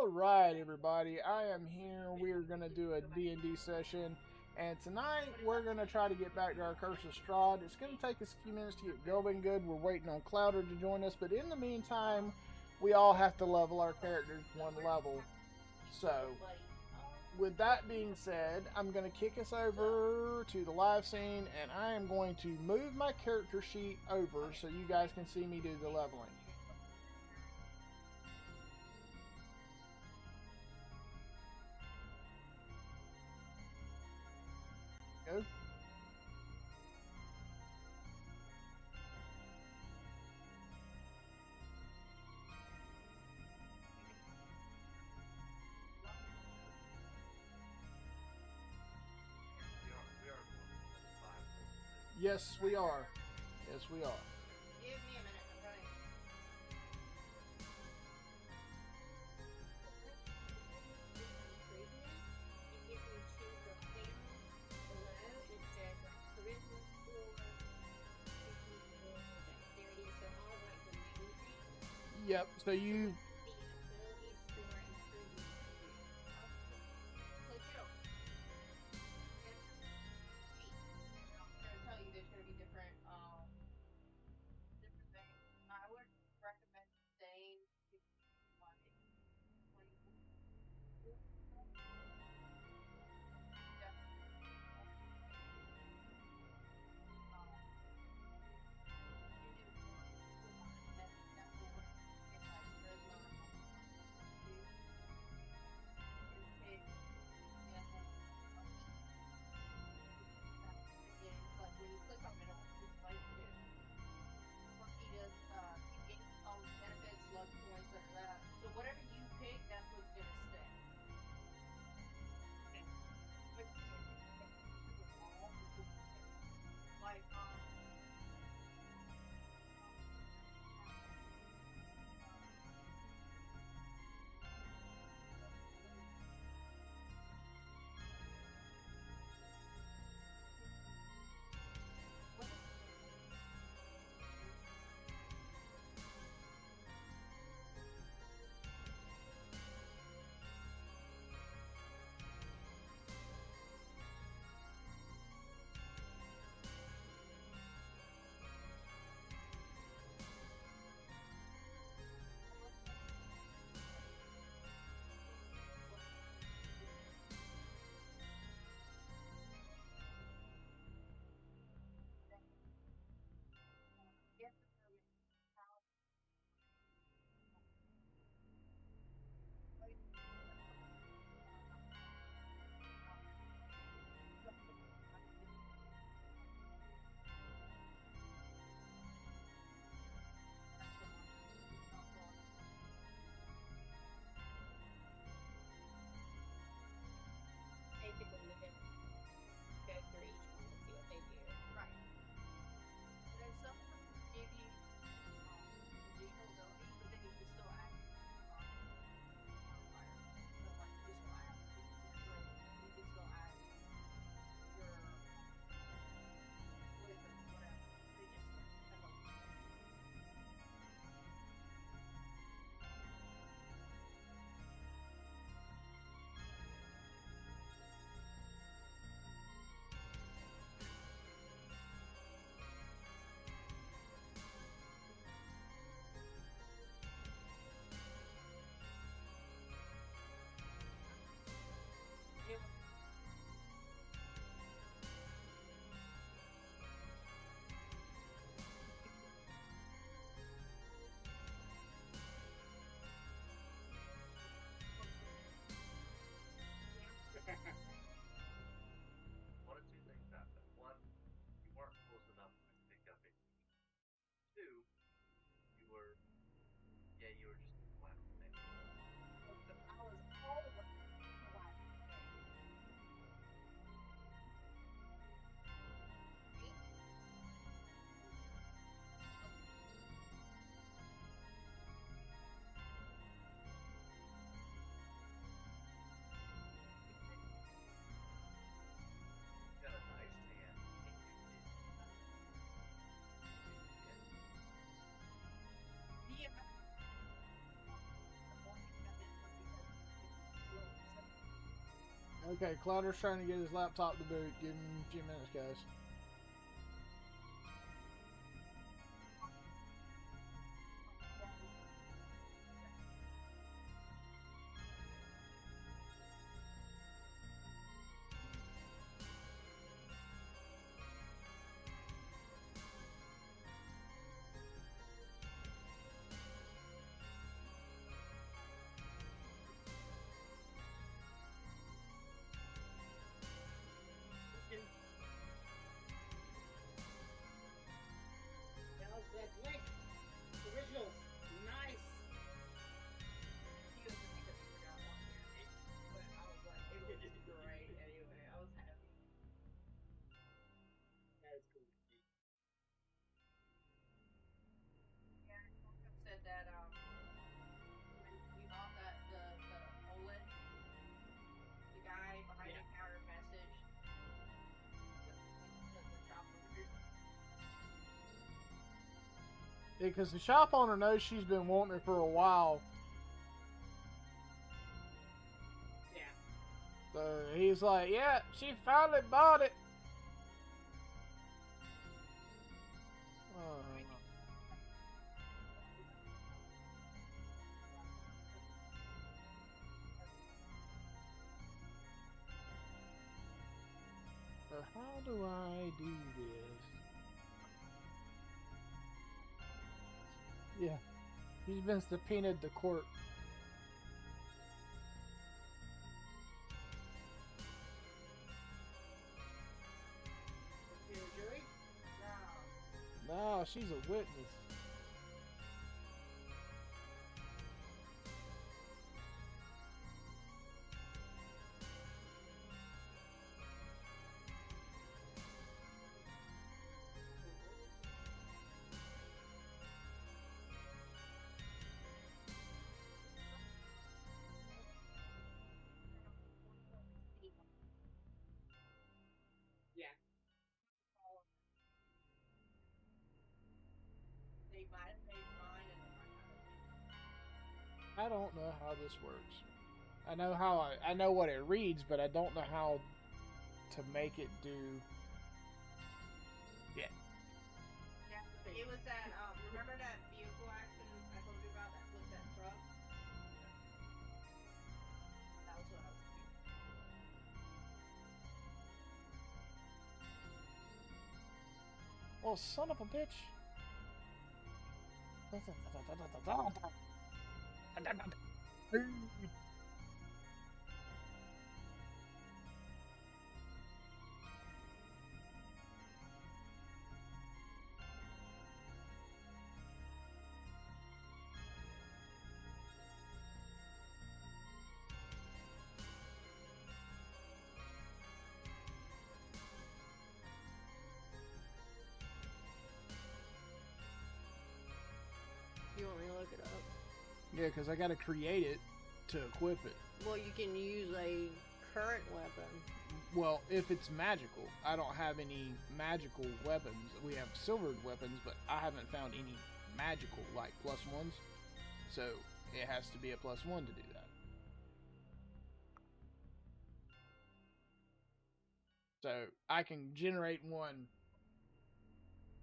Alright everybody, I am here. We're going to do a D&D session. And tonight we're going to try to get back to our Curse of Strahd. It's going to take us a few minutes to get going good. We're waiting on Clouder to join us. But in the meantime, we all have to level our characters one level. So, with that being said, I'm going to kick us over to the live scene. And I am going to move my character sheet over so you guys can see me do the leveling. Go. Yes, we are. Yes, we are. Give me a minute. I'm running. If you choose the panels below, it says charisma score, dexterity, so all like the main things. Yep. So you. The ability score improvement. Click it over. Yep. It's gonna tell you there's gonna be different different things. I would recommend staying if you want it. 24. Okay, Clouder's trying to get his laptop to boot. Give him a few minutes, guys. That's Link. Originals. Nice. He was just because he forgot about it. But I was like, it was just great anyway. I was happy. That is cool. Yeah, said that when we bought the OLED, the guy behind the counter messaged the shop owner. Yeah, because the shop owner knows she's been wanting it for a while. Yeah. So he's like, yeah, she finally bought it. So how do I do this? Yeah, he's been subpoenaed to court. You're a jury? No. No, she's a witness. Yeah. They might have made mine and they might not have made. I don't know how this works. I know how I know what it reads, but I don't know how to make it do. Yeah. Yeah, it was that. Remember that vehicle accident I told you about that with that truck? That was what I was thinking. Well, son of a bitch. You want me to look it up? Yeah, because I got to create it to equip it. Well, you can use a current weapon. Well, if it's magical, I don't have any magical weapons. We have silvered weapons, but I haven't found any magical, like +1s. So it has to be a +1 to do that. So I can generate one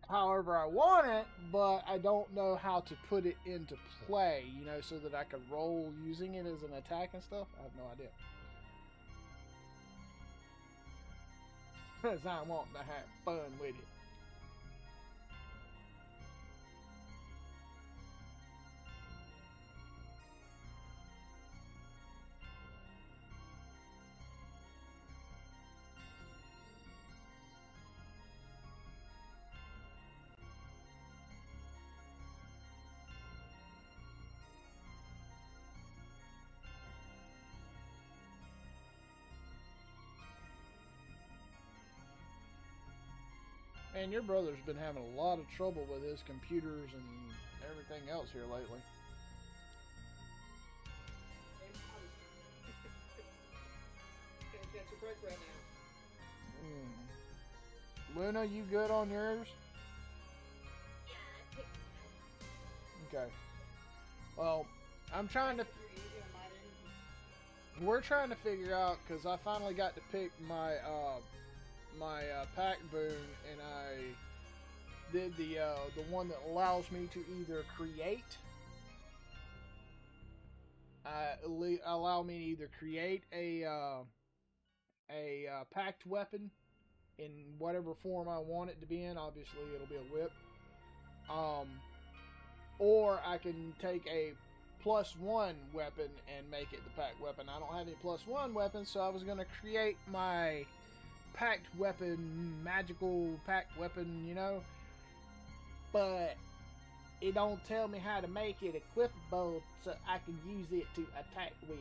however I want it, but I don't know how to put it into play, so that I can roll using it as an attack and stuff. I have no idea. Because I want to have fun with it. Man, your brother's been having a lot of trouble with his computers and everything else here lately. Can't catch a break right now. Luna, you good on yours? Yeah, I picked Okay. Well, I'm trying to. we're trying to figure out, because I finally got to pick my pack boon, and I did the one that allows me to either allow me to either create a packed weapon in whatever form I want it to be in. Obviously, it'll be a whip. Or I can take a +1 weapon and make it the packed weapon. I don't have any +1 weapons, so I was going to create my packed weapon, magical packed weapon, you know. But it don't tell me how to make it equipable so I can use it to attack with.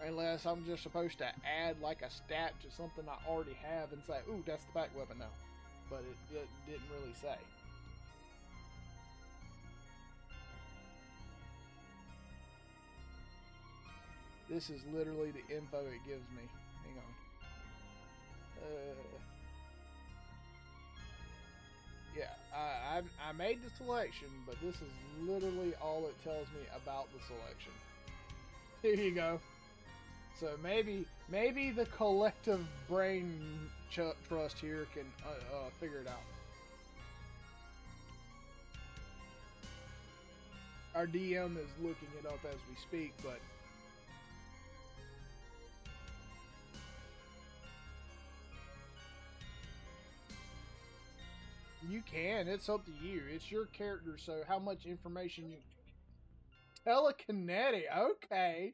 Unless I'm just supposed to add like a stat to something I already have and say, ooh, that's the pack weapon now. But it didn't really say. This is literally the info it gives me. Hang on. Yeah, I made the selection, but this is literally all it tells me about the selection. Here you go. So maybe the collective brain trust here can figure it out. Our DM is looking it up as we speak, but you can. It's up to you. It's your character, so how much information you... Telekinetic. Okay.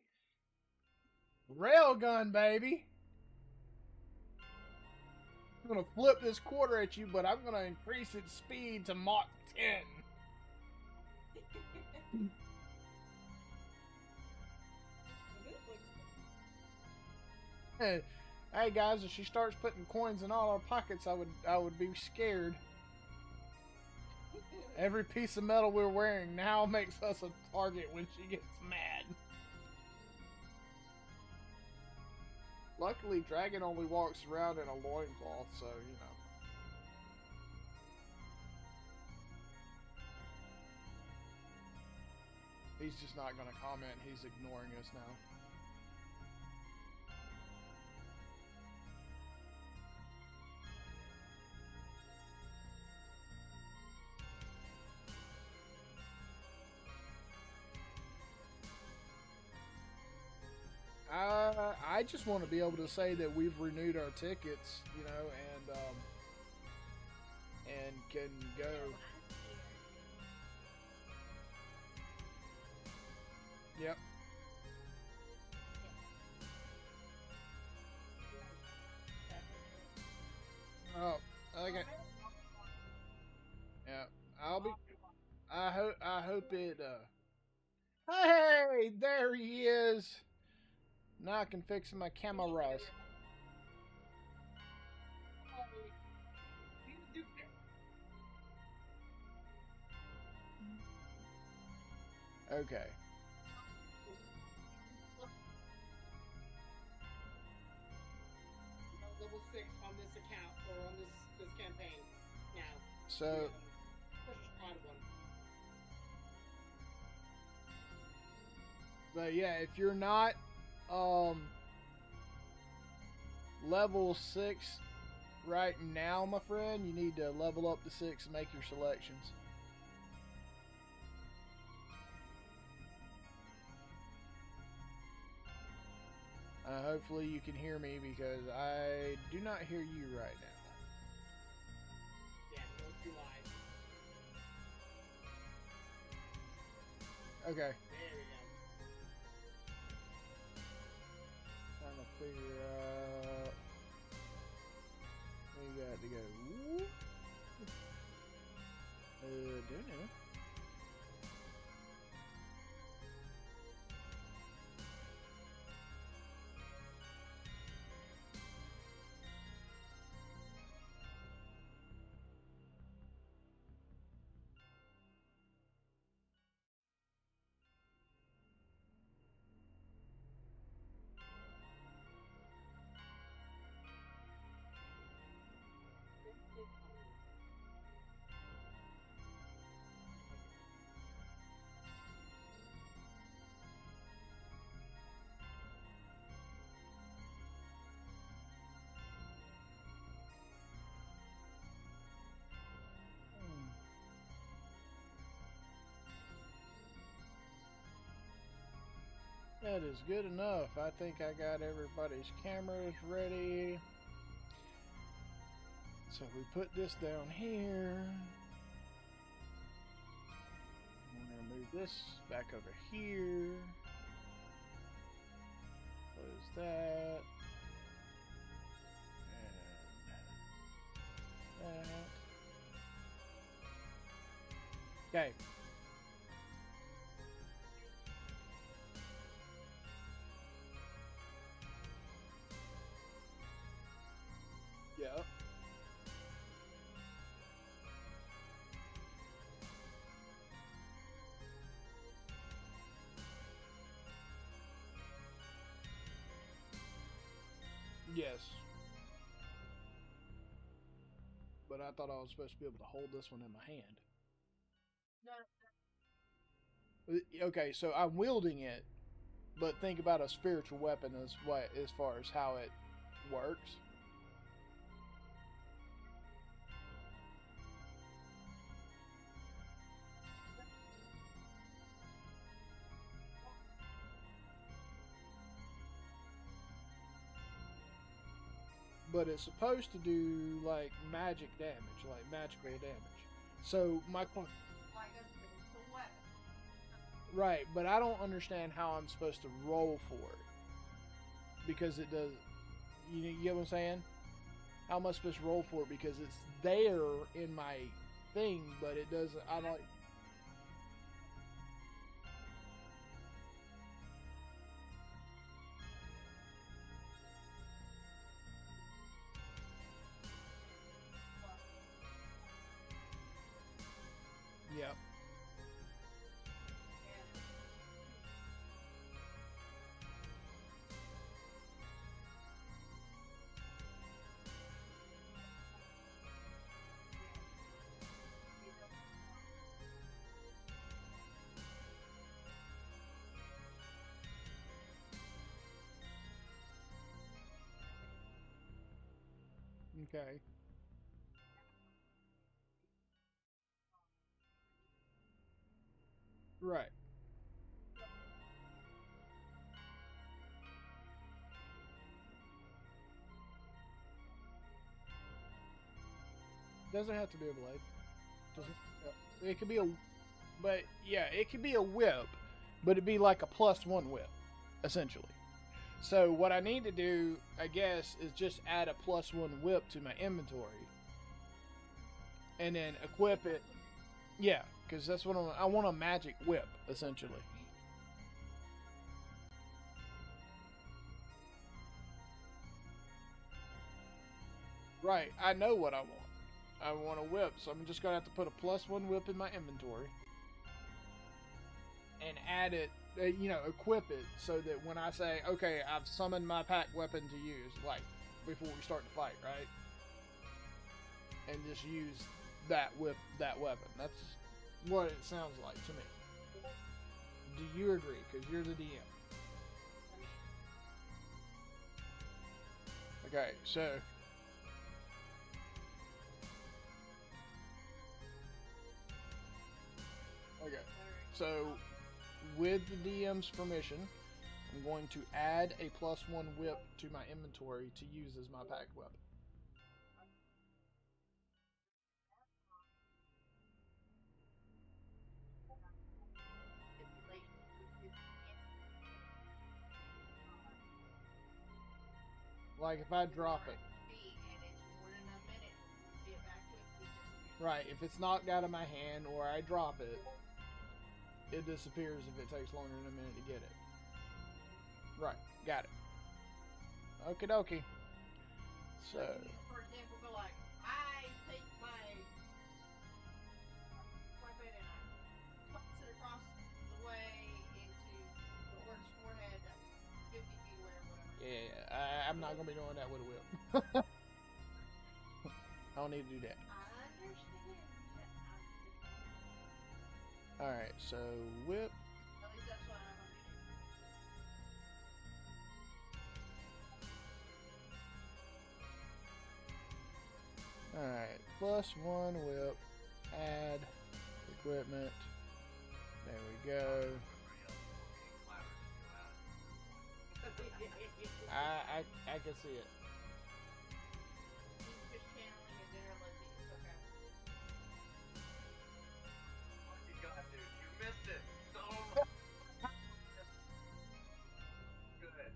Railgun, baby. I'm going to flip this quarter at you, but I'm going to increase its speed to Mach 10. Hey guys, if she starts putting coins in all our pockets, I would be scared. Every piece of metal we're wearing now makes us a target when she gets mad. Luckily, Dragon only walks around in a loincloth, so, you know. He's just not going to comment. He's ignoring us now. I just want to be able to say that we've renewed our tickets, you know, and can go. Yep. Oh, okay. Yeah, I hope it. Hey, there he is. Now I can fix my cameras. Okay. Level 6 on this account or on this campaign now. So. But yeah, if you're not level 6 right now, my friend, you need to level up to 6 and make your selections. Hopefully you can hear me because I do not hear you right now. Yeah, don't do live. Okay. There we go. Trying to figure out. We got to go. Don't know. That is good enough. I think I got everybody's cameras ready. So we put this down here. I'm going to move this back over here. Close that. And that. Okay. Yep. Yes. But I thought I was supposed to be able to hold this one in my hand. Okay, so I'm wielding it, but think about a spiritual weapon as far as how it works. But it's supposed to do like magic damage, like magical damage. So my point, right? But I don't understand how I'm supposed to roll for it because it does. You get what I'm saying? How am I supposed to roll for it because it's there in my thing, but it doesn't. I don't. Yep. Okay. Right. Doesn't have to be a blade. Doesn't. It could be a. But yeah, it could be a whip, but it'd be like a +1 whip, essentially. So what I need to do, I guess, is just add a +1 whip to my inventory, and then equip it. Yeah, because that's what I want, a magic whip, essentially. Right, I know what I want. I want a whip, so I'm just gonna have to put a +1 whip in my inventory and add it, equip it so that when I say, okay, I've summoned my pack weapon to use, like before we start the fight, right? And just use that weapon. That's what it sounds like to me. Do you agree? Because you're the DM. Okay, so okay, so with the DM's permission, I'm going to add a +1 whip to my inventory to use as my pack weapon. Like if I drop it. Right, if it's knocked out of my hand or I drop it, it disappears if it takes longer than a minute to get it. Right, got it. Okie dokie. So. For example, go like, I take my weapon and I toss it across the way into the orc's forehead. That's 50 feet away or whatever. Yeah, I'm not gonna be doing that with a whip. I don't need to do that. I understand. Alright, so whip. At least that's what I'm Alright, +1 whip. Add equipment. There we go. I can see it. He's just channeling his inner Lizzie. It's okay. Oh my god, dude, you missed it so much. Good.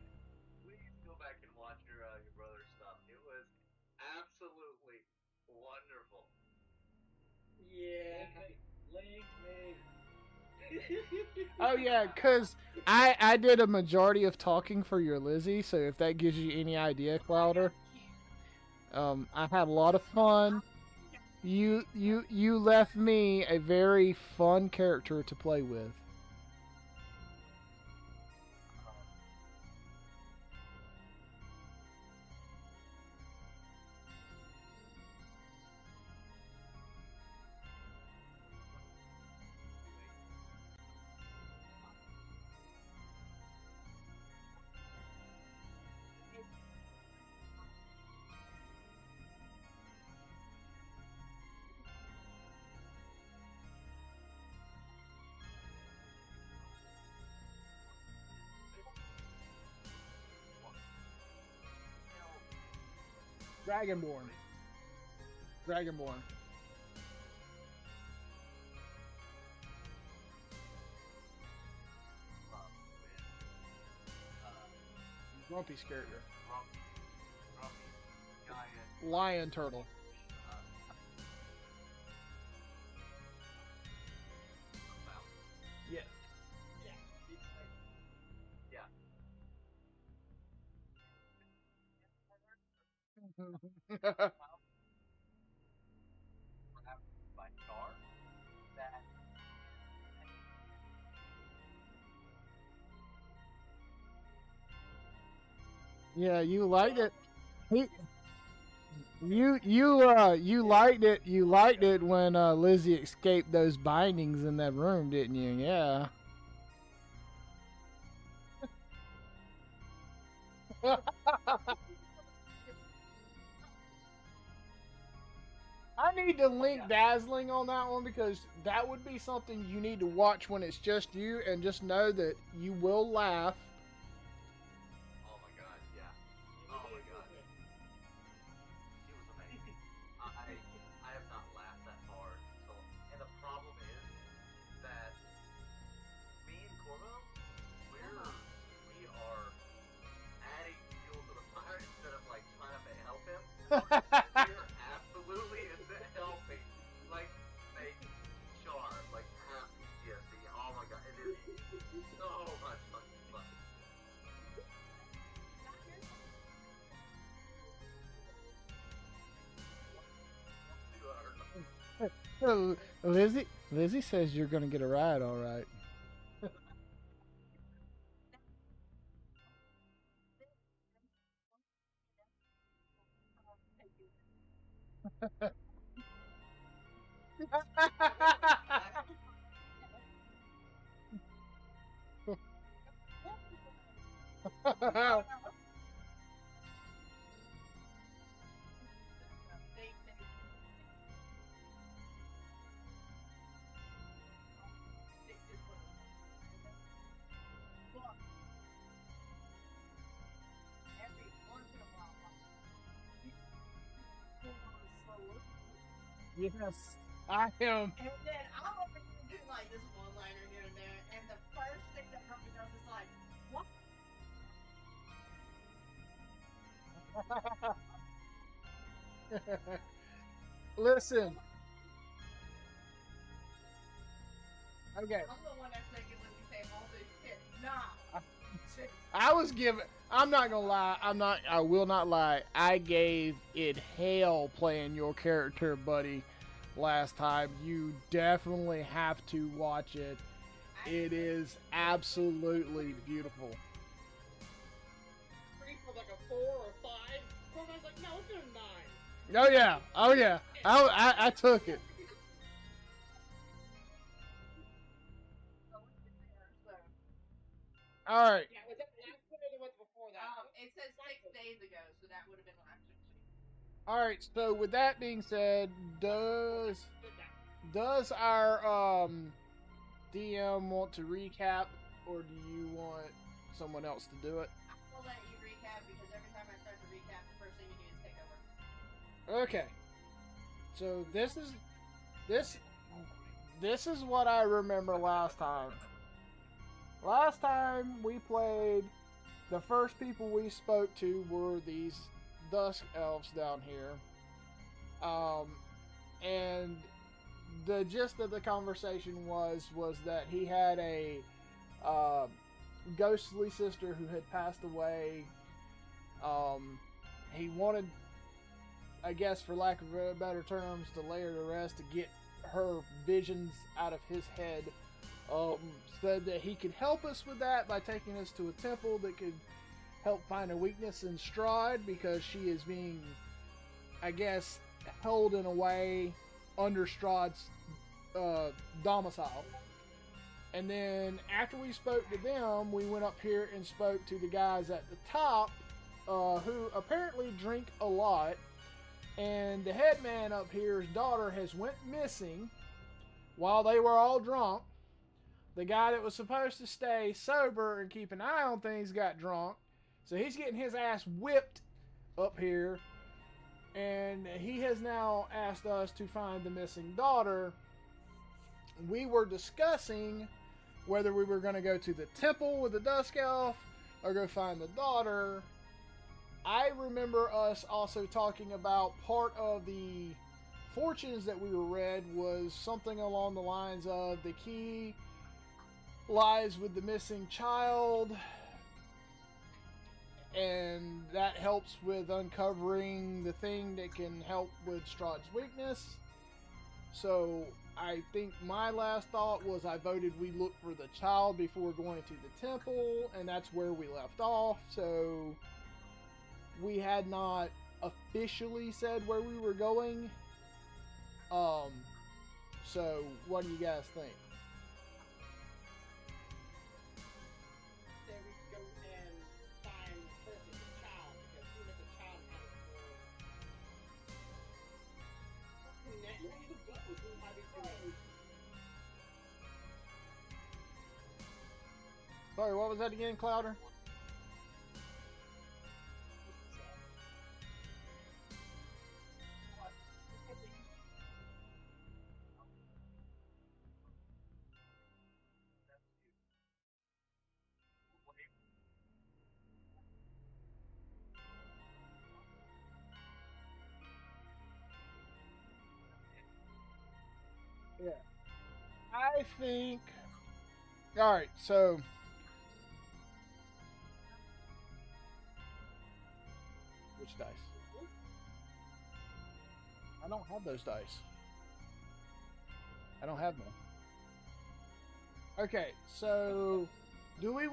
Please go back and watch your brother's stuff. It was absolutely wonderful. Yeah. Link me. Oh yeah, cause I did a majority of talking for your Lizzie, so if that gives you any idea, Clouder, I had a lot of fun. You left me a very fun character to play with. Dragonborn. Dragonborn. Grumpy's character. Grumpy, giant, Lion turtle. mouse. Yeah. Yeah. Perhaps by Star. That Yeah, you liked it. He, you liked it. You liked it when Lizzie escaped those bindings in that room, didn't you? Yeah. I need to link Dazzling on that one because that would be something you need to watch when it's just you, and just know that you will laugh. oh my god, yeah. Oh my god. It was amazing. I have not laughed that hard until, and the problem is that me and Corvo, we are adding fuel to the fire instead of like trying to help him. We are absolutely into helping. Like make Char like have PTSD. Oh my god, it is so much fucking fun. Lizzie says you're gonna get a ride, all right. Yes, I am. And then I'm over here doing like this one liner here and there, and the first thing that Grumpy does is like, what? Listen. Okay. I'm the one that's making Lizzie say all this shit. Nah. I was giving. I'm not gonna lie. I will not lie. I gave it hell playing your character, buddy. Last time, you definitely have to watch it. It is absolutely beautiful. Pretty for like a 4 or 5. Corman's like, no, it's a 9. Oh yeah. Oh yeah. I took it. All right. Yeah, was that last one or the one before that? It says 6 days ago, so that would have been last week. All right. So with that being said, does our DM want to recap, or do you want someone else to do it? Well, Okay. So this this is what I remember last time. Last time we played, the first people we spoke to were these dusk elves down here. And the gist of the conversation was that he had a ghostly sister who had passed away. He wanted, I guess, for lack of better terms, to lay her to rest, to get her visions out of his head. Said that he could help us with that by taking us to a temple that could help find a weakness in Strahd, because she is being, I guess, held in a way under Strahd's domicile. And then after we spoke to them, we went up here and spoke to the guys at the top, who apparently drink a lot. And the head man up here's daughter has went missing while they were all drunk. The guy that was supposed to stay sober and keep an eye on things got drunk. So he's getting his ass whipped up here. And he has now asked us to find the missing daughter. We were discussing whether we were going to go to the temple with the Dusk Elf or go find the daughter. I remember us also talking about part of the fortunes that we were read was something along the lines of the key lies with the missing child, and that helps with uncovering the thing that can help with Strahd's weakness. So I think my last thought was I voted we look for the child before going to the temple, and that's where we left off. So we had not officially said where we were going. So what do you guys think? Say we go and find first the child, because soon as the child has more connection with how they do it. Sorry, what was that again, Clouder? Yeah. I think. Alright, so. Which dice? I don't have those dice. I don't have them. Okay, so. Do we.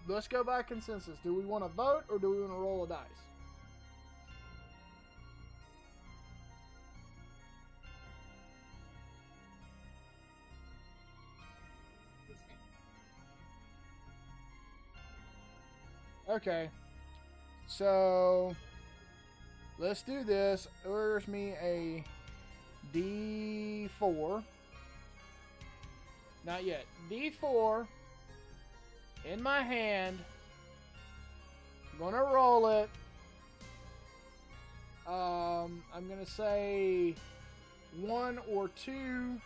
Let's go by consensus. Do we want to vote or do we want to roll a dice? Okay. So let's do this. Where's me a D4? Not yet. D4 in my hand. I'm gonna roll it. I'm gonna say 1 or 2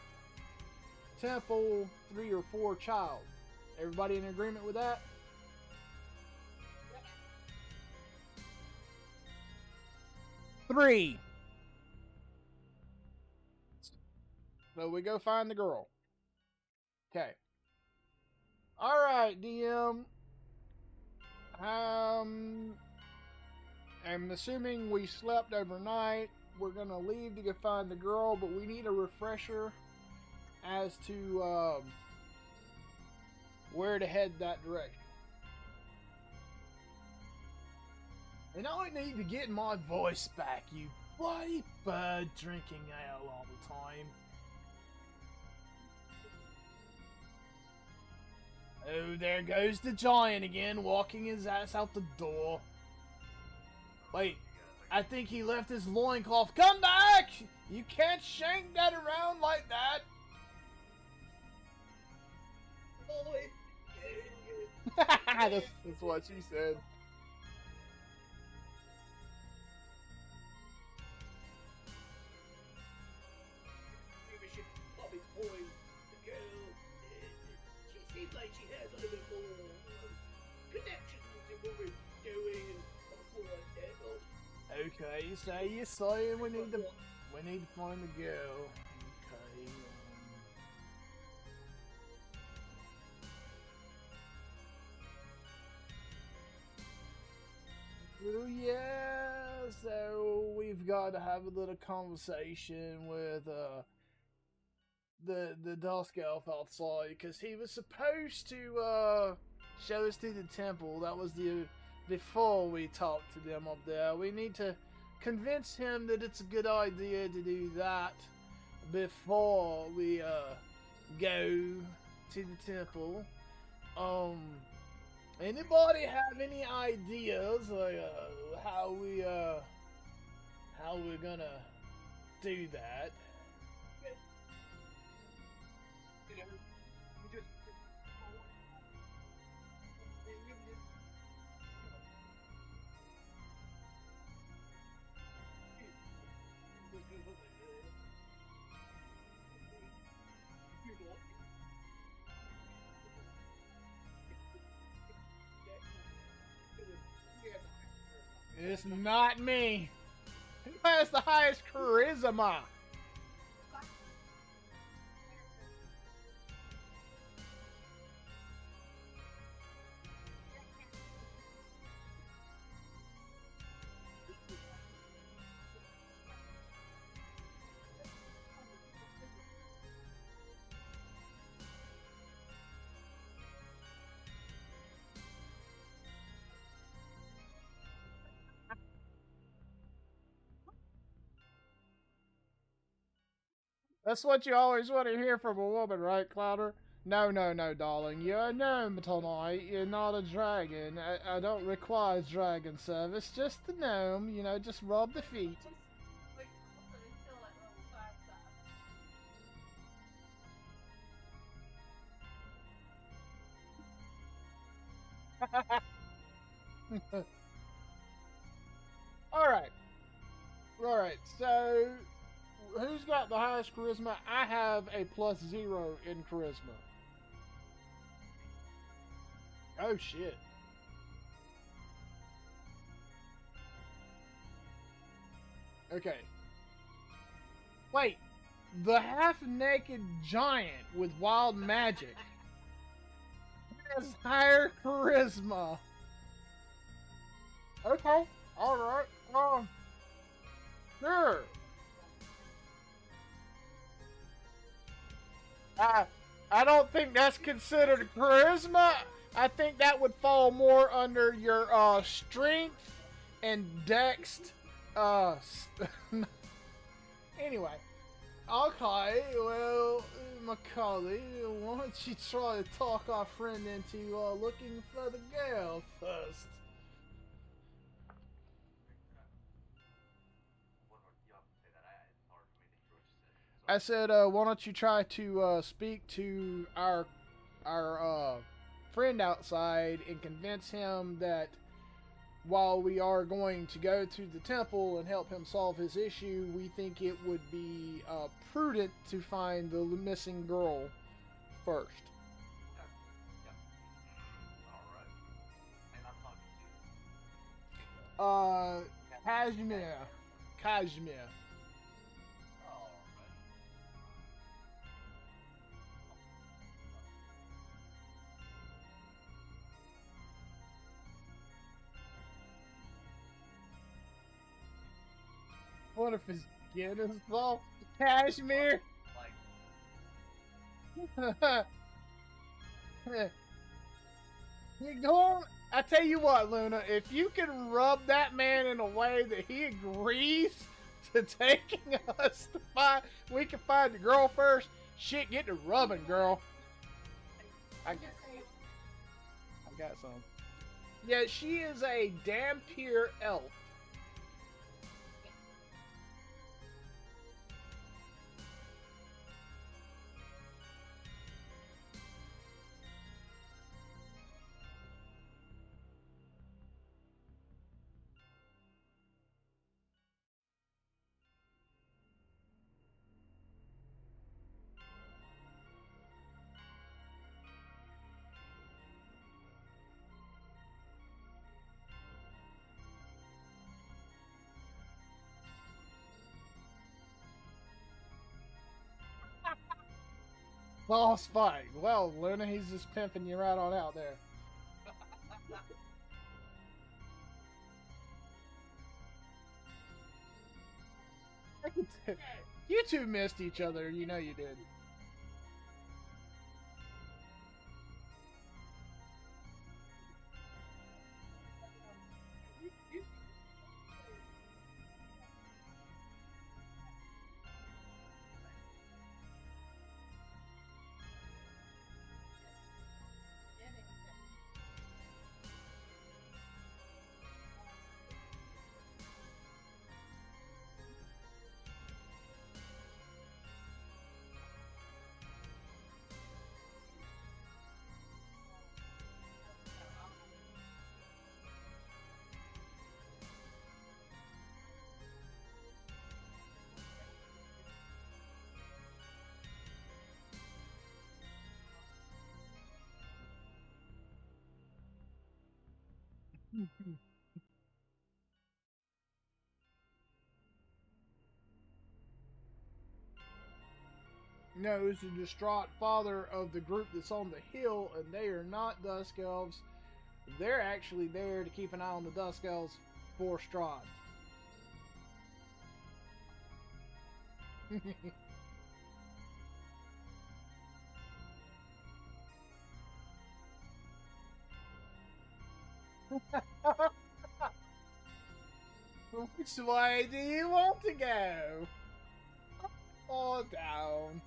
temple, 3 or 4 child. Everybody in agreement with that? Three. So we go find the girl. Okay. All right, DM. I'm assuming we slept overnight. We're gonna leave to go find the girl, but we need a refresher as to where to head that direction. And I need to get my voice back, you bloody bird drinking ale all the time. Oh, there goes the giant again, walking his ass out the door. Wait, I think he left his loincloth. Come back! You can't shank that around like that! that's what she said. Okay, so you're saying we need to find the girl. Okay. Oh yeah, so we've got to have a little conversation with the dusk elf outside because he was supposed to show us to the temple. That was the before we talked to them up there. We need to convince him that it's a good idea to do that before we go to the temple. Um, anybody have any ideas like how we're gonna do that? You know, we just It's not me. Who has the highest charisma? That's what you always want to hear from a woman, right, Clouder? No, no, no, darling. You're a gnome tonight. You're not a dragon. I don't require dragon service. Just a gnome. You know, just rub the feet. Like, also, it's still at level 5 star. All right. All right. So, who's got the highest charisma? I have a +0 in charisma. Oh, shit. Okay. Wait. The half-naked giant with wild magic has higher charisma. Okay. All right. Sure. I don't think that's considered charisma. I think that would fall more under your strength and dex. Anyway. Okay, well, Macaulay, why don't you try to talk our friend into looking for the girl first? I said, why don't you try to speak to our friend outside and convince him that while we are going to go to the temple and help him solve his issue, we think it would be prudent to find the missing girl first. Kashmir. Kashmir. What if his skin is all cashmere? You go. I tell you what, Luna. If you can rub that man in a way that he agrees to taking us to find, we can find the girl first. Shit, get to rubbing, girl. I got some. Yeah, she is a damn pure elf. Lost fight. Well, Luna, he's just pimping you right on out there. You two missed each other. You know you did. No, it's the distraught father of the group that's on the hill, and they are not Dusk Elves. They're actually there to keep an eye on the Dusk Elves for Strahd. Which way do you want to go? Up or down?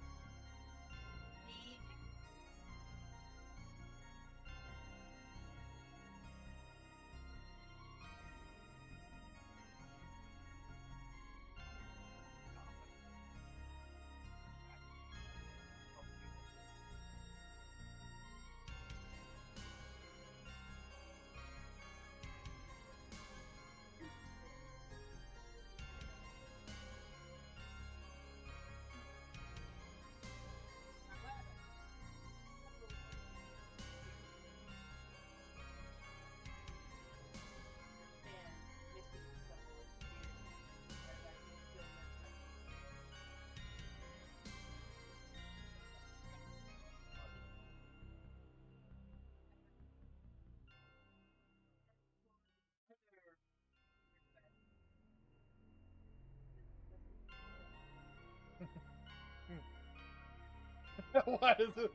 What is it?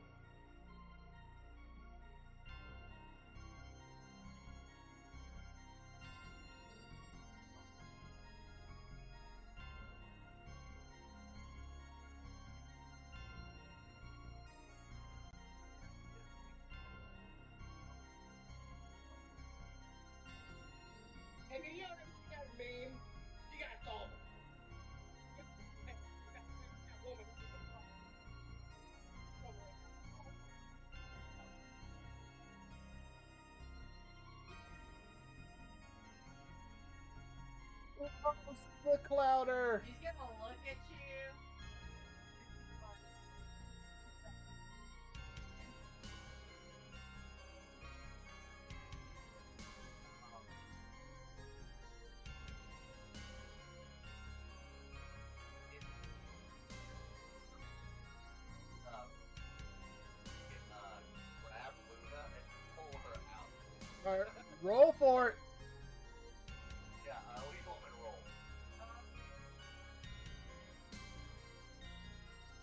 And then you know that meme? You got solve it. The Clouder. He's gonna look at you. Grab Luna and pull her out. All right, roll for it. Yeah, lethal and roll.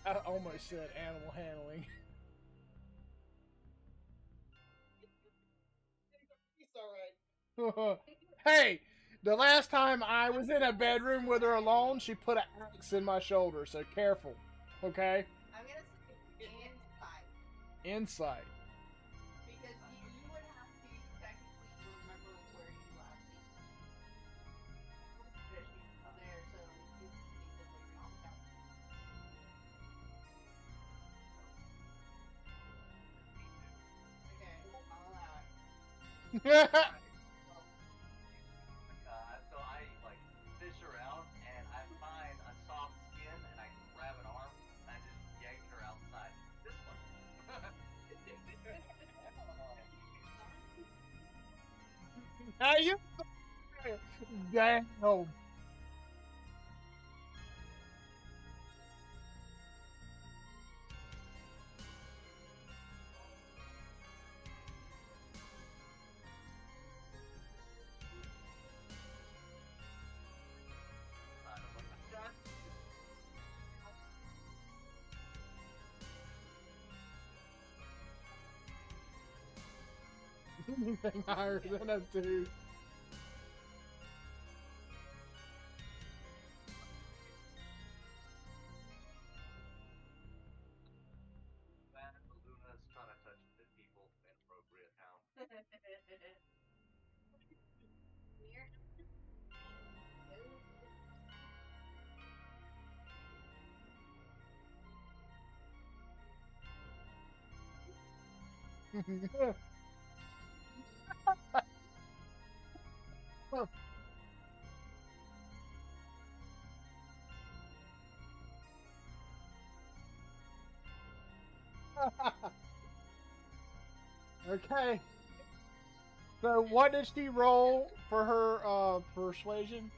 I almost said animal handling. It's alright. Hey, the last time I was in a bedroom with her alone, she put an axe in my shoulder, so careful. Okay? I'm gonna say insight. Insight. Because you would have to technically remember where you last seen there, so it's basically wrong. Okay, I'll allow it. So I like fish around and I find a soft skin and I grab an arm and I just yank her outside. This one. How you? Damn. Anything higher than a 2. That Luna's trying to touch the people inappropriate now. Mirror goes to Okay. So what did she roll for her persuasion?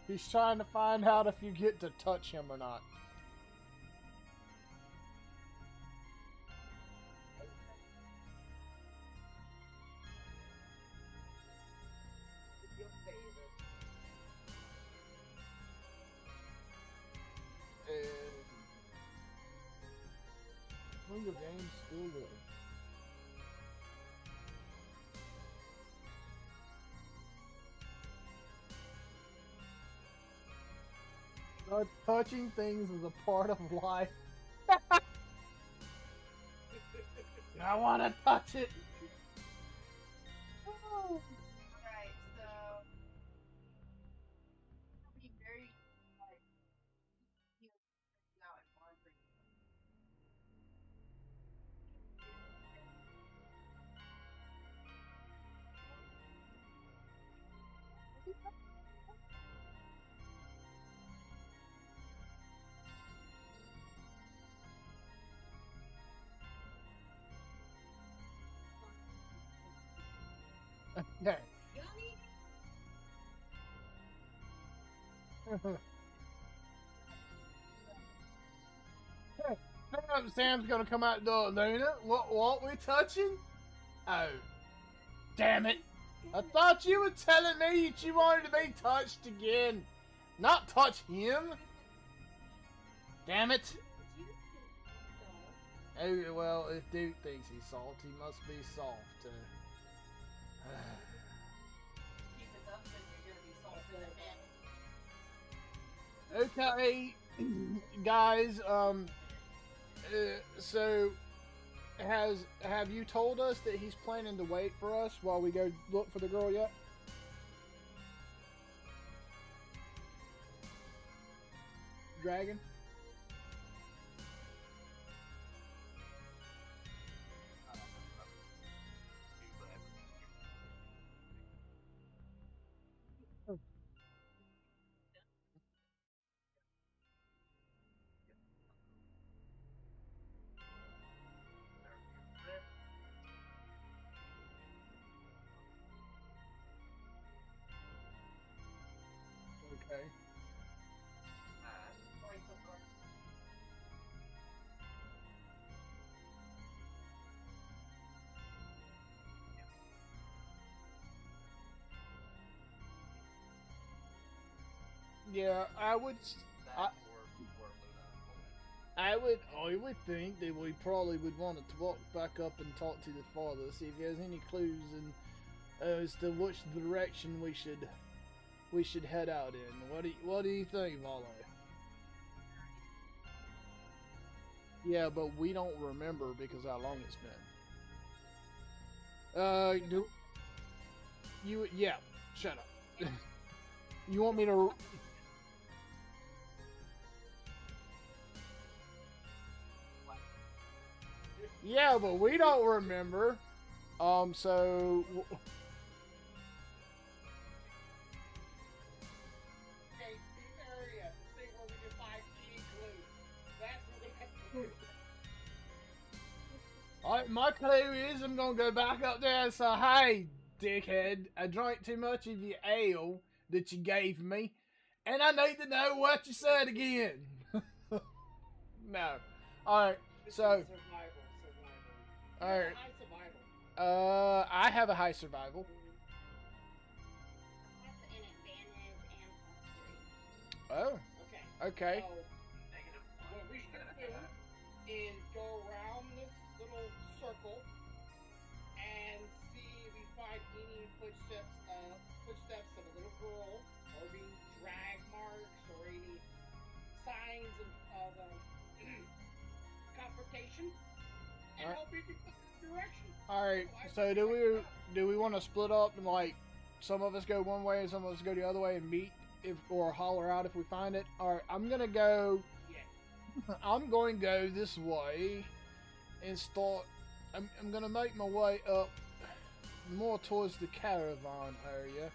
He's trying to find out if you get to touch him or not. Your favorite. Hunger Games still good. Touching things is a part of life. I want to touch it. Alright, so be very like you know it more for you. Okay. Sam's gonna come out the door. Luna, what we touching? Oh, damn it! I thought you were telling me that you wanted to be touched again, not touch him. Damn it! Oh well, if Duke thinks he's soft, he must be soft. Keep it up and you're gonna be salted again. Okay, guys. So have you told us that he's planning to wait for us while we go look for the girl yet? Dragon? Okay. Going so far. Yeah, I would. I would think that we probably would want to walk back up and talk to the father, see if he has any clues as to which direction we should head out in. What do you think, Valo? Yeah, but we don't remember because how long it's been. Do you? Yeah, shut up. You want me to? Yeah, but we don't remember. So Okay, deep area. See where we can find any clues. That's what we have to do. my clue is I'm gonna go back up there and say, "Hey, dickhead, I drank too much of your ale that you gave me, and I need to know what you said again." No. All right. This So, is survival. all right. High survival. I have a high survival. That's an advantage and +3. Oh, Okay. okay. So, what we should do is go around this little circle and see if we find any footsteps of a little girl, or being drag marks, or any signs of confrontation, and Alright. hope you can find the direction. Alright, so do we want to split up and like some of us go one way and some of us go the other way and meet if or holler out if we find it? Alright, I'm gonna go Yes. I'm going to go this way and start I'm gonna make my way up more towards the caravan area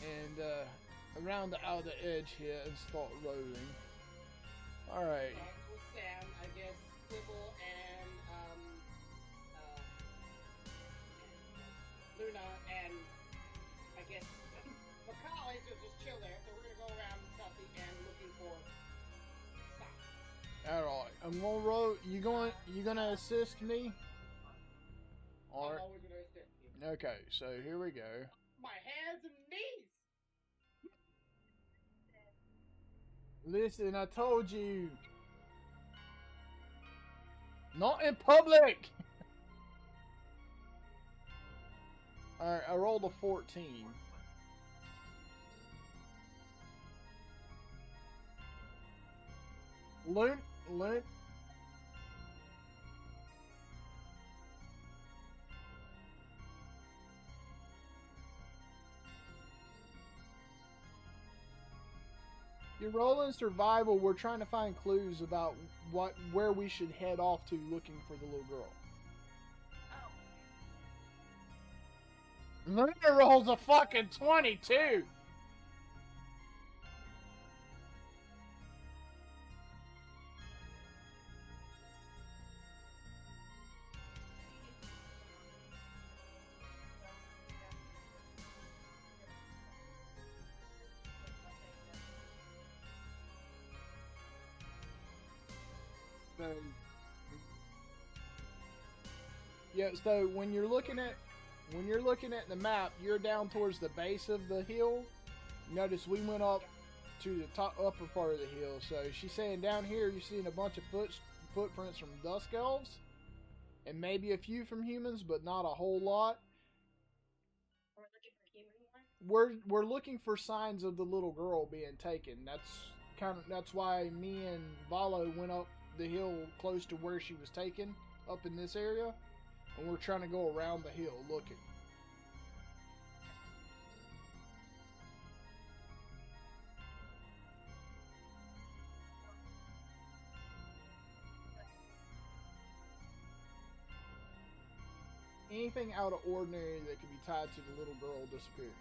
and around the outer edge here and start rolling. Alright. With Sam, I guess Quibble and Luna and I guess Macaulay to just chill there. So we're gonna go around something and looking for signs. Alright. I'm gonna roll you gonna assist me? Alright. I'm always gonna assist you. Okay, so here we go. My hands and knees. Listen, I told you. Not in public! Alright, I rolled a 14. Loon. You're rolling survival. We're trying to find clues about where we should head off to looking for the little girl. Luna rolls a fucking 22. Yeah, so when you're looking at the map, you're down towards the base of the hill. Notice we went up to the upper part of the hill. So she's saying down here you're seeing a bunch of footprints from dusk elves, and maybe a few from humans, but not a whole lot. We're looking for human ones. We're looking for signs of the little girl being taken. That's why me and Valo went up the hill close to where she was taken, up in this area, and we're trying to go around the hill looking. Anything out of ordinary that could be tied to the little girl disappeared.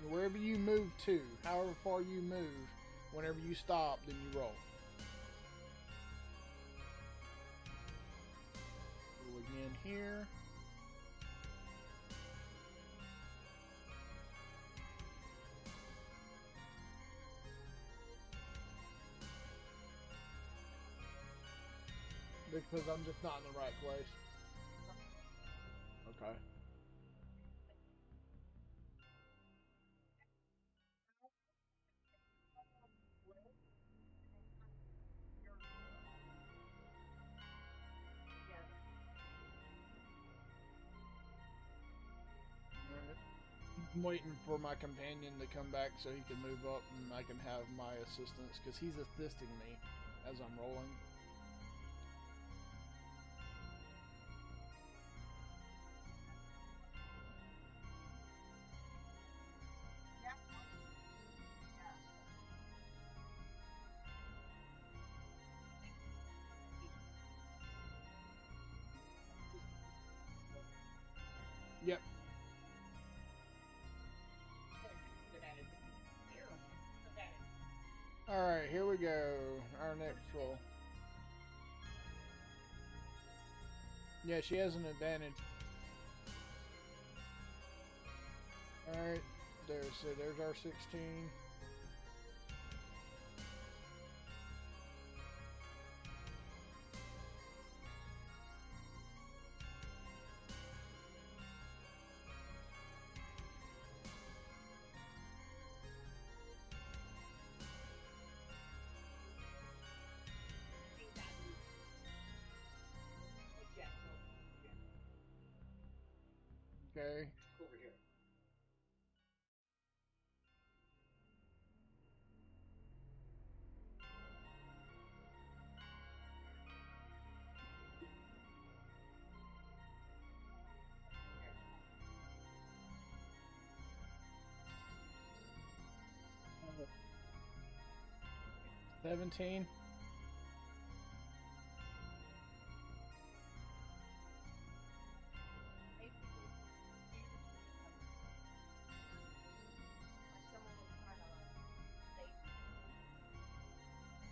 Wherever you move to, however far you move, whenever you stop, then you roll. Roll again here. Because I'm just not in the right place. Okay. I'm waiting for my companion to come back so he can move up and I can have my assistance because he's assisting me as I'm rolling. Yep. Alright, here we go. Our next roll. Yeah, she has an advantage. Alright, there's our 16. Okay. Over here. Uh, 17.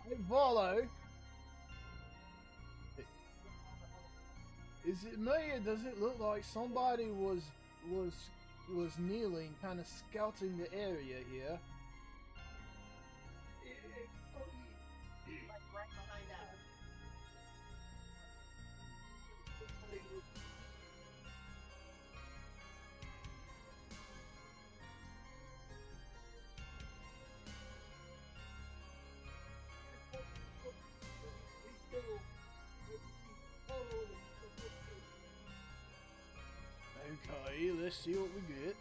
Hey, Volo, is it me or does it look like somebody was was kneeling, kind of scouting the area here? Like right behind us. Okay, let's see what we get.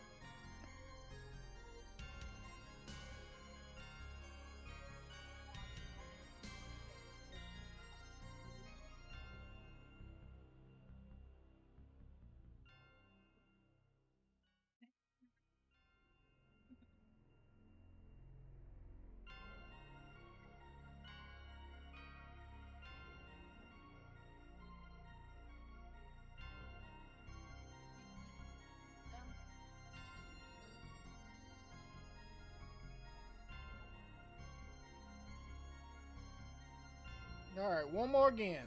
Alright, one more again.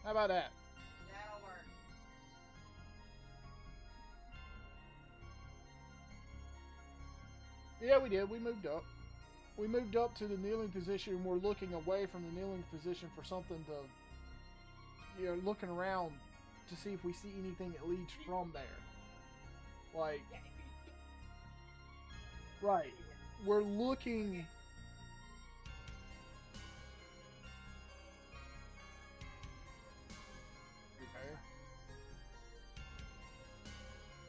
How about that? That'll work. Yeah, we did. We moved up. We moved up to the kneeling position. We're looking away from the kneeling position for something to, looking around to see if we see anything that leads from there. Like, right. We're looking. Okay.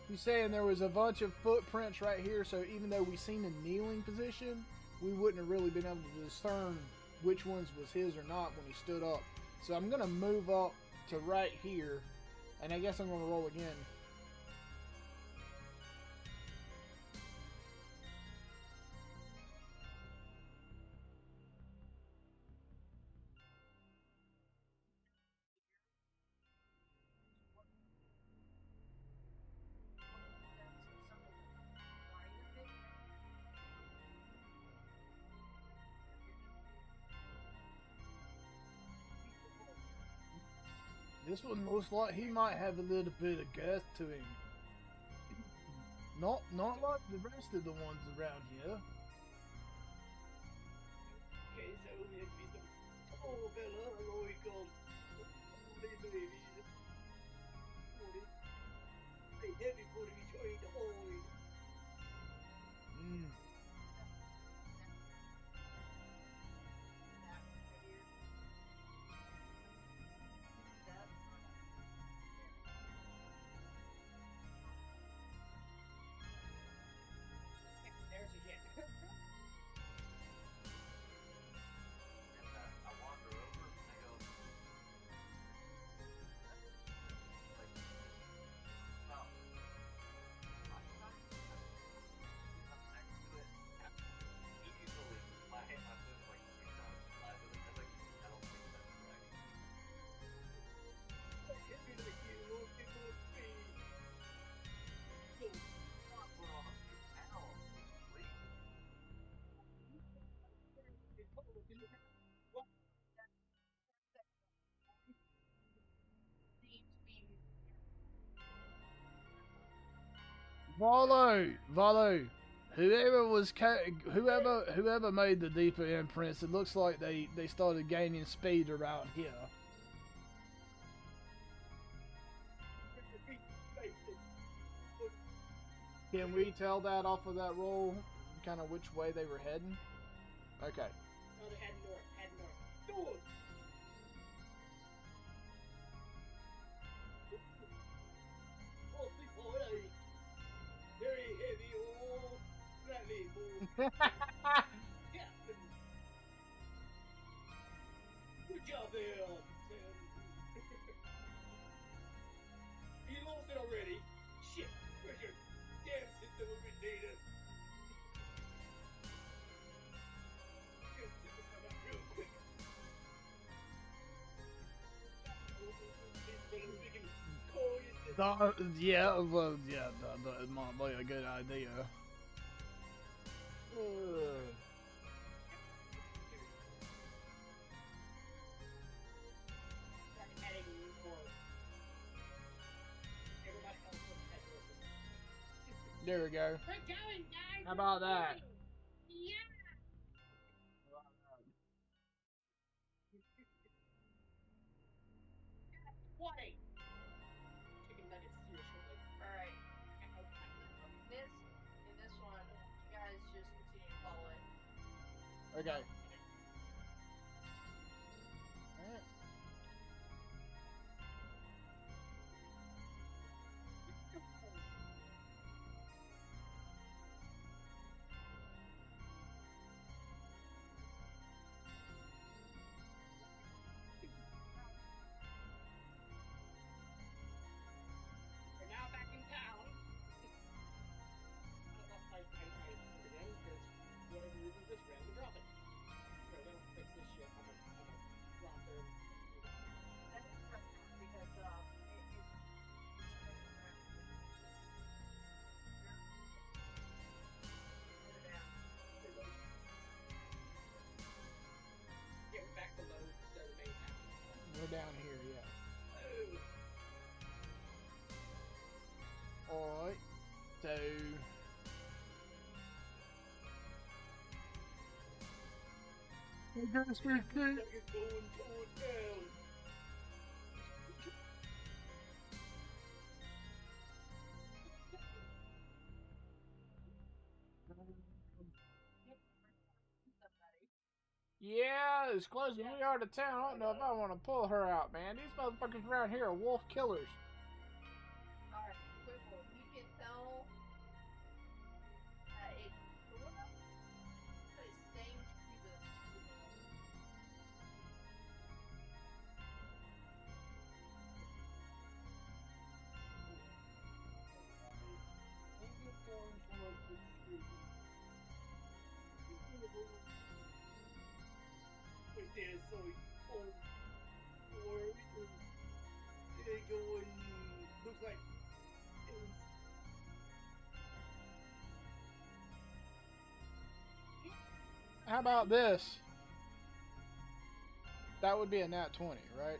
He's saying there was a bunch of footprints right here, so even though we seen the kneeling position, we wouldn't have really been able to discern which ones was his or not when he stood up. So I'm gonna move up to right here, and I guess I'm gonna roll again. This one looks like he might have a little bit of girth to him. Not like the rest of the ones around here. Okay, so we have to be some tall fella, like baby. Hey, everybody be trying to hide. Mm. There's a hit. And I wander over and I go, like, well, I next to it. Easily, my foot's like 3 times the size of it. I was like, I don't think that's right. If you like you, it would be. So, Not put on a few pounds, please. it's probably what Seems to be Volo, whoever made the deeper imprints, it looks like they started gaining speed around here. Can we tell that off of that roll, kind of which way they were heading? Okay. No, they head north. Head north. North. Oh, people, very heavy, oh, slightly more. Captain. Good job there, Sam. You lost it already. Shit, where's your damn system of data? Your system come out real quick. Call your system. Yeah, well, yeah, that might be a good idea. Heading north. Everybody else will head north. There we go. We're going, guys. How about that? Yeah. 20. Chicken nuggets here shortly. Alright. In this one, you guys just continue to follow it. Okay. We're now back in town. I again, because whatever reason, just randomly drop it. So they don't fix this shit. I'm gonna drop their. That's because it's Get back below the main town. We're down here, yeah. Oh. Alright. So. I guess we could. Going toward town. Yeah, as close as we are to town, I don't know if I want to pull her out, man. These motherfuckers around here are wolf killers. alright, Quickle, you can tell that it sort of, but it's staying to the Going towards the street. What's there? So, or they going? Looks like it was. How about this? That would be a nat 20, right?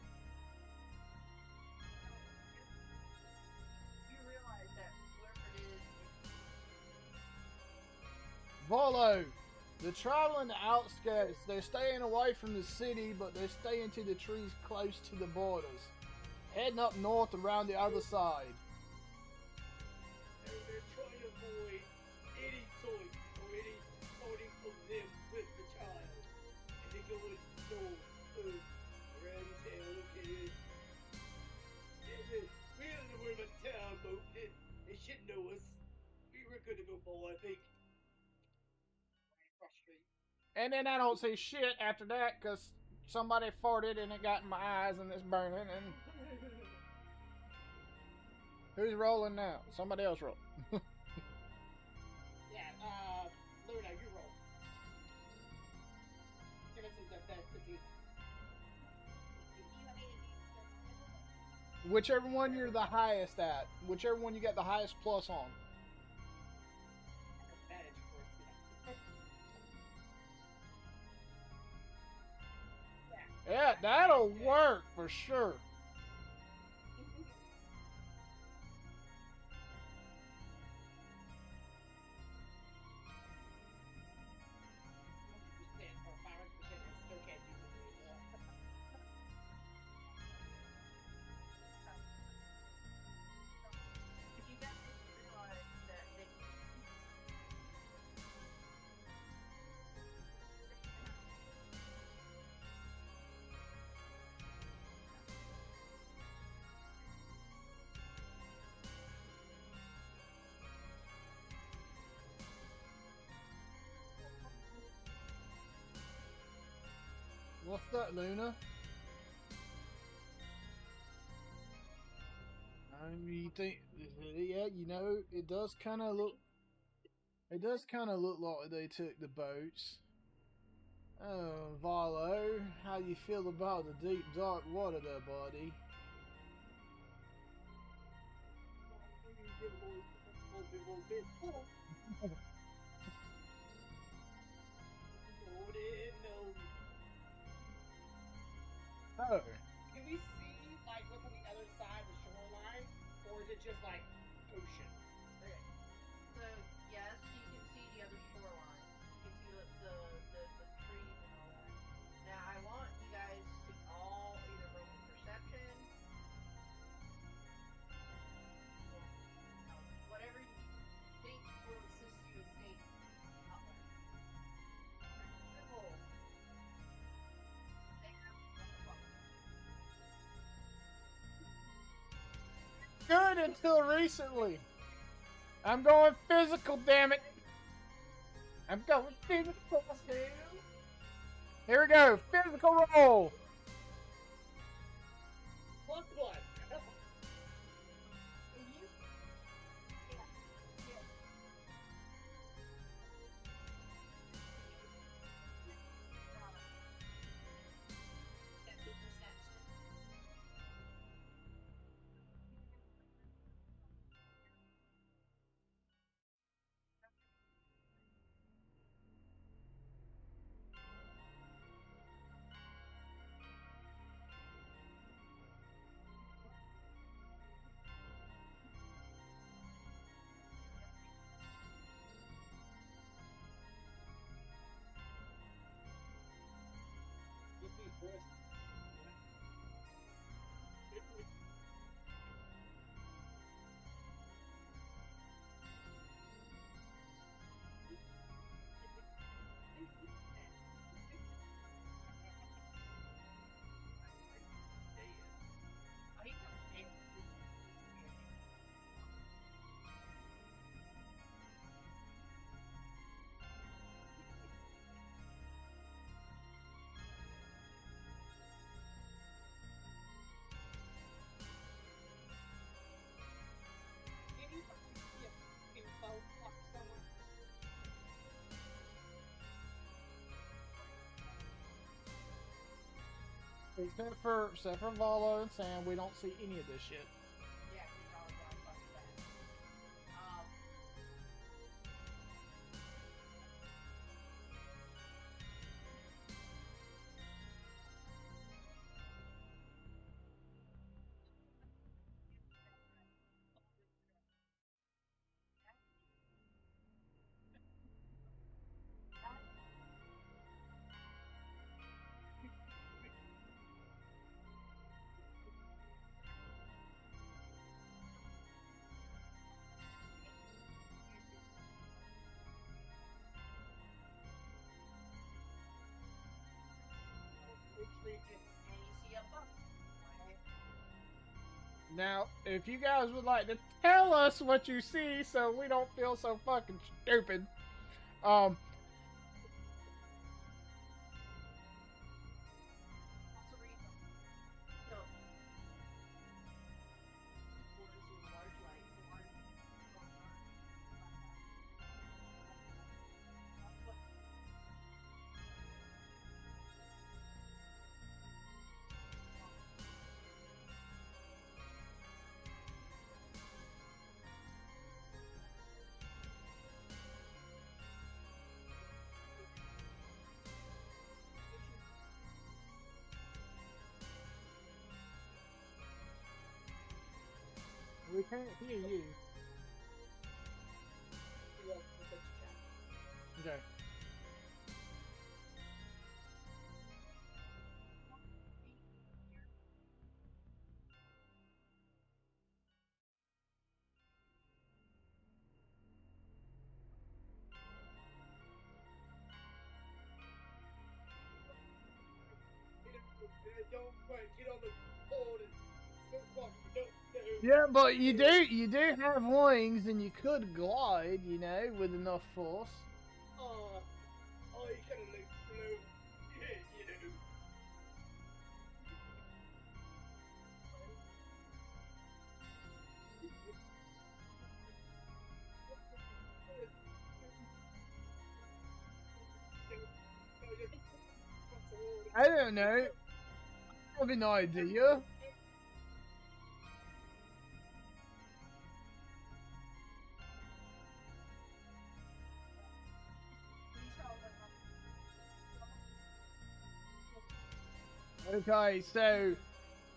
you realize that whoever it is, Volo, the traveling outskirts, they're staying away from the city, but they're staying to the trees close to the borders. Heading up north around the other side. And they're trying to avoid any sort or any parting of them with the child. And they're going north, around town, okay? We don't know where the town, but they should know us. We were good to go for, I think. Cross street. And then I don't see shit after that because somebody farted and it got in my eyes and it's burning. And who's rolling now? Somebody else roll. Yeah, Luna, you roll. Give us some diversity. Whichever one you're the highest at. Whichever one you got the highest plus on. Advantage, of course, Yeah, that'll work for sure. What's that, Luna? You think? Yeah, you know, it does kind of look. It does kind of look like they took the boats. Oh, Valo, how you feel about the deep dark water there, buddy? Oh, Can we see like what's on the other side of the shoreline, or is it just like ocean? Okay. So yes, you can see the other shoreline. You can see the trees and all that. Now I want you guys to all either roll a perception or whatever you think will assist you in staying out there. Cool. good until recently. I'm going physical, damn it. I'm going physical. Here we go, physical roll. Plus one. You? Yeah. Yeah. That'd be perception. Give me first. Oh, he's not dead. Can you probably see a info box somewhere? Except for Valo and Sam, we don't see any of this shit. Yeah, because y'all are going fucking fast. Retreat is And you see a buck. Now, if you guys would like to tell us what you see so we don't feel so fucking stupid, um, Also read them. So, what is a large light? That's what we can't hear you. the chat. Okay. Don't quite get on the board and smoke walk. Don't know. Yeah, but you do have wings and you could glide, you know, with enough force. Oh, you kind of like float. You know. I don't know. I have an idea. Okay, so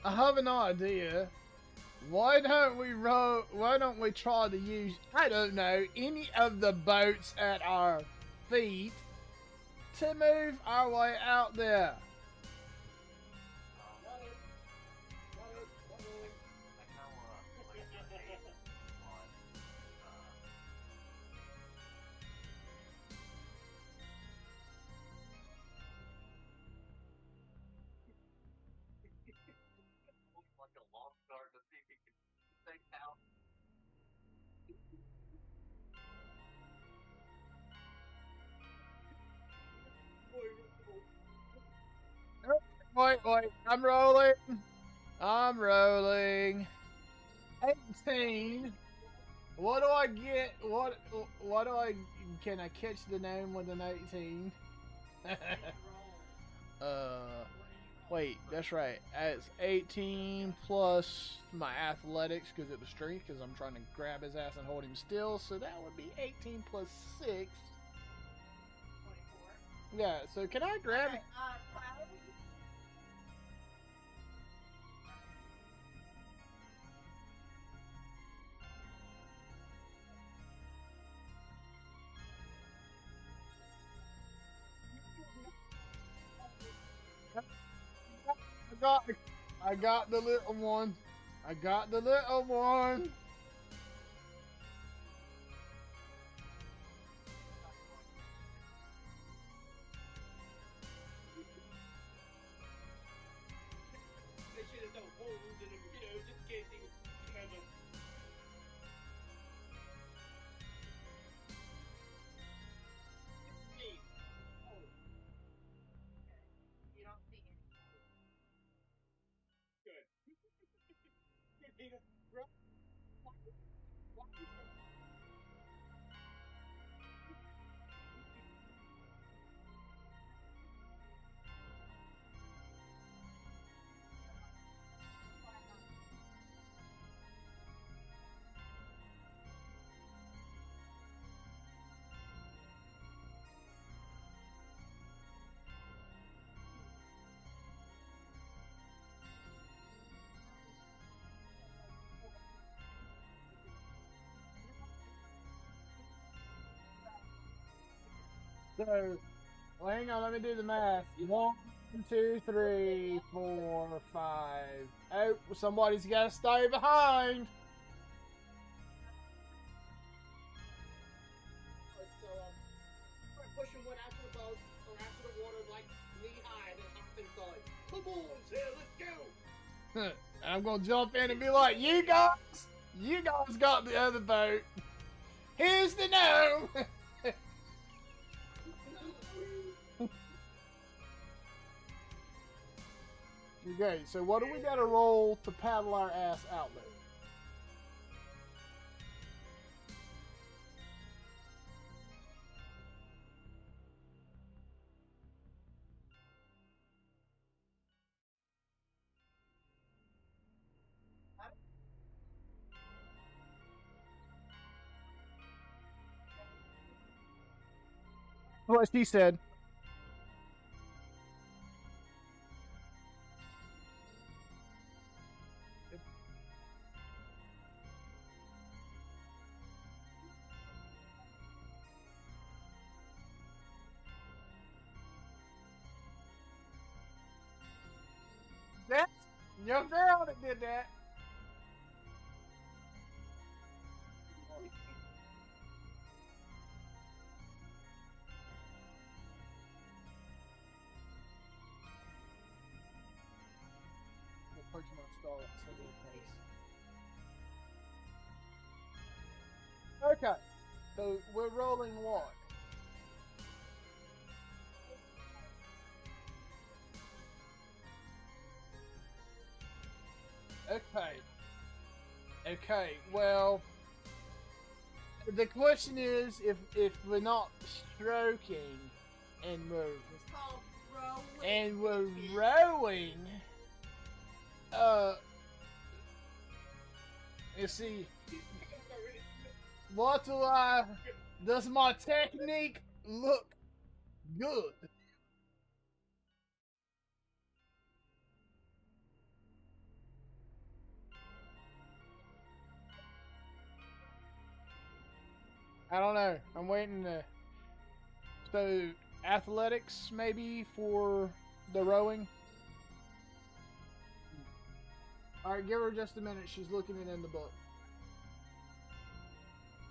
I have an idea. Why don't we try to use, I don't know, any of the boats at our feet to move our way out there? Got it. Got it. Not rolling. I kind of want to like meditate on like a long start to see if he can stay out. Wait, I'm rolling. I'm rolling. 18. What do I get? What do I, can I catch the name with an 18? Wait, that's right. It's 18 plus my athletics because it was strength because I'm trying to grab his ass and hold him still. So that would be 18 plus 6. 24. Yeah, so can I grab Okay, I got the little one. I got the little one. They should have done holes in him, just in case he was kind of. Hey, oh, you don't see any. good. Peter, bro, why is that? So, well, hang on, let me do the math. 1, 2, 3, 4, 5. Oh, somebody's got to stay behind. Alright, so start pushing one after the boat or after the water like knee high and then hop inside. Come on, Sarah, let's go. I'm gonna jump in and be like, you guys got the other boat. Here's the gnome. Okay, so what do we gotta roll to paddle our ass out there? What she said. That's your girl that did that. Pushing on stall at similar pace. Okay, so we're rolling what? Okay. Okay, well, the question is if we're not stroking and we're It's called rowing. and was rowing. You see, what do I? Does my technique look good? I don't know. I'm waiting to. So, athletics maybe for the rowing. All right, give her just a minute. She's looking it in the book.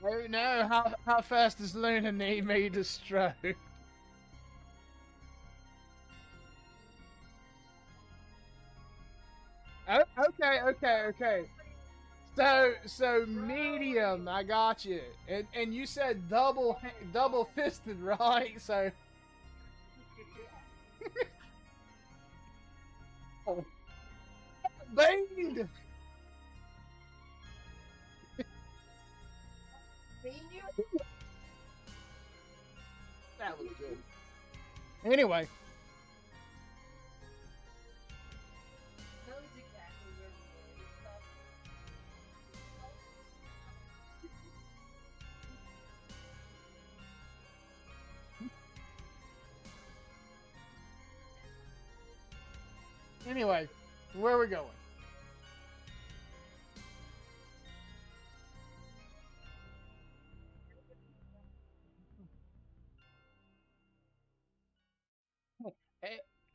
Oh no! How fast does Luna need me to stroke? Oh, okay. So medium, I got you. And you said double fisted, right? So banged. That was good. Anyway, Knows exactly where we live and stuff. anyway, where are we going?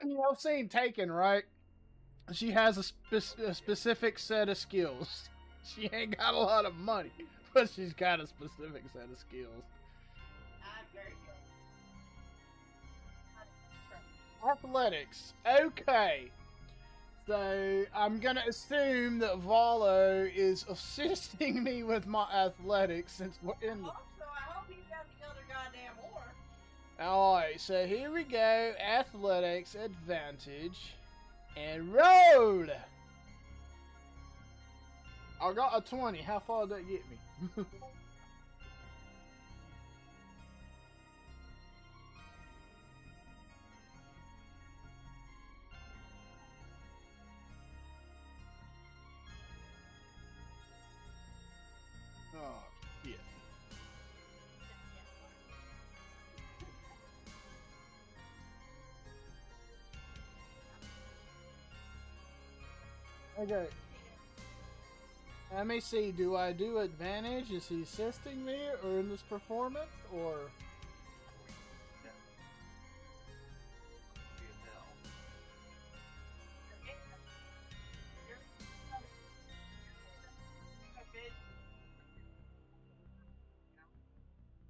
You know, scene taken, right? She has a specific set of skills. She ain't got a lot of money, but she's got a specific set of skills. I'm very good. Athletics. Okay. So I'm gonna assume that Valo is assisting me with my athletics since we're in. Also, I hope he's got the other goddamn oar. Alright, so here we go. Athletics advantage. And roll! I got a 20. How far did that get me? Oh, shit. Okay. Let me see. Do I do advantage? Is he assisting me or in this performance? Or.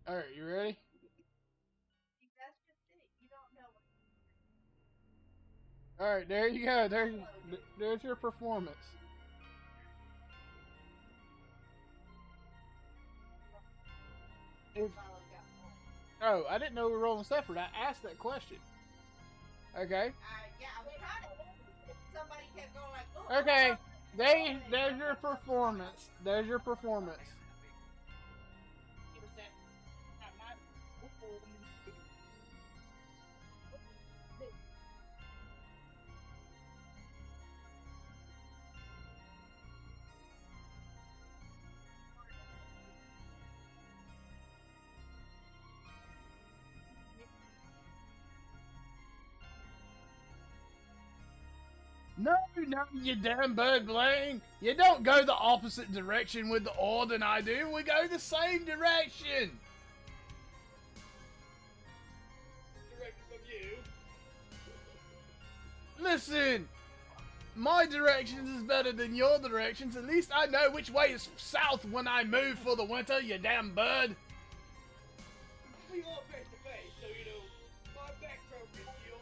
Alright, you ready? That's just it. You don't know what. Alright, there you go. There's your performance. If, oh, I didn't know we were rolling separate. I asked that question. Okay. Yeah, I mean, how did somebody kept going like, oh, Okay. There's your performance. There's your performance. No, you damn bird Blaine. You don't go the opposite direction with the oar than I do. We go the same direction. Directed from you. Listen, my directions is better than your directions. At least I know which way is south when I move for the winter, you damn bird. We all face to face, so you know, my backstroke is your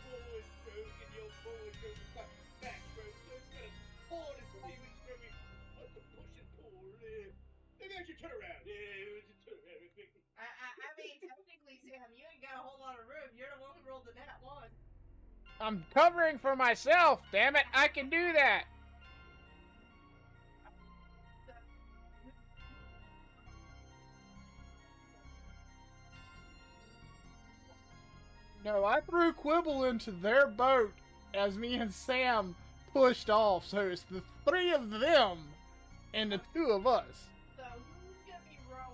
forward stroke and your forward stroke is my backstroke, so it's kind of hard to see which way we want to push and pull. Maybe I should turn around. Yeah, we should turn around. I mean, technically, Sam, you ain't got a whole lot of room. You're the one who rolled the nat one. I'm covering for myself, damn it. I can do that. No, I threw Quibble into their boat as me and Sam pushed off, so it's the three of them and the two of us. So who's gonna be rowing?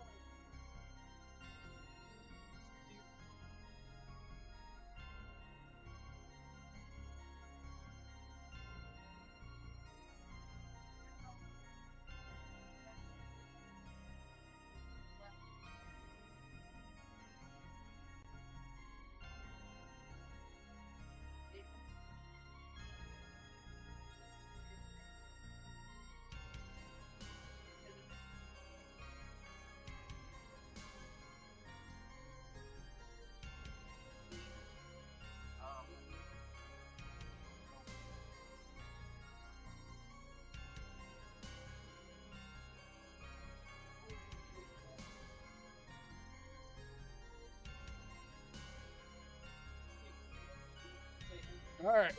All right.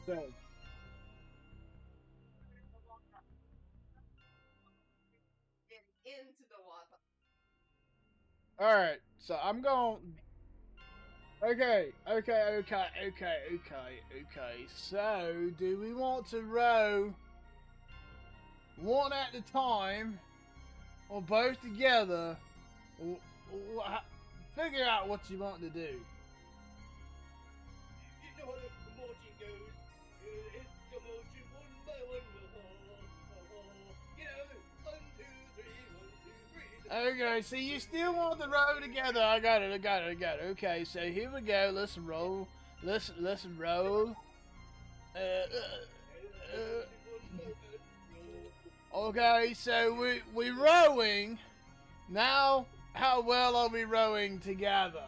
So, Get into the water. all right. So I'm going. Okay. So, do we want to row one at a time, or both together? Figure out what you want to do. You know how the marching goes. It's the marching one by one. You know, 1, 2, 3, 1, 2, 3. Okay, so you still want to row together. I got it. Okay, so here we go. Let's roll. Let's roll. Okay, so we rowing. Now, how well are we rowing together?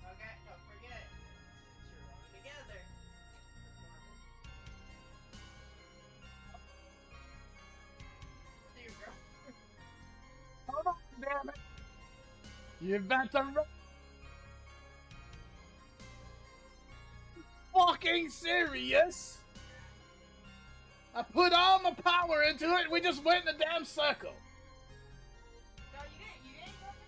Okay, don't forget. Since you're rowing together. There you go. Hold on, damn it. You better row. Fucking serious? I put all my power into it. We just went in a damn circle. No, you didn't. You didn't go for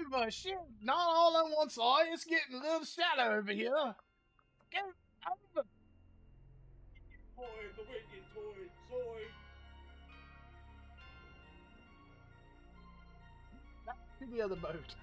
But shit, not all on one side. It's getting a little shadow over here. Get over. Toy, the wicked toy, soy. Back to the other boat.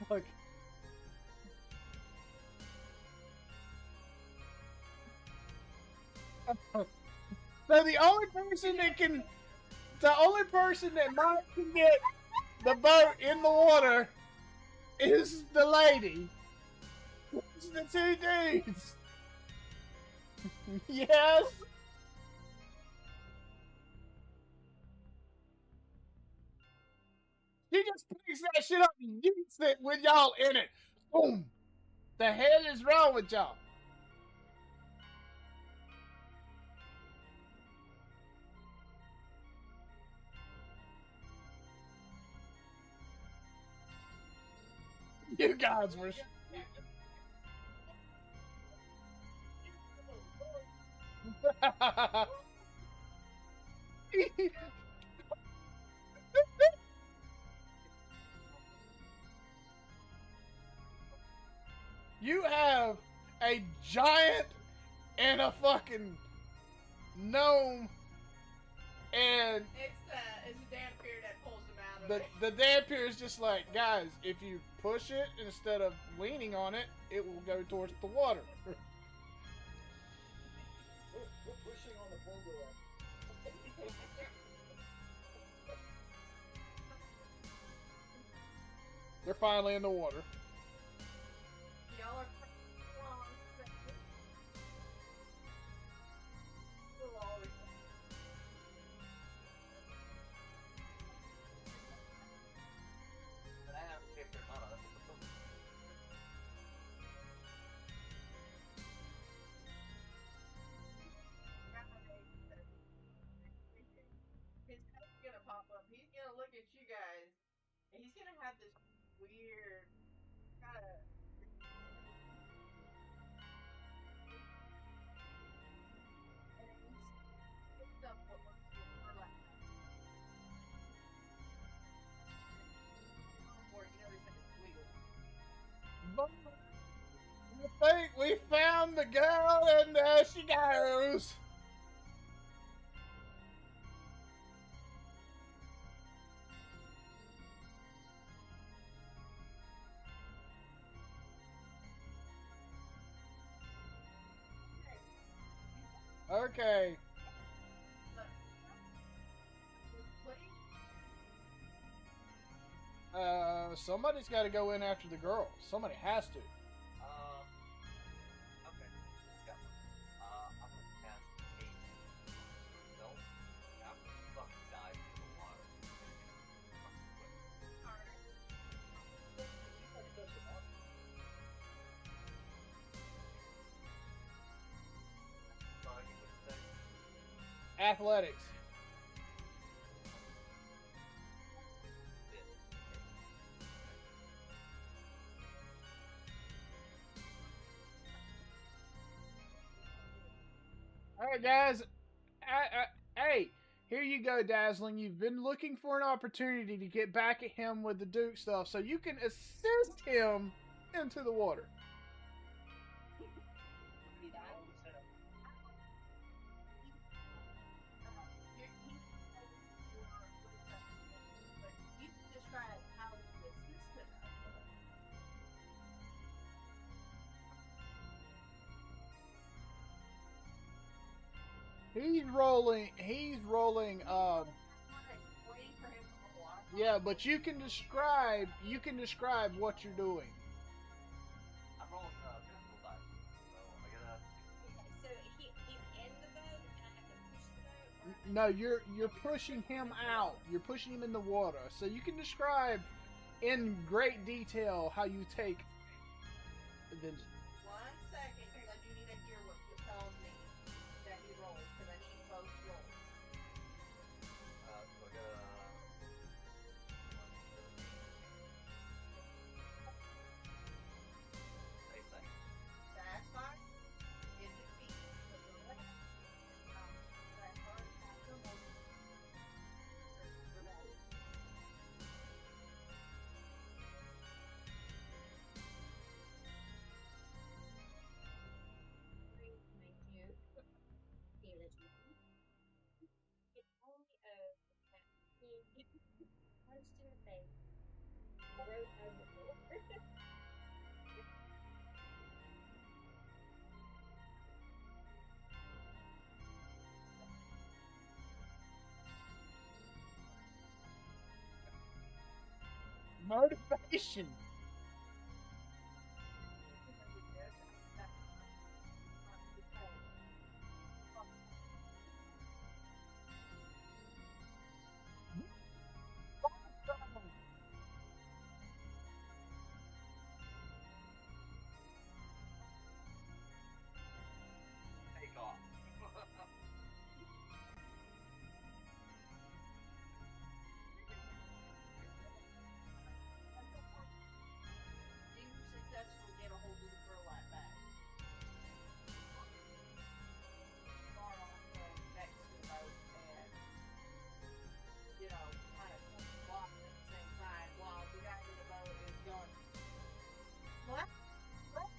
Look. So the only person that might can get the boat in the water is the lady. It's the two dudes. Yes. He just picks that shit up and yeets it with y'all in it. Boom. The hell is wrong with y'all? You guys were. You have a giant and a fucking gnome, and it's the dampier that pulls them out of the it. the dampier is just like, guys, if you push it instead of leaning on it, it will go towards the water. They're finally in the water. Y'all are along. We'll always. But I haven't kept their mana. His head's gonna pop up. He's gonna look at you guys, and he's gonna have this weird kind of. And then he picks up what looks to be a burlap sack. Or you notice that it's wiggle. I think we found the girl, and there she goes. Okay. Somebody's got to go in after the girl. Somebody has to. Okay. Got one. I'm gonna cast Haste. No. I'm gonna fucking dive into the water. Sorry, what you say? Athletics. All right, guys. Hey, here you go, Dazzling. You've been looking for an opportunity to get back at him with the Duke stuff, so you can assist him into the water. You describe how the system He's rolling. He's rolling. waiting for him to roll off. Yeah, but you can describe. You can describe what you're doing. I'm rolling physical dice, so I gotta. So he's in the boat, and I have to push the boat. Or No, you're pushing him out. You're pushing him in the water. So you can describe in great detail how you take the. 1 second, because I do need to hear what he tells me that he rolls, because I need both rolls. So I gotta. Same thing. That's fine. It's a feat. So go ahead. That hard after roll. thank you. Damage one. It only owes that he punched in the face, broke overboard. Motivation. Take off. You successfully get a hold of the burlap bag. Far off next to the boat and, kind of walk at the same time while the guy in the boat is going, what? What?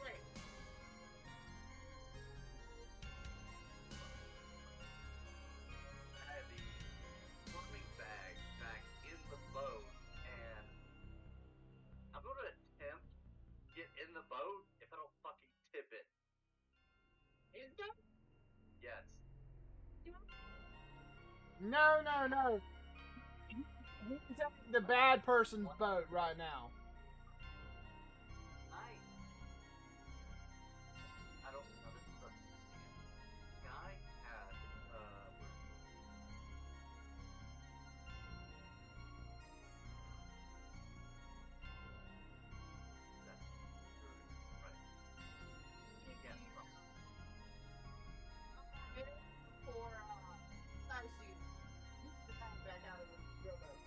Great. I had the swimming bag back in the boat, and I'm gonna attempt to get in the boat if I don't fucking tip it. Is that? Yes. No, no, no. He's in the bad person's boat right now. I don't know. This is a guy had right. Yeah. For Starsuit, the back out of the rowboat.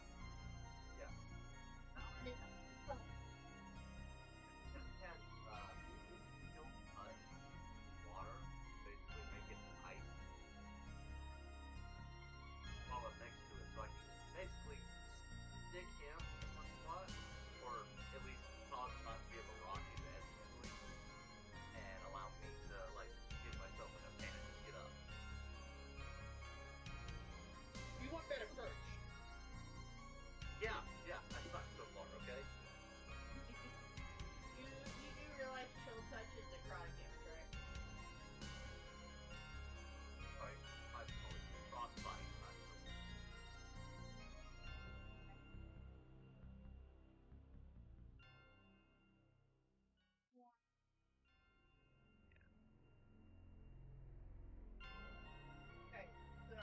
Yeah. Just had steel touch water to basically make it ice while I'm next to it, so I can basically stick him in one spot, or at least cause him not to be able to rock his head easily, and allow me to like give myself enough damage to get up. You want better perch. Yeah, I suck so far, okay? You do realize chill touch is necrotic damage, right? Sorry, my apologies. Frostbite, not so. Okay, so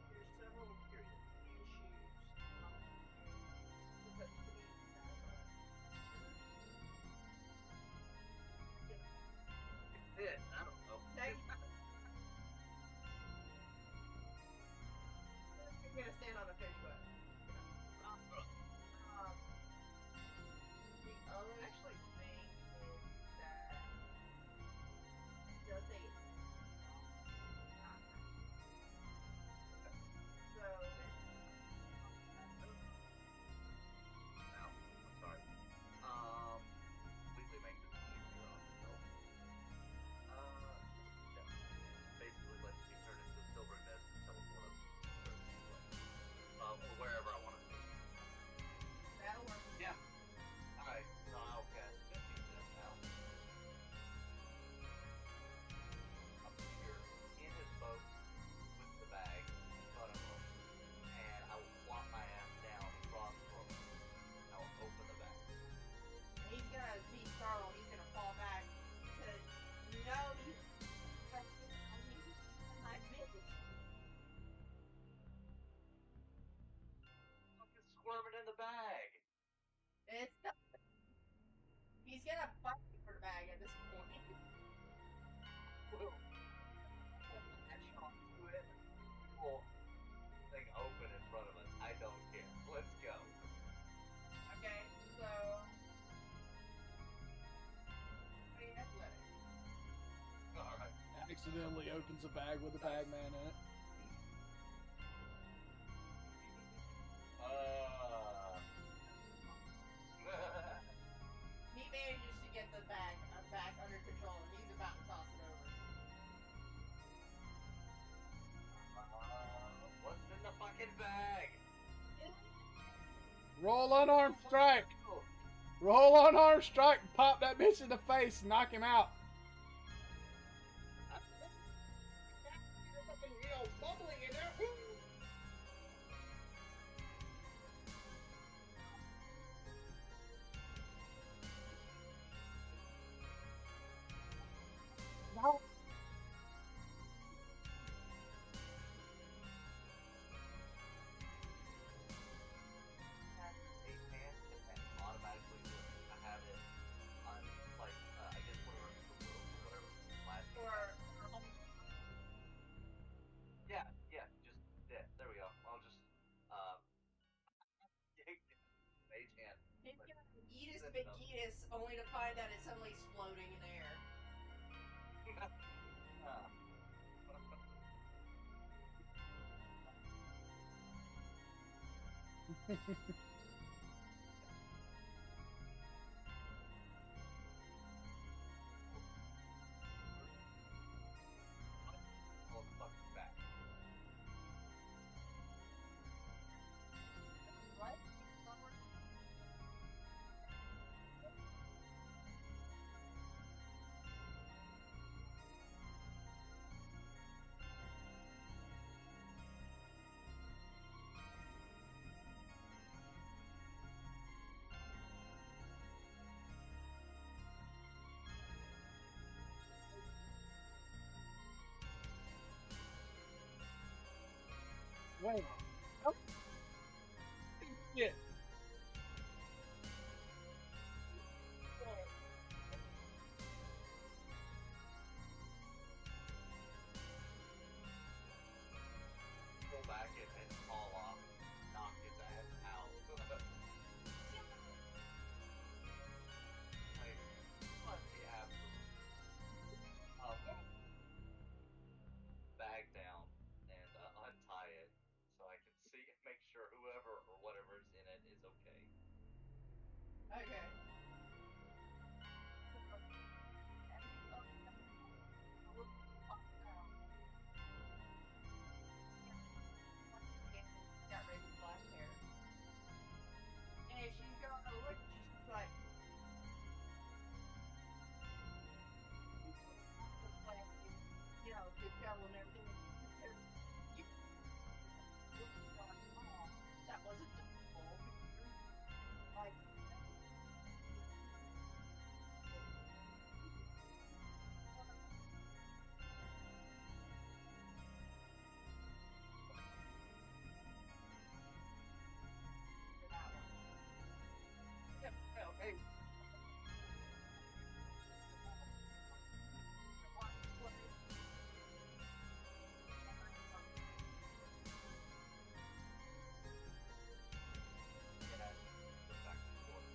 there's several issues supposed to be It, I don't know. You're gonna stand on a fish foot. The other actually thing is that does they so Now, I'm sorry. Completely make this easier on myself. Yeah. Just basically lets me turn into a silver mist and teleport up to or wherever I want to be. that'll work. Yeah. Alright, so I'll cast 15 minutes now. Up here in his boat with the bag in front of him, and I will flop my ass down across from him. I will open the bag. He's gonna be startled. He's gonna fall back to no, you. My business. Fucking squirming in the bag. It's not. He's gonna fight for the bag at this point. Well, latch on to it. Well, thing open in front of us. I don't care. Let's go. Okay, so athletic. Alright. Accidentally opens a bag with a bagman in it. He manages to get the bag back under control, and he's about to toss it over. What's in the fucking bag? Roll unarmed strike! Oh, Roll unarmed strike! Pop that bitch in the face! Knock him out! There's something, bubbling in there. No. a hand and automatically just have it on, like, I guess whatever the rope or whatever last. Yeah, just there we go. I'll just mage hand. He's gonna Yeetus Begitus, only to find that it's suddenly exploding in the air. Pull the fucking back. What? Damn. Oh, shit. Go back and fall off and knock his ass out. Like, what the absolute bag down and untie it so I can see and make sure whoever or whatever's in it is okay. Okay. Got red and black hair. And she's going to look, she's like, you know, to tell them everything. You, that wasn't double. Like, that one. Yep, okay. Yeah, go back and forth.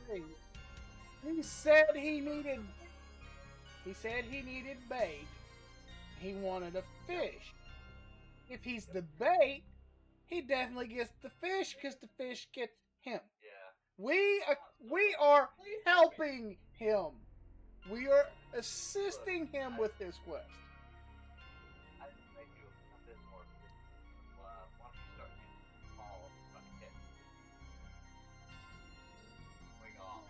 Hey, he said he needed. He said he needed bait. He wanted a fish. If he's the bait, he definitely gets the fish because the fish gets him. Yeah. We are helping him. We are assisting him with his quest. I just make you a bit more efficient. Why don't you start using small bucket? Swing off.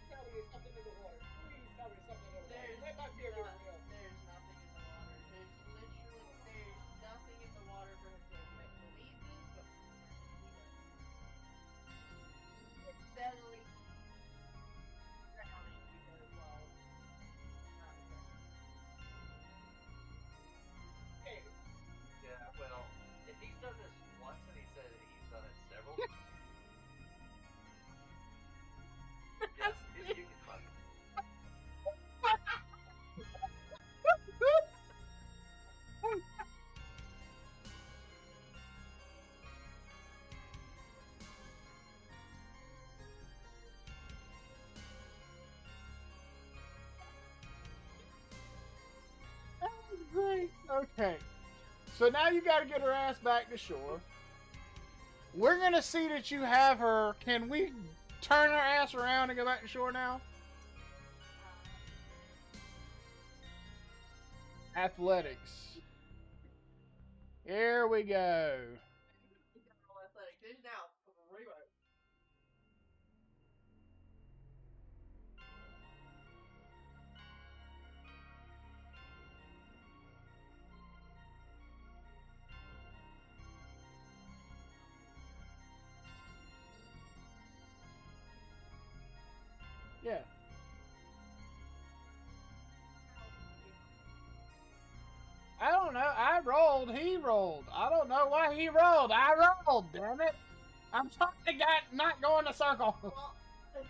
Tell me there's something in the water. Please tell me there's something in the water. There's Let my fear be not- real. There's nothing in the water. There's nothing in the water for him to make believe this, but it's steadily drowning because, well, not exactly. Okay. Yeah, well, if he's done this once and he said that he's done it several yeah, you can fuck it. Great. Okay. So now you got to get her ass back to shore. We're gonna see that you have her. Can we turn our ass around and go back to shore now? Athletics. Here we go. General athletics is now reload. Yeah. I don't know. I rolled. He rolled. I don't know why he rolled. I rolled. Damn it! I'm trying to get not go in a circle. Well, it's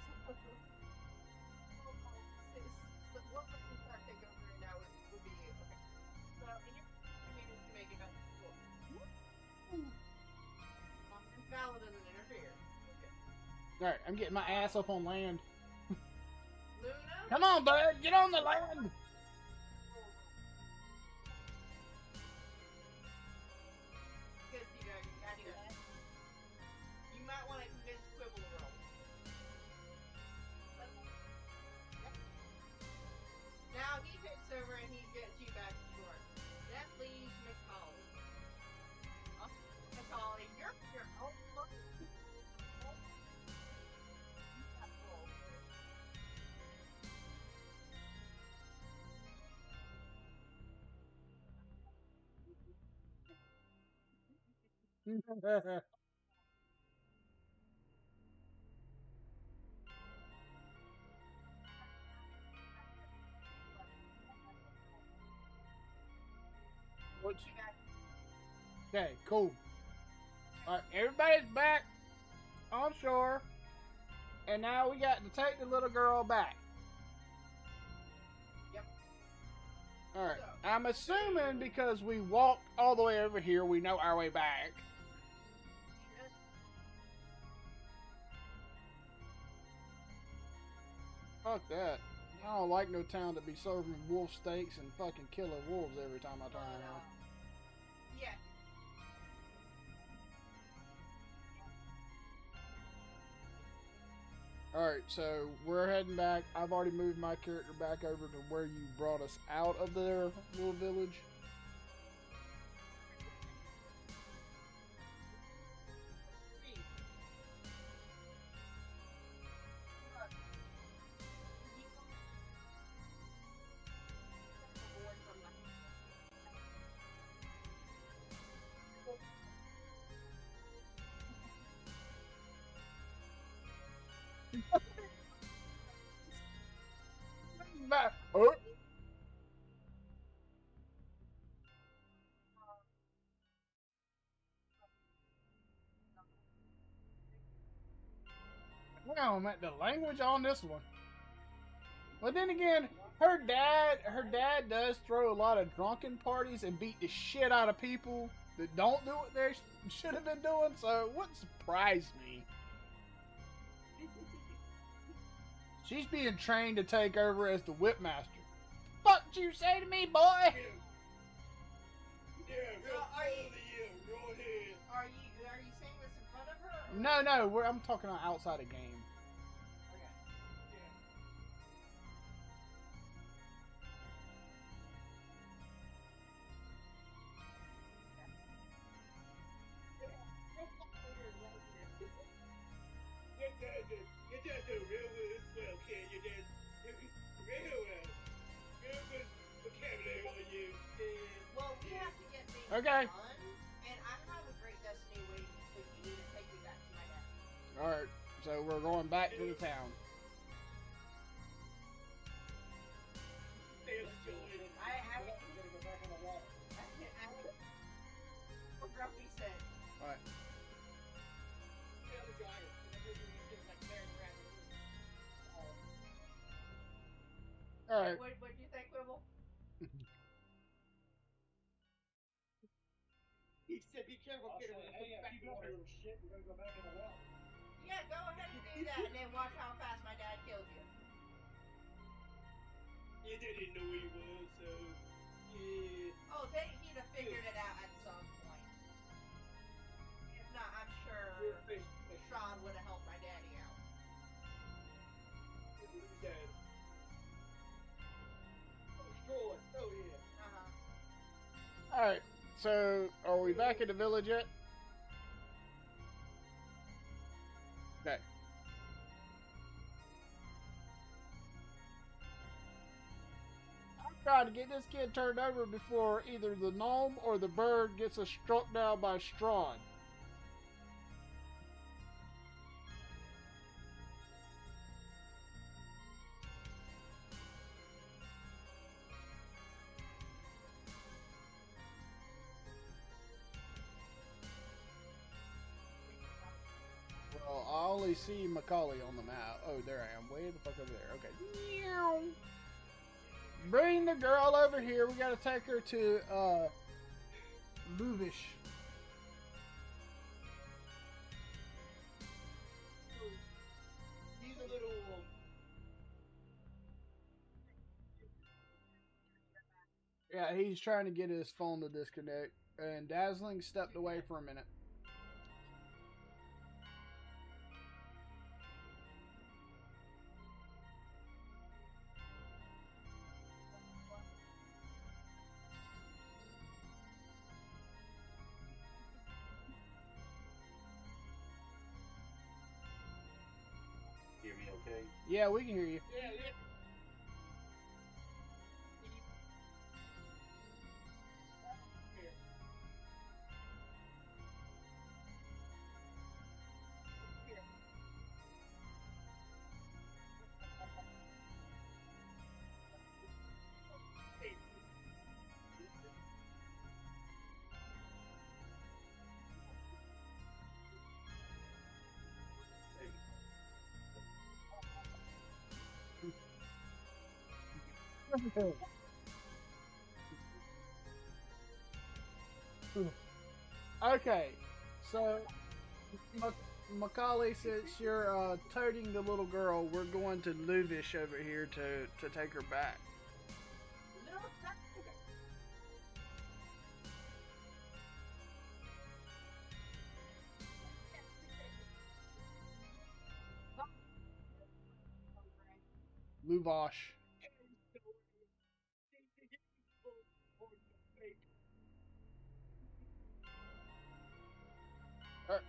what would we start take over right now would be okay. So in your community to make it back to school. Valid doesn't interfere. Okay. All right, I'm getting my ass up on land. Luna? Come on, bud. Get on the land. Good, you guys, you might want to convince Quibble to roll. Now he takes over and he gets you back to shore. That leaves Macaulay. Macaulay, you're your own fucking. boats? She back. Okay, cool. Alright, everybody's back on shore. And now we got to take the little girl back. Yep. Alright, So- I'm assuming because we walked all the way over here, we know our way back. Shit. Fuck that. I don't like no town to be serving wolf steaks and fucking killing wolves every time I turn But, around. yeah. Alright, so we're heading back. I've already moved my character back over to where you brought us out of their little village. Oh. Well, man, the language on this one. But then again, her dad does throw a lot of drunken parties and beat the shit out of people that don't do what they should have been doing. So it wouldn't surprise me. She's being trained to take over as the whipmaster. Fuck you say to me, boy? Yeah, So real are you- cool to you. Go ahead. Are you saying this in front of her? Or? No, I'm talking about outside of game. Okay. Yeah. Your dad do real well, kid. Your dad real well. Real good vocabulary on you. Well, we have to get things Okay. done, and I have a great destiny waiting, so you need to take me back to my dad. Alright, so we're going back to the town. Stay with Joey. I Gotta go back on the wall. what Grumpy said. Alright. Tell the giant. Whenever you need things like tearing around the room. Alright. What do you think, Quibble? He said, "Be careful, I'll kid. say, We're gonna put hey, you back keep in up, water." little shit. We're gonna go back in the well. Yeah, go ahead and do that, and then watch how fast my dad kills you. Your dad didn't know where he was, so yeah. Oh, he'd have figured it out at some point. If not, I'm sure Strahd would have helped my daddy out. Who's that? Oh, Strahd. Oh yeah. Uh-huh. Alright, so are we back in the village yet? Okay. I'm trying to get this kid turned over before either the gnome or the bird gets us struck down by Strahd. Well, I only see Macaulay on the map. Oh, there I am. Way the fuck over there. Okay. Meow. Bring the girl over here. We gotta take her to, Luvish. He's a little Yeah, he's trying to get his phone to disconnect. And Dazzling stepped away for a minute. Hear me okay? Yeah, we can hear you. Yeah, yeah. Here. Here. Hey. Okay, so Macaulay, since you're toting the little girl, we're going to Luvish over here to take her back. Luvash. Er,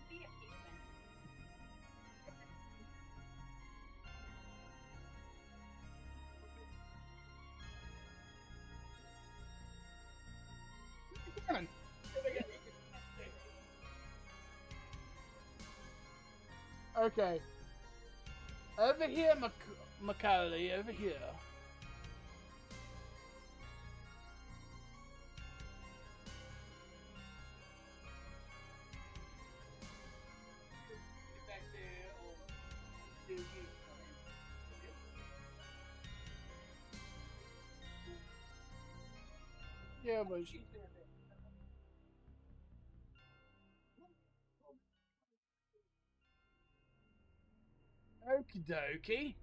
Be a human. Darren. Okay, over here, Macaulay, over here. Back there, Doogie. Yeah, but okie dokie.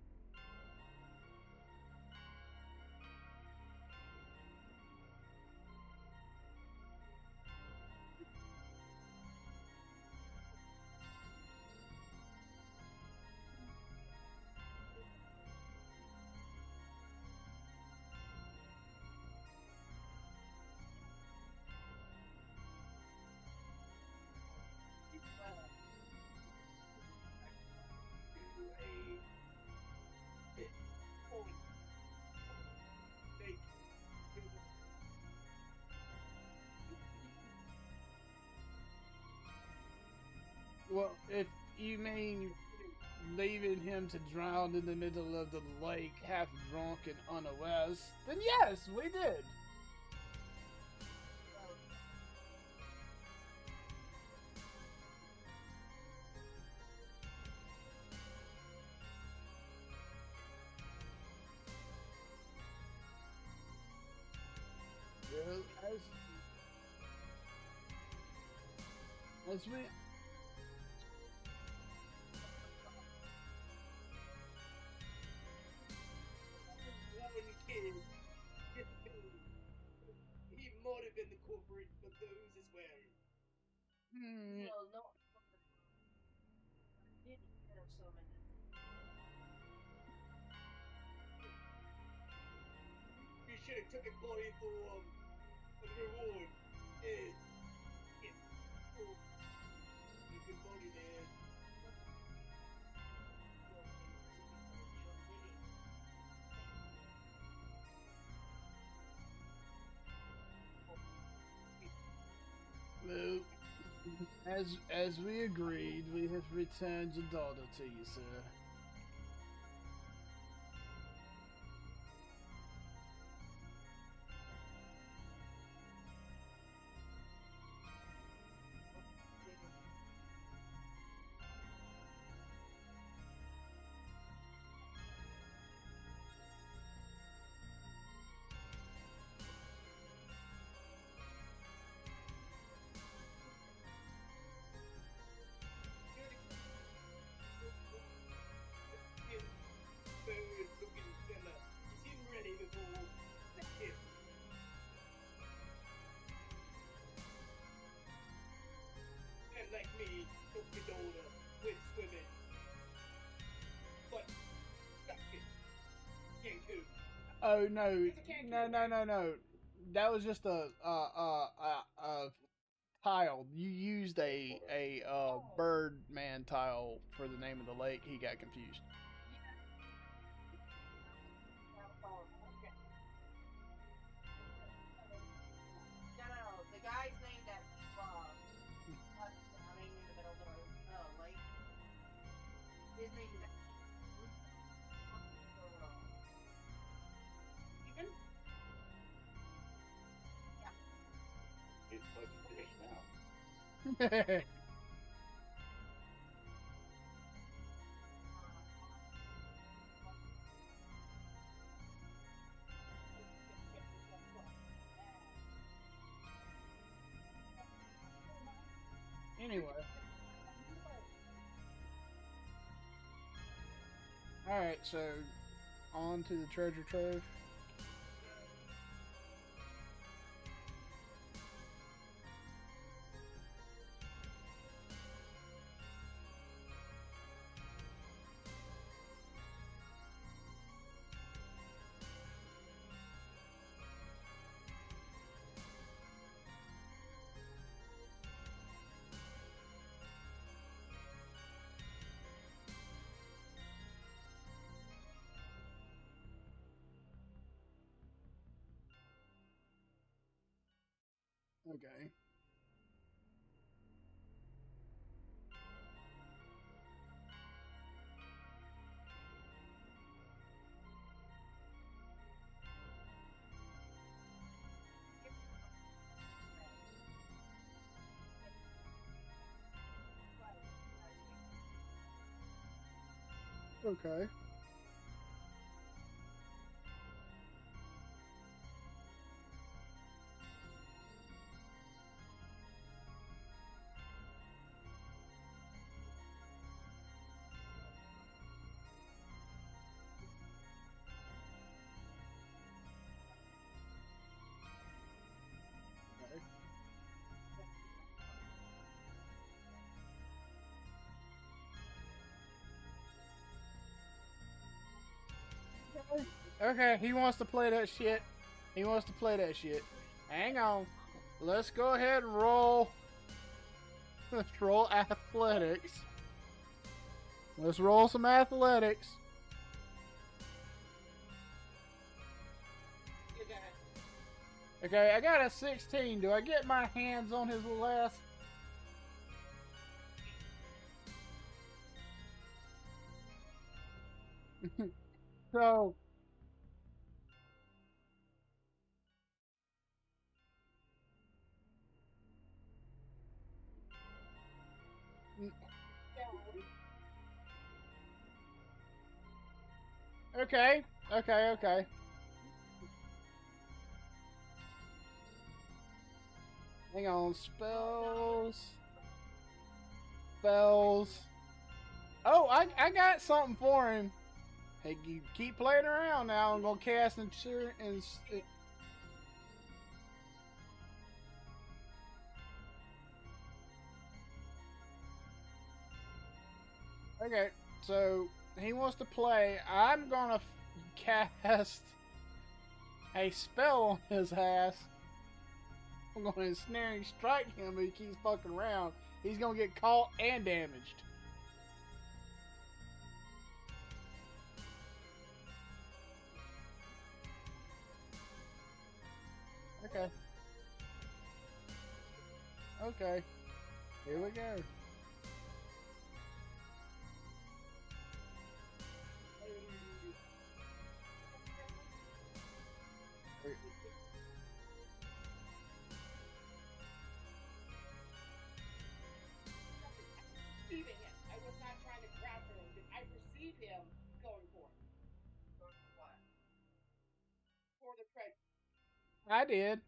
Well, if you mean leaving him to drown in the middle of the lake, half drunk and unawares, then yes, we did. Well, as we One kid. He might have been the culprit, but those as well. Well, no. Did get him some in it. You should have took it body for the reward. Yeah. Yes. Oh, you good body there. well, as we agreed, we have returned your daughter to you, sir. Bird looking fella. You seem ready before him. And like me, took your daughter, went swimming. But stuck it. Cancun. Oh no, It's a Cancun, no, no, right? no, no. That was just a tile. You used a bird man tile for the name of the lake. He got confused. No. The guy's name that drowning in the middle of the lake. His name is Even? Yeah. It's like a fish now. Anyway. Alright, so on to the treasure trove. Okay. Okay. Okay, he wants to play that shit. He wants to play that shit. Hang on. Let's go ahead and roll. Let's roll athletics. Let's roll some athletics. Is that Okay, I got a 16. Do I get my hands on his little ass? So, okay, okay. Hang on, spells. Oh, I got something for him. Hey, you keep playing around now. I'm gonna cast insurance. Okay, so he wants to play. I'm gonna cast a spell on his ass. I'm gonna ensnaring strike him if he keeps fucking around. He's gonna get caught and damaged. Okay. Okay. Here we go. perceiving him? I was not trying to grapple him. Did I perceive him going for it? what? For the treasure. I did.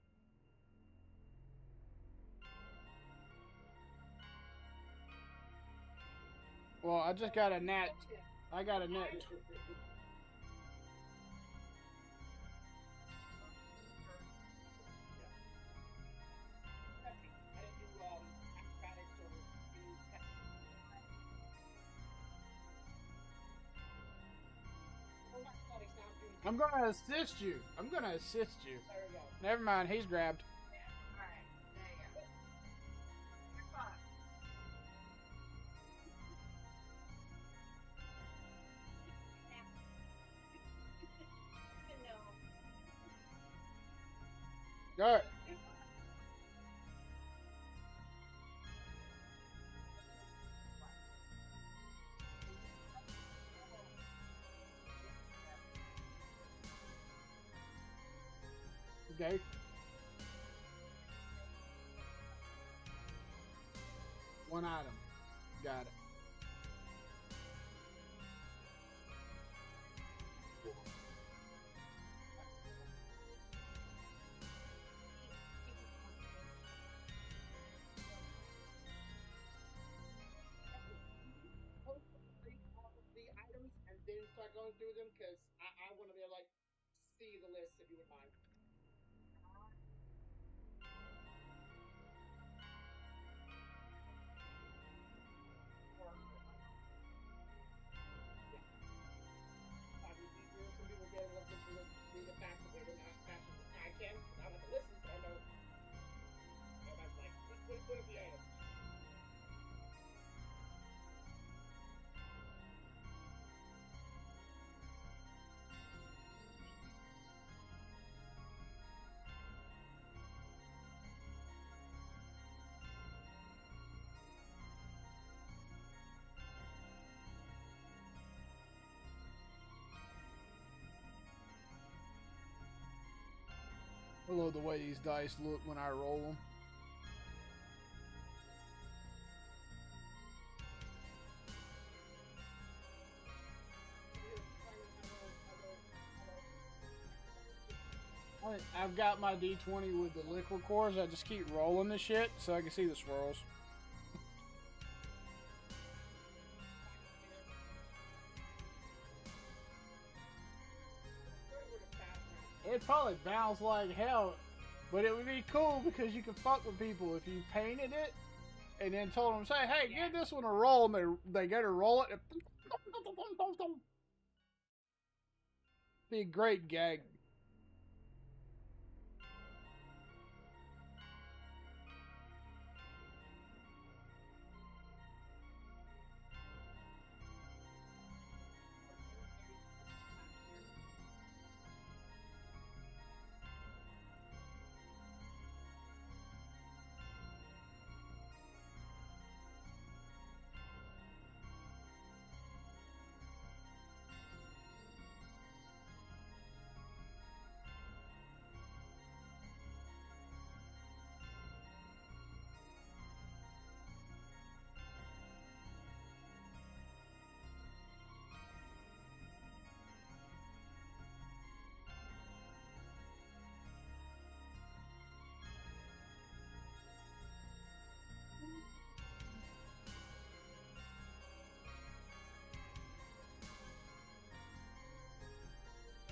Well, I just got a nat. I got a nat. I didn't do acrobatics or any. Well, not athletics, now I'm doing. I'm gonna assist you. I'm gonna assist you. There we go. Never mind. He's grabbed. Alright, there you go. All right. Okay. One item. Got it. The items and then start going through them because I want to be able to like see the list if you would mind. Some people get able to list, read it faster, but they're not faster than I can. I don't have to listen, but I know everybody's like, what are the items? I love the way these dice look when I roll them. I've got my D20 with the liquid cores. I just keep rolling the shit so I can see the swirls. It'd probably bounce like hell, but it would be cool because you could fuck with people if you painted it and then told them, say, hey, give this one a roll, and they get to roll it. Be a great gag.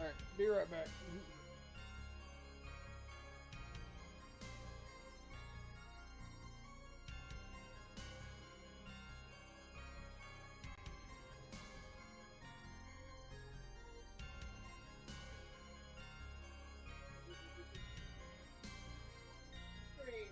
All right, be right back. Three.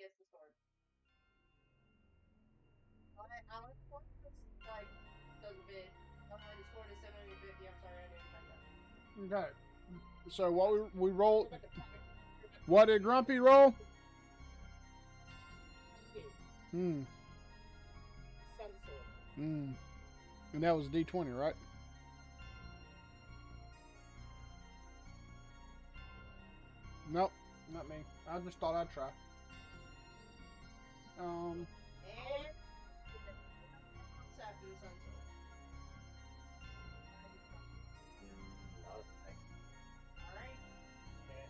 gets the sword. I like the sword like does a bit. The sword is 750. I'm sorry, I didn't find that. Okay. So what we roll? What about the pocket? What did Grumpy roll? 19. Hmm. Sun sword. Hmm. And that was a D20, right? Nope, not me. I just thought I'd try. And it's after the sun sword. Not a thing. Alright. Okay.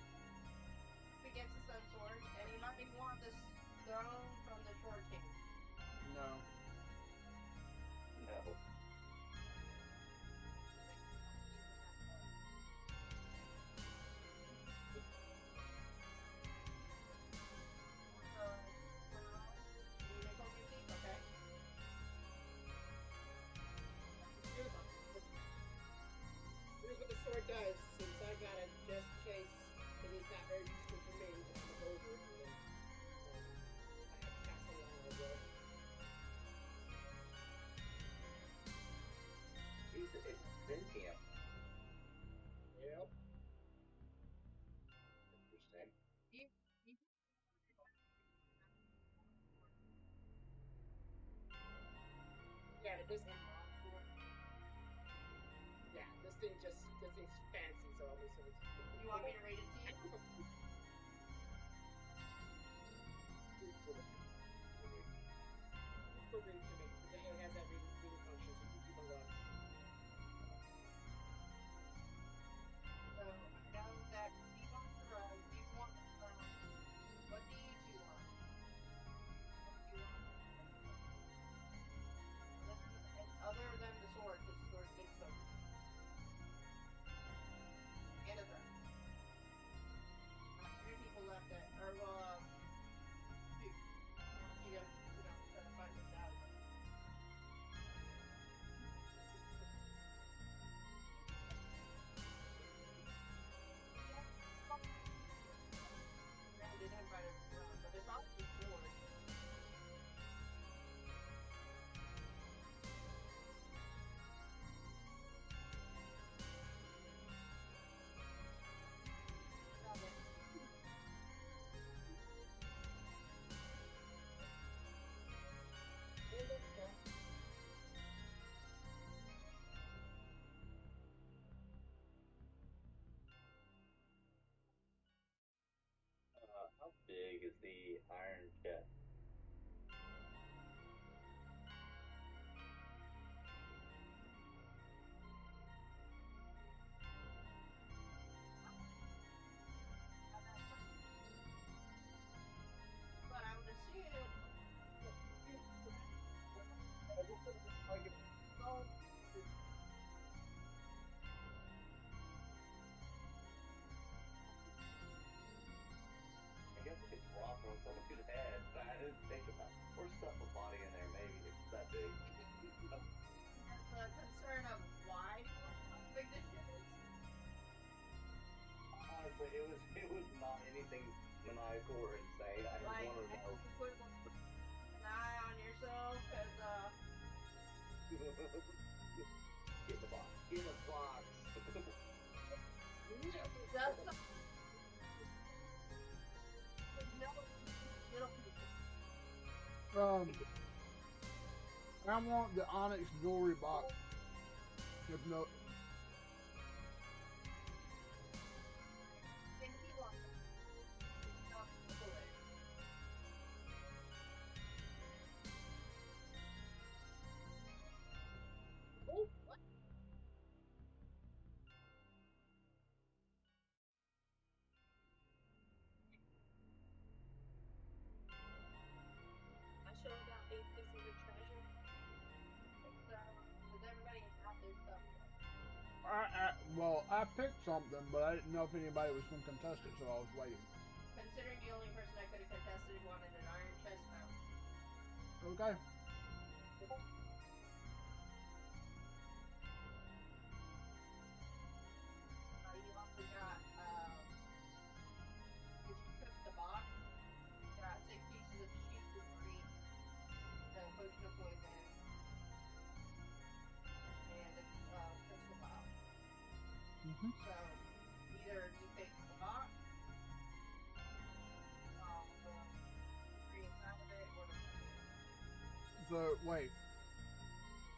He gets the sun sword, and he might want the stone from the short king. No. No. Okay. Here's what the sword does, since I got it just in case it is not very useful for me, but I'm over it, and then I have to pass it along, I will. It's sentient. Yep. Interesting. Yeah, but this this thing's fancy, so I'll listen to it. You want me to read it to you? For read to me, because it has that reading function, so you keep on going. So I know that he wants to run. You want to run. What do you two want? What do you want? Other than the sword, because the sword takes so. And a turn. 3 people left at, or well, 2. You guys, try to fight this out. They didn't fight it, but they probably sword. How big is the iron chest? But I would assume. I guess it could drop on somebody's head, but I didn't think about it. Or stuff a body in there, maybe if it's that big. The concern of why how big this shit is. Honestly, it was not anything maniacal or insane. I just Like, wanted to know. put an eye on yourself, because, Get the box. Get the box. that's the I want the onyx jewelry box. If no, Oh, what? I show about 8 pieces of treasure. does everybody have their stuff? I picked something, but I didn't know if anybody was going to contest it, so I was waiting. Considering the only person that could have contested wanted an iron chest now. Okay. You also got, if you took the box, you got 6 pieces Mhm. So either you pick the box, the green side of it, or the So wait,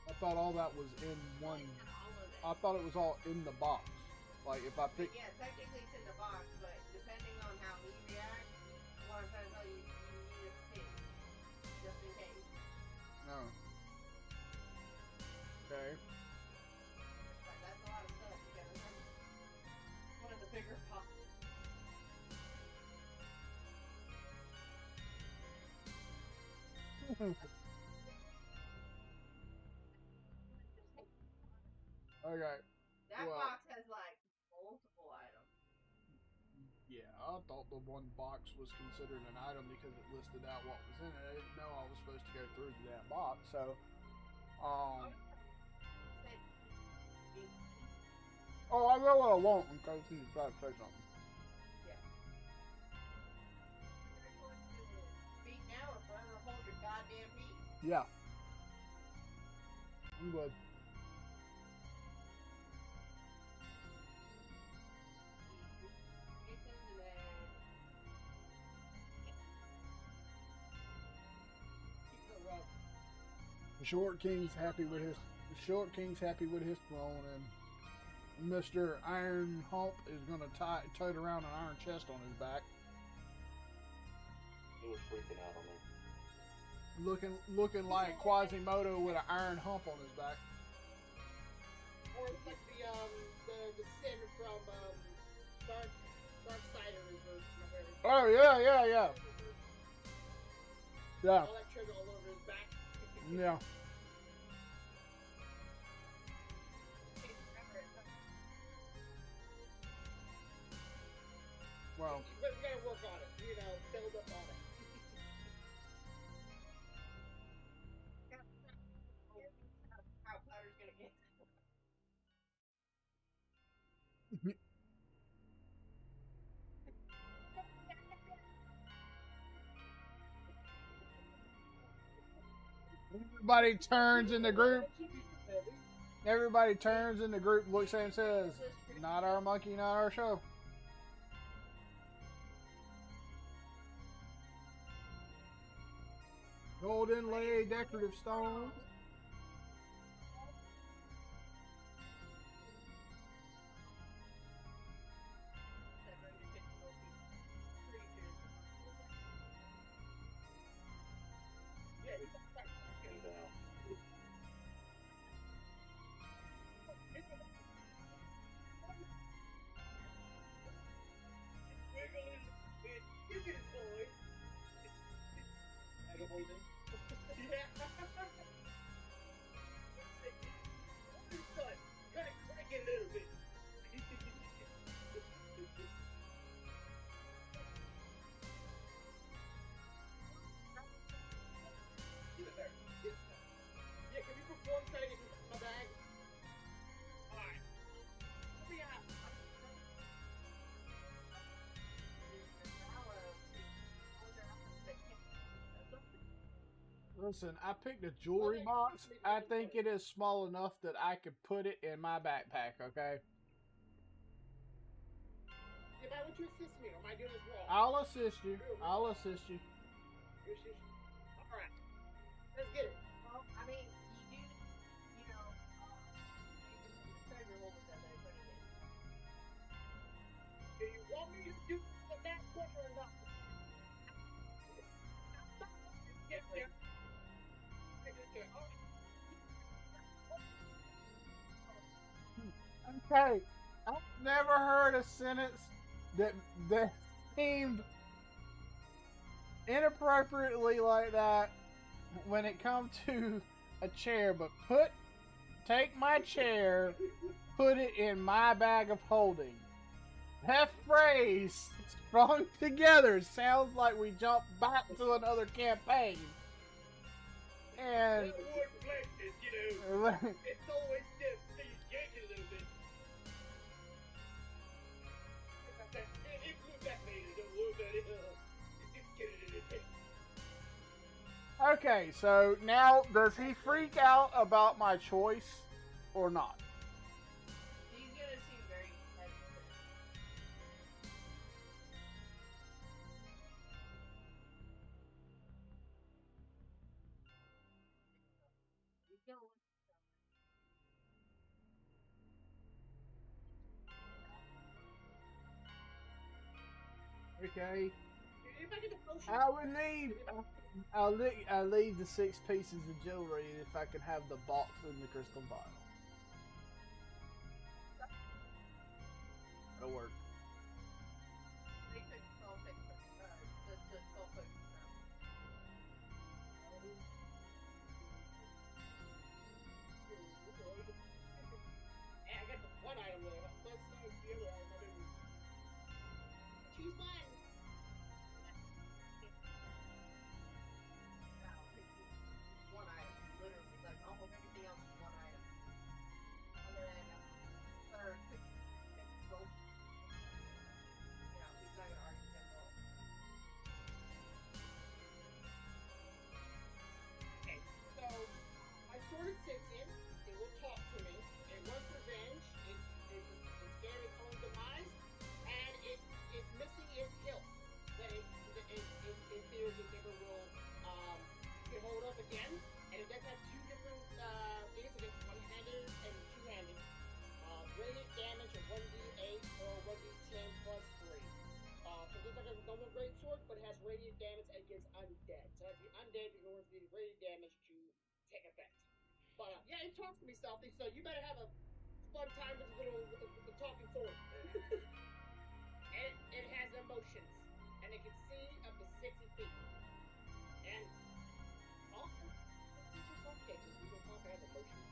I thought all that was in one. Not all of it. I thought it was all in the box. Like if I pick. yeah, technically it's in the box, but depending on how he reacts, what I'm trying to tell you, you need a pig, just in case. No. Okay. That's a lot of stuff. You gotta remember. One of the bigger pots. Okay. That Well, box has like multiple items. yeah, I thought the one box was considered an item because it listed out what was in it. I didn't know I was supposed to go through the damn box. So, um, Said oh, I know what I want in case you try to say something. yeah. Your choice to speak now or forever hold your goddamn peace. Yeah, I'm good. And then Keep it rough. The short king's happy with his. The short king's happy with his throne, and Mr. Iron Hump is gonna tote around an iron chest on his back, He was freaking out on me. looking like Quasimodo with an iron hump on his back. Or it's like the sin from Darksiders or whatever. Oh yeah, yeah, yeah, yeah, All that treasure all over his back. yeah. Well, But we gotta work on it, build up on it. how Powder's gonna get. everybody turns in the group. Everybody turns in the group, looks at him and says, "Not our monkey, not our show." Gold inlay, decorative stone. Yeah, he's like Getting down. Wiggling with his toy. Egg holding. Yeah. It's fun. Kind of cracking a little bit. Get it there. Get it there. Yeah, can we perform trying to get this out of my bag? Alright. Let me out. Listen, I picked a jewelry box. I think it is small enough that I could put it in my backpack, okay? Yeah, but I want you to assist me. Or am I doing this wrong? I'll assist you. I'll assist you. Alright. Let's get it. Well, I mean, you do, you know, treasure holders that they're putting in. Do you want me to do that quick or not? Yeah, yeah. Okay, I've never heard a sentence that seemed inappropriately like that when it comes to a chair. But take my chair, put it in my bag of holding. That phrase strung together sounds like we jumped back to another campaign. And That word flexes, it's always stiff, so you yank it a little bit. It blew back later, don't worry about it. Just get it in his head. okay, so now does he freak out about my choice or not? He's gonna seem very Go. Okay. If I get the potion, I would need. I'll leave the 6 pieces of jewelry if I can have the box in the crystal vial. That'll work. They took 12 pictures. The 12 pictures. and I got the one item there. Let's know the other item. I didn't choose one. One item, literally, like almost everything else is one item. And then third, both. You know, he's not gonna argue with them both. Okay, so my sword is sentient. It will talk to me. It wants revenge. It's scared its own demise, and it is missing its hilt. That it fears it never will get hold up again. And it does have two different things. It is one-handed and two-handed. Radiant damage of 1d8 or 1d10 plus 3. So it looks like a normal great sword, but it has radiant damage against undead. So if you're undead, in order for the radiant damage to take effect. But yeah, it talks to me, Stealthy. So you better have a fun time with the talking sword. And it has emotions, and it can see up to 60 feet. And often, okay, because we don't have emotions.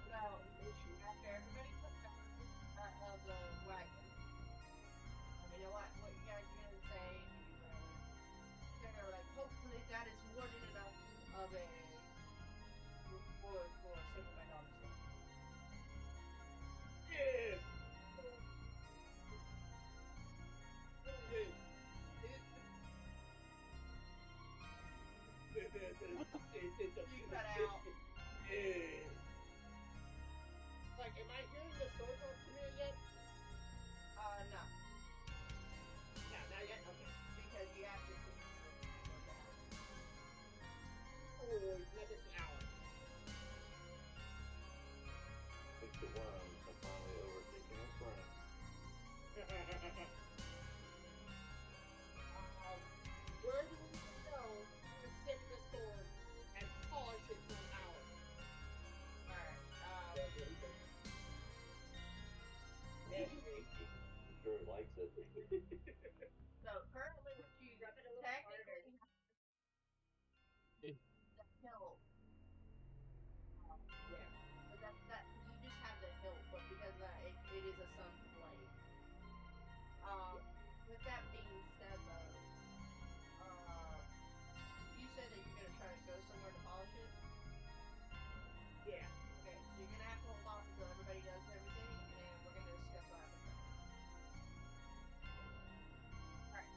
So, after everybody puts out of the wagon, I mean, what you guys are gonna say? They're like, hopefully that is more than enough of a reward for saving my daughter's life. Yeah. You cut out. Like, am I hearing the sword talk to me yet? No. No, not yet. Okay. Because you have to think Oh, not just an hour. I think the worms are finally overtaking our brain. Where do we go to sit the sword and polish it for an hour? Alright, I'm sure it likes it. so currently what you technically the hilt. Yeah. But that you just have the hilt, but because it is a sun's blade. With that being said though, you said that you're gonna try to go somewhere to polish it? Yeah. Okay, so you're gonna have to hold off until everybody does everything, and we're gonna discuss what happens next. Alright.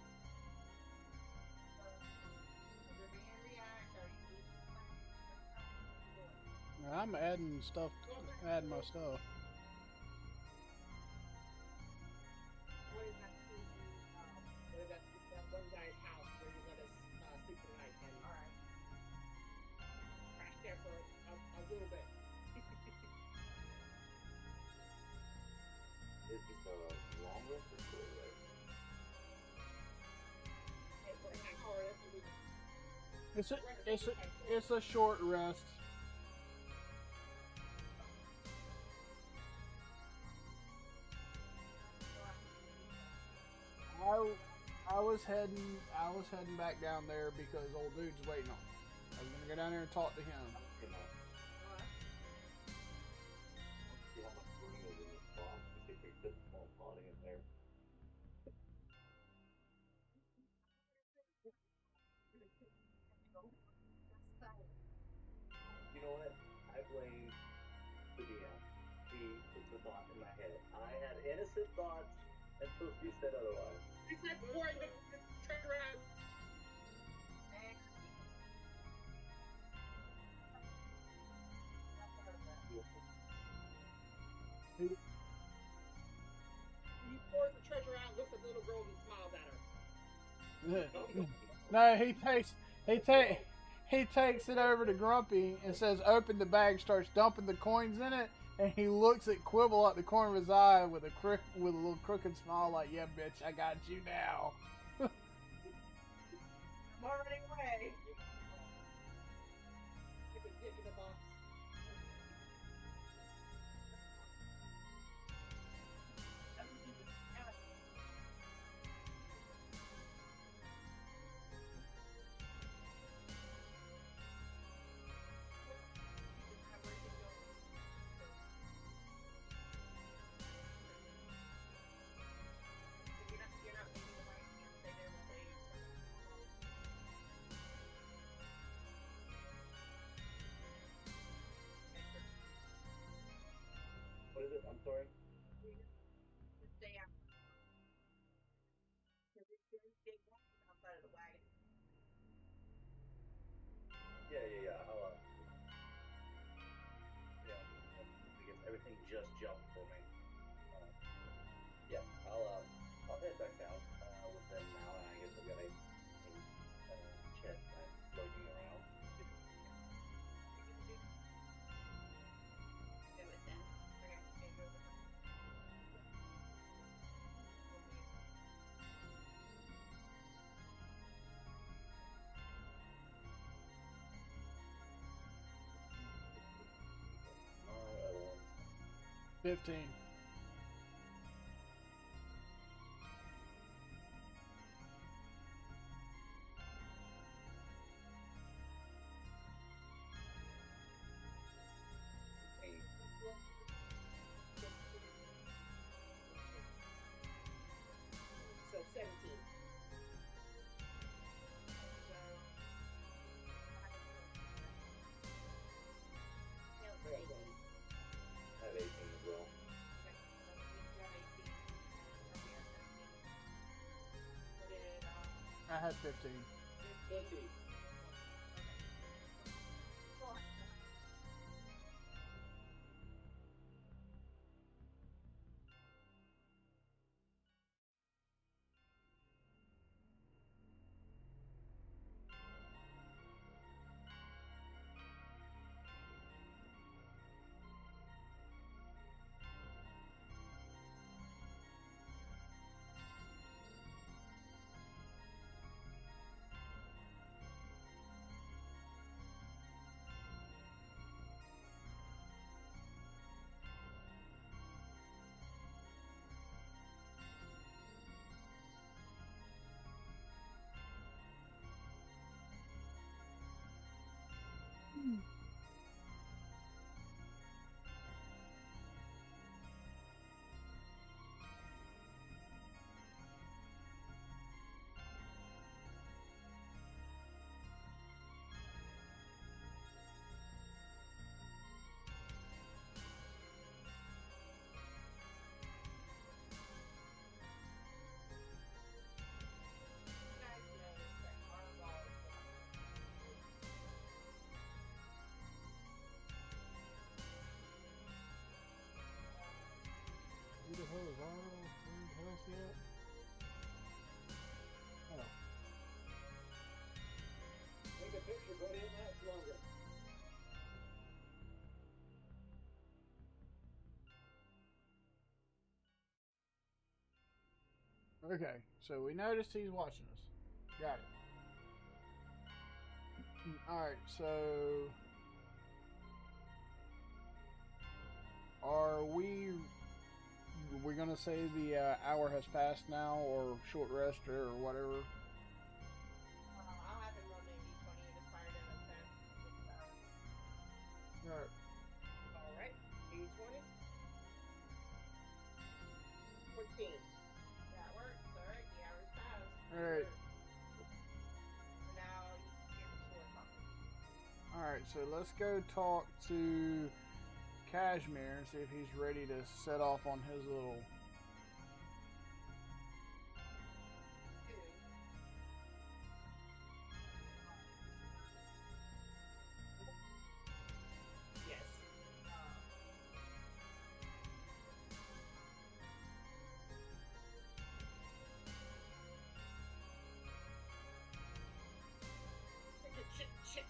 Everybody gonna react? Are you I'm adding stuff. Adding my stuff. What is that one guy's house where you let us sleep for the night and alright. crash there for a little bit? Is this a long rest or short rest? Hey, for an hour, that's a little. It's a short rest. I was heading back down there because old dude's waiting on me. I was gonna go down there and talk to him. You know, see how much room is in this box. You think we fit a small potting in there? You know what? I blame the DM. He put the thought in my head. I had innocent thoughts until she said otherwise. He said pouring the treasure out. He pours the treasure out, looks at the little girl, and smiles at her. No, He takes it over to Grumpy and says, "Open the bag." Starts dumping the coins in it, and he looks at Quibble out the corner of his eye with a little crooked smile, like, "Yeah, bitch, I got you now." I'm already away. Like a dick in a box. You're not making the right hand stay there while they What is it? I'm sorry. just stay out. Because it's very big outside of the wagon. Yeah. Yeah. I guess everything just jumped for me. Yeah, I'll head back down with them now, and I guess I've got a chest I'm floating around. Do it then. Okay, go with them. My other ones. 15. So 17. Tails for 18. I have 18 as well. I had 15. 20. Who the hell is Arnold? Who the hell's yet? Oh. Take a picture, buddy. It lasts longer. Okay, so we noticed he's watching us. Got it. Alright, so are we gonna say the hour has passed now, or short rest, or whatever? I'll have him run maybe 20 to fire in a 10. Alright. Alright. 20. 14. That works. Alright, the hour's passed. Alright. Now you can hear the sword talking. Alright, so let's go talk to Kashmir and see if he's ready to set off on his little. Yes. Shit.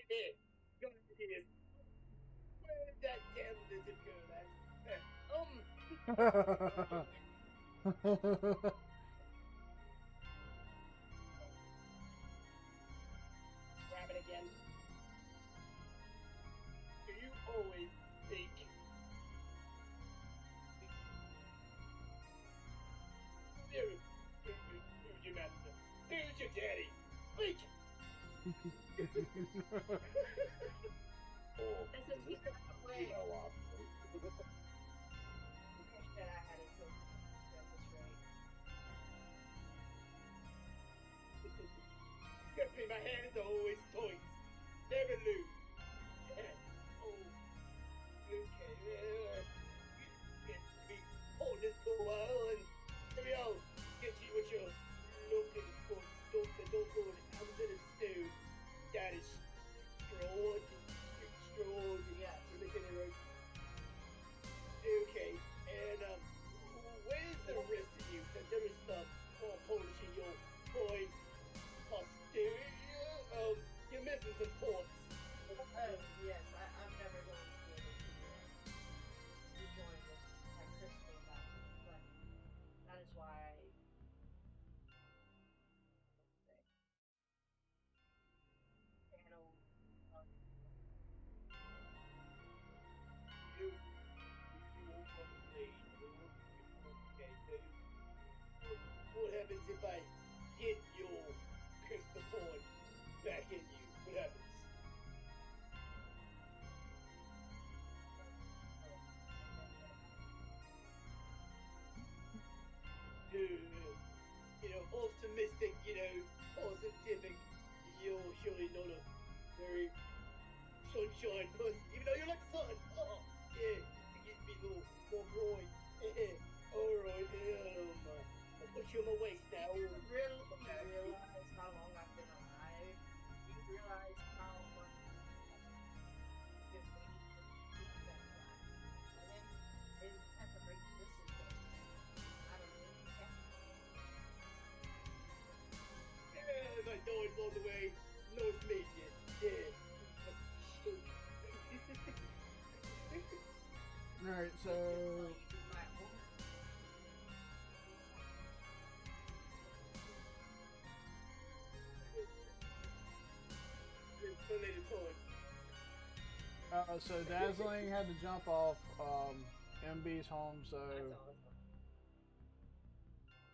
Go ahead. Where did that damn lizard go, lad? Grab it again. Do you always think? Who's your master? Who's your daddy? Speak! Oh, That's a you way. know what? That I had a cook. That was right. Get me, my hand is always tight. Never lose. Oh, okay. Get me hold this for a while and maybe I'll get you what you're looking for. Don't go in. I was in a stew. That is Strahd. Strahd. Yes. You're missing it right. Okay, and where's the rest of you? Cause there is some Polish in your boy posterior. You're missing some ports. Yes, I'm never going to be able to rejoin with my crystal battle, but that is why I channel. You won't want to play. Okay, so what happens if I hit your crystal point back in you? What happens? Optimistic, positive. You're surely not a very sunshine person, even though you're like the sun. Oh, yeah, to get me more bright. Alright, I'll put you on my waist now. You realize how long I've been alive? You realize how much I've been waiting for you to that last and have to break this system. I don't know. Yeah, my dog's on the way. No, it's me yet. Yeah. Alright, so so Dazzling had to jump off MB's home, so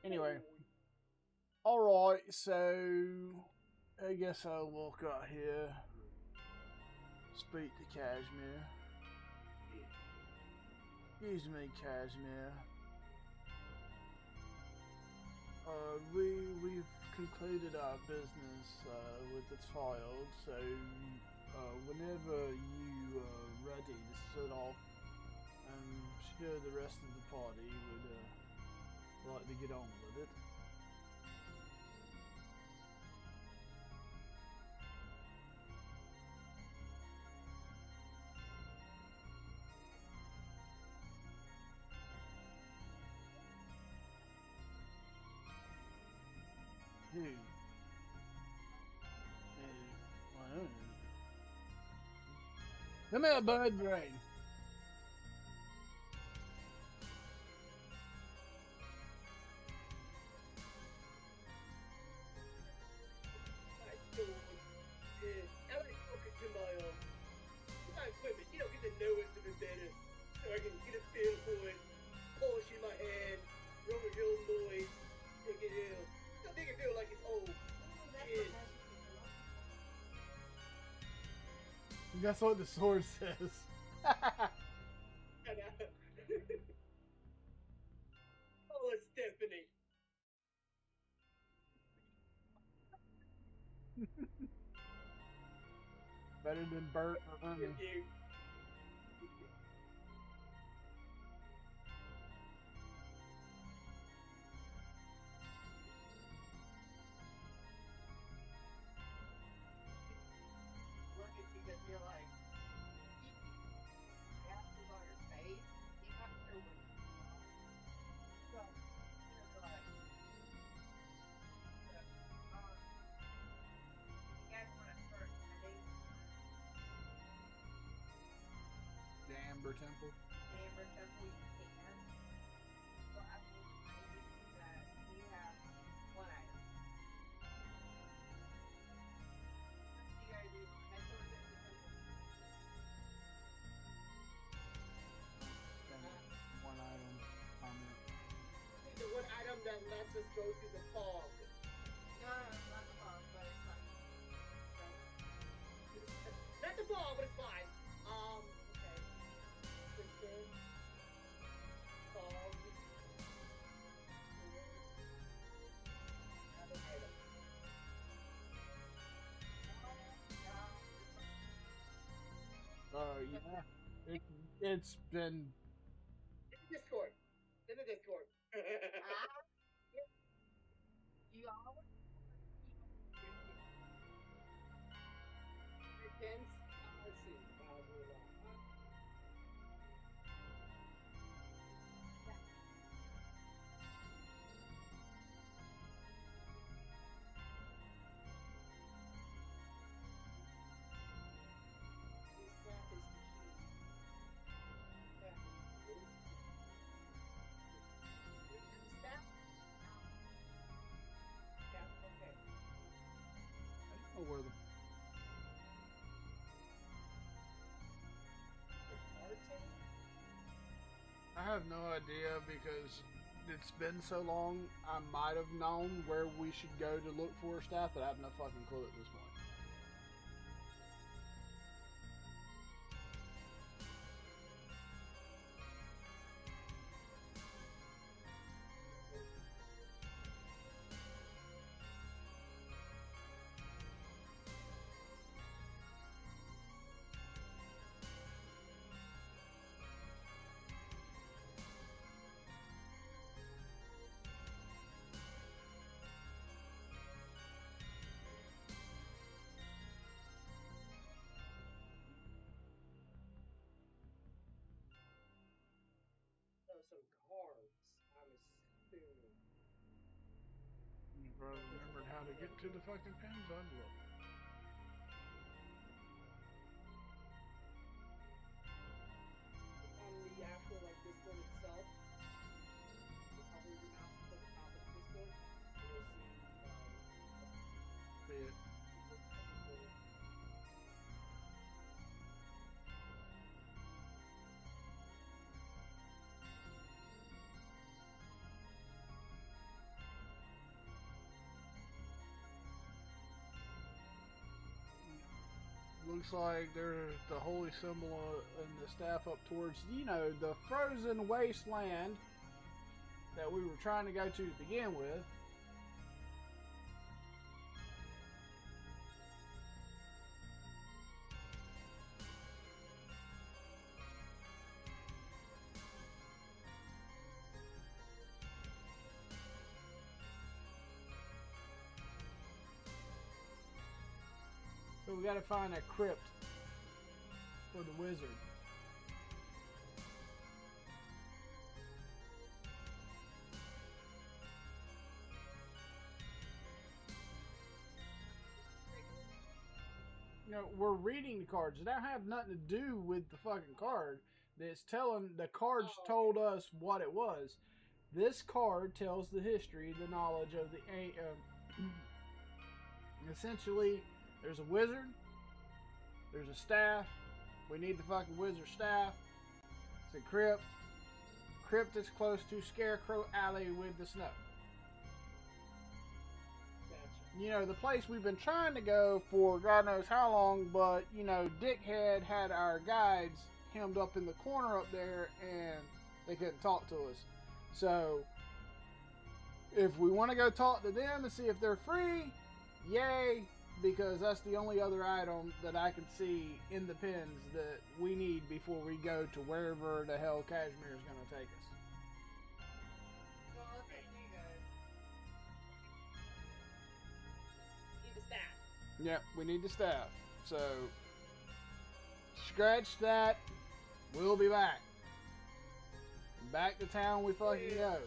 anyway. Alright, so I guess I'll walk out here. Speak to Cashmere. Excuse me, Cashmere. We've concluded our business with the child, so whenever you are ready to set off, I'm sure the rest of the party would like to get on with it. Who? Come here, bud, brain. I like talking to my equipment, get to know it a bit better, so I can get a feel for it, polish in my hand, rub a real noise, make it feel like it's old. That's what the sword says. Oh, Stephanie. Better than Bert or Ernie. You. Look at you because you're like, gases on your face. You're not sure what you're doing. So, you're like, you guys want to start heading Amber Temple. Amber Temple, you can. But I will remind you that you have one item. You gotta do head towards Amber Temple. One item comment. The one item that lets us go through the fog. No, not the fog, but it's fine. Not the fog, but it's fine. Okay. Crystal. Fog. Another item. Yeah. It's been. In the Discord. In the Discord. You always Pins. Let's see. This map is the key. Yeah. step. Yeah, okay. I don't know where the. Martin? I have no idea because it's been so long. I might have known where we should go to look for staff, but I have no fucking clue at this point. Oh, some cards. I'm assuming. If I remembered how to get to the fucking pins, I'd look. On the actual like Discord itself, the probably the mouse at the top of the Discord, you'll see See it. Looks like there's the holy symbol and the staff up towards, the frozen wasteland that we were trying to go to begin with. So we gotta find a crypt for the wizard. We're reading the cards. It don't have nothing to do with the fucking card. It's telling the cards told us what it was. This card tells the history, the knowledge of the essentially, there's a wizard, there's a staff. We need the fucking wizard staff. It's a crypt. Crypt is close to Scarecrow Alley with the snow. Gotcha. The place we've been trying to go for God knows how long, but, Dickhead had our guides hemmed up in the corner up there and they couldn't talk to us. So, if we want to go talk to them and see if they're free, yay, because that's the only other item that I can see in the pins that we need before we go to wherever the hell Kashmir is going to take us. Well, let's see you guys. Need the staff. Yep, we need the staff. So, scratch that. We'll be back. Back to town we fucking go.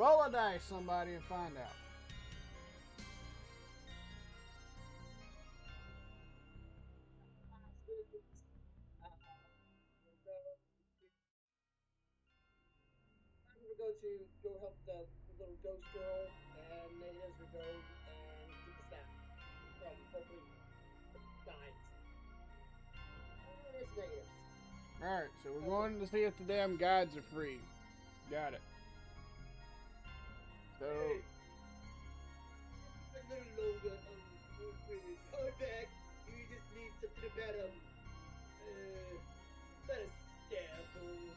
Roll a dice, somebody, and find out. We'll go help the little ghost girl, and then Ezra go and get the staff from hopefully guides. It's negatives. Alright, so we're going to see if the damn guides are free. Got it. So, Hey, a little longer. Come back. You just need something about about a staff or you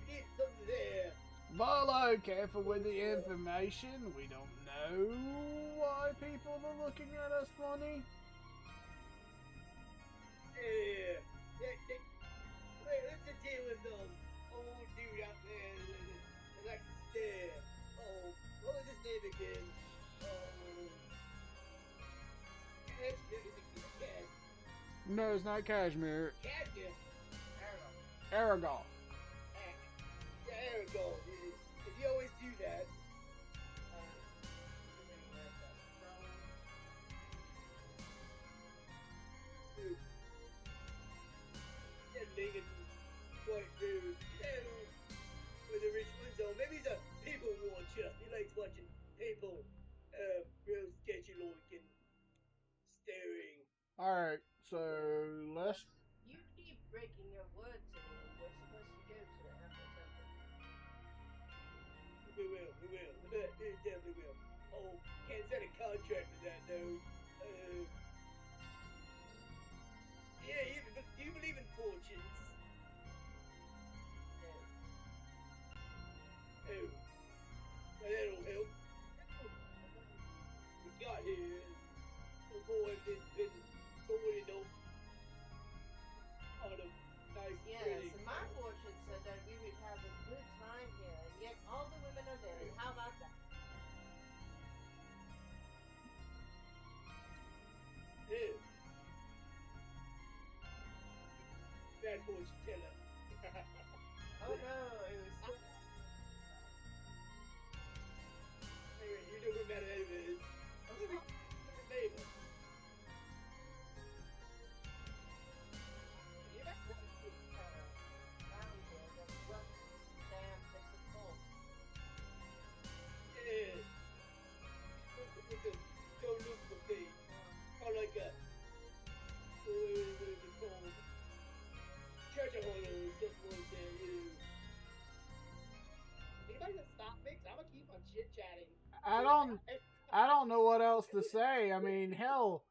need something there. Volo, careful with the information. We don't know why people are looking at us funny. Yeah. Wait, what's the deal with old dude out there that likes to stare? Oh, what was his name again? Cashmere. No, it's not Cashmere. Cashmere. Aragol. There we go. If you always do that. Living quite rude. With the rich ones on. Maybe he's a people watcher. He likes watching people real sketchy looking, staring. Alright, so let's. You keep breaking your word to me. We're supposed to go to the Amber Temple. We will. We definitely will. Oh, can't sign a contract with that though. Yeah, do you believe in fortunes? Oh, well, that'll help. We got here. The boy has been going up on a nice Yes, pretty. and my fortune said that we would have a good time here, and yet all the women are dead. How about that? Yeah. Bad fortune teller. Oh no, it was so Anyway, you know who that is. Neighbor. Yeah. Go look for me. Or like a. What is it called? Treasure hole or something like that, Anybody gonna stop me? 'Cause I'm gonna keep on chit chatting. I don't know what else to say. I mean, hell.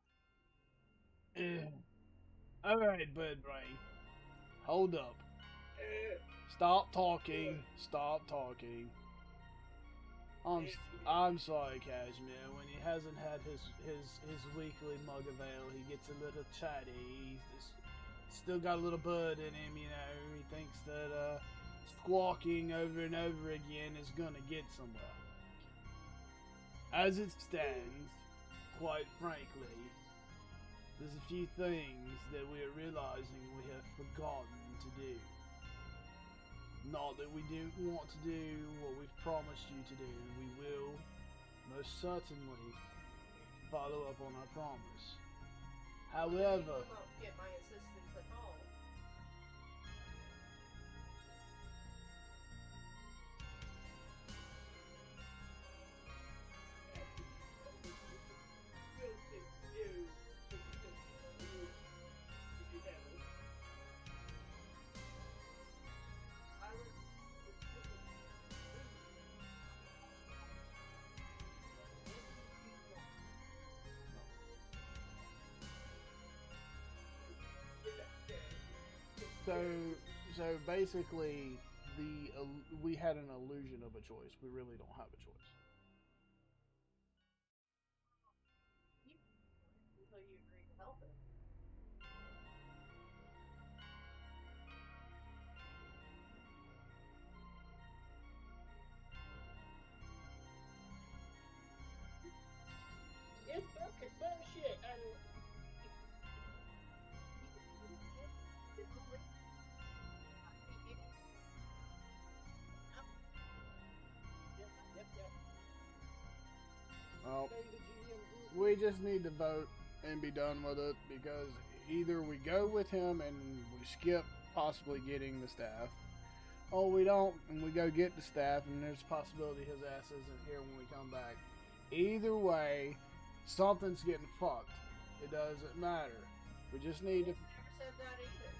Alright, Bird Brain. Hold up. Stop talking. Stop talking. I'm sorry, Cashmere. When he hasn't had his weekly mug of ale, he gets a little chatty. He's just still got a little bud in him, you know. He thinks that squawking over and over again is gonna get somewhere. As it stands, quite frankly, there's a few things that we are realizing we have forgotten to do. Not that we do want to do what we've promised you to do. We will most certainly follow up on our promise. However, you will not get my assistance at all. I was so basically, we had an illusion of a choice. We really don't have a choice. until you agree to help him. It's fucking bullshit. we just need to vote and be done with it because either we go with him and we skip possibly getting the staff, or we don't and we go get the staff and there's a possibility his ass isn't here when we come back. Either way, something's getting fucked. It doesn't matter. We just need to. Never said that either.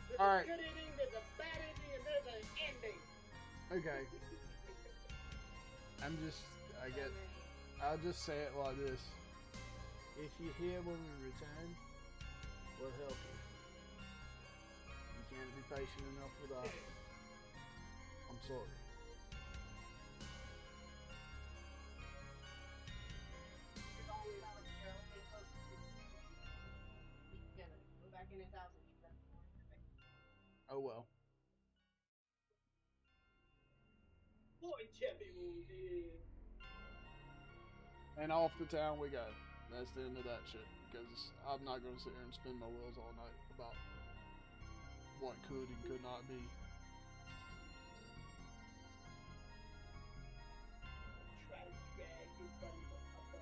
There's All a right. good ending, there's a bad ending, and there's an ending. Okay. I'll just say it like this. If you're here when we return, we'll help you. You can't be patient enough with us. I'm sorry. Go back in 1,000. Oh well. Boy, Chappy moves in. And off to town we go. That's the end of that shit. Because I'm not going to sit here and spin my wheels all night about what could and could not be. Try to drag your buns up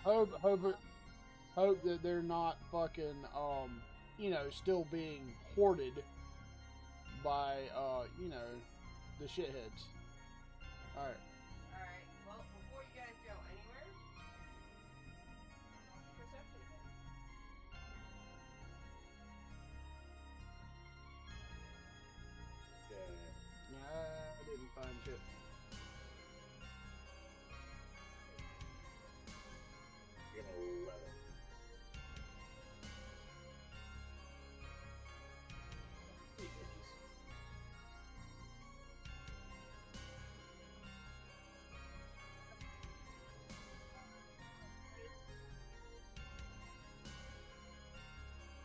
on you. Hope that they're not fucking still being hoarded by the shitheads. Alright. Alright, well, before you guys go anywhere, perception again. Nah, I didn't find shit. Get 11.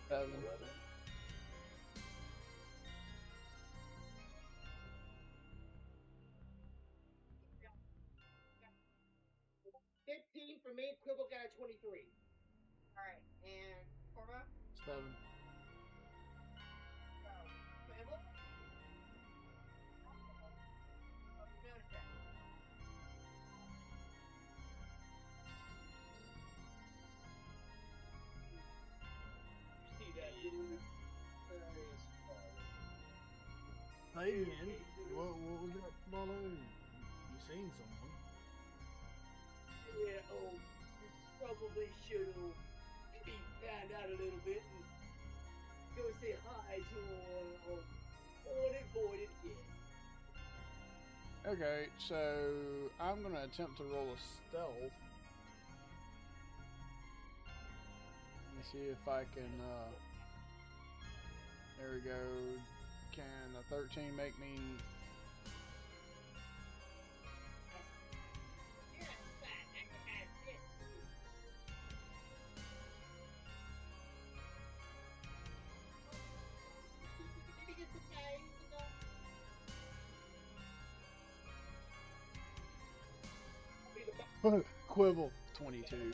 Seven. 11. For me, Quibble got a 23. Alright, and Corva? 7. So, Quibble? What you notice that? See that little Hey man, what was that balloon? You seen someone? Yeah, we probably should have maybe found out a little bit and go say hi to our unavoided guest. Okay, so I'm gonna attempt to roll a stealth. Let me see if I can there we go. Can a 13 make me Quibble 22.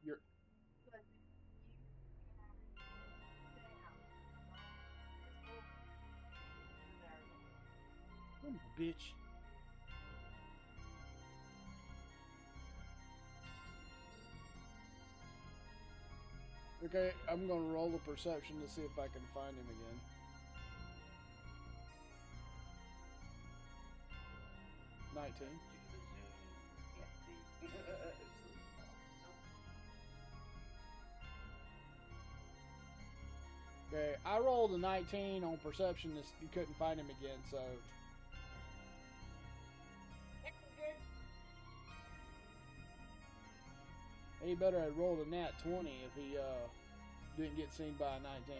You're bitch. Okay, I'm gonna roll a perception to see if I can find him again. $19. Okay, I rolled a 19 on perception. You couldn't find him again, so he better have rolled a nat 20 if he didn't get seen by a 19.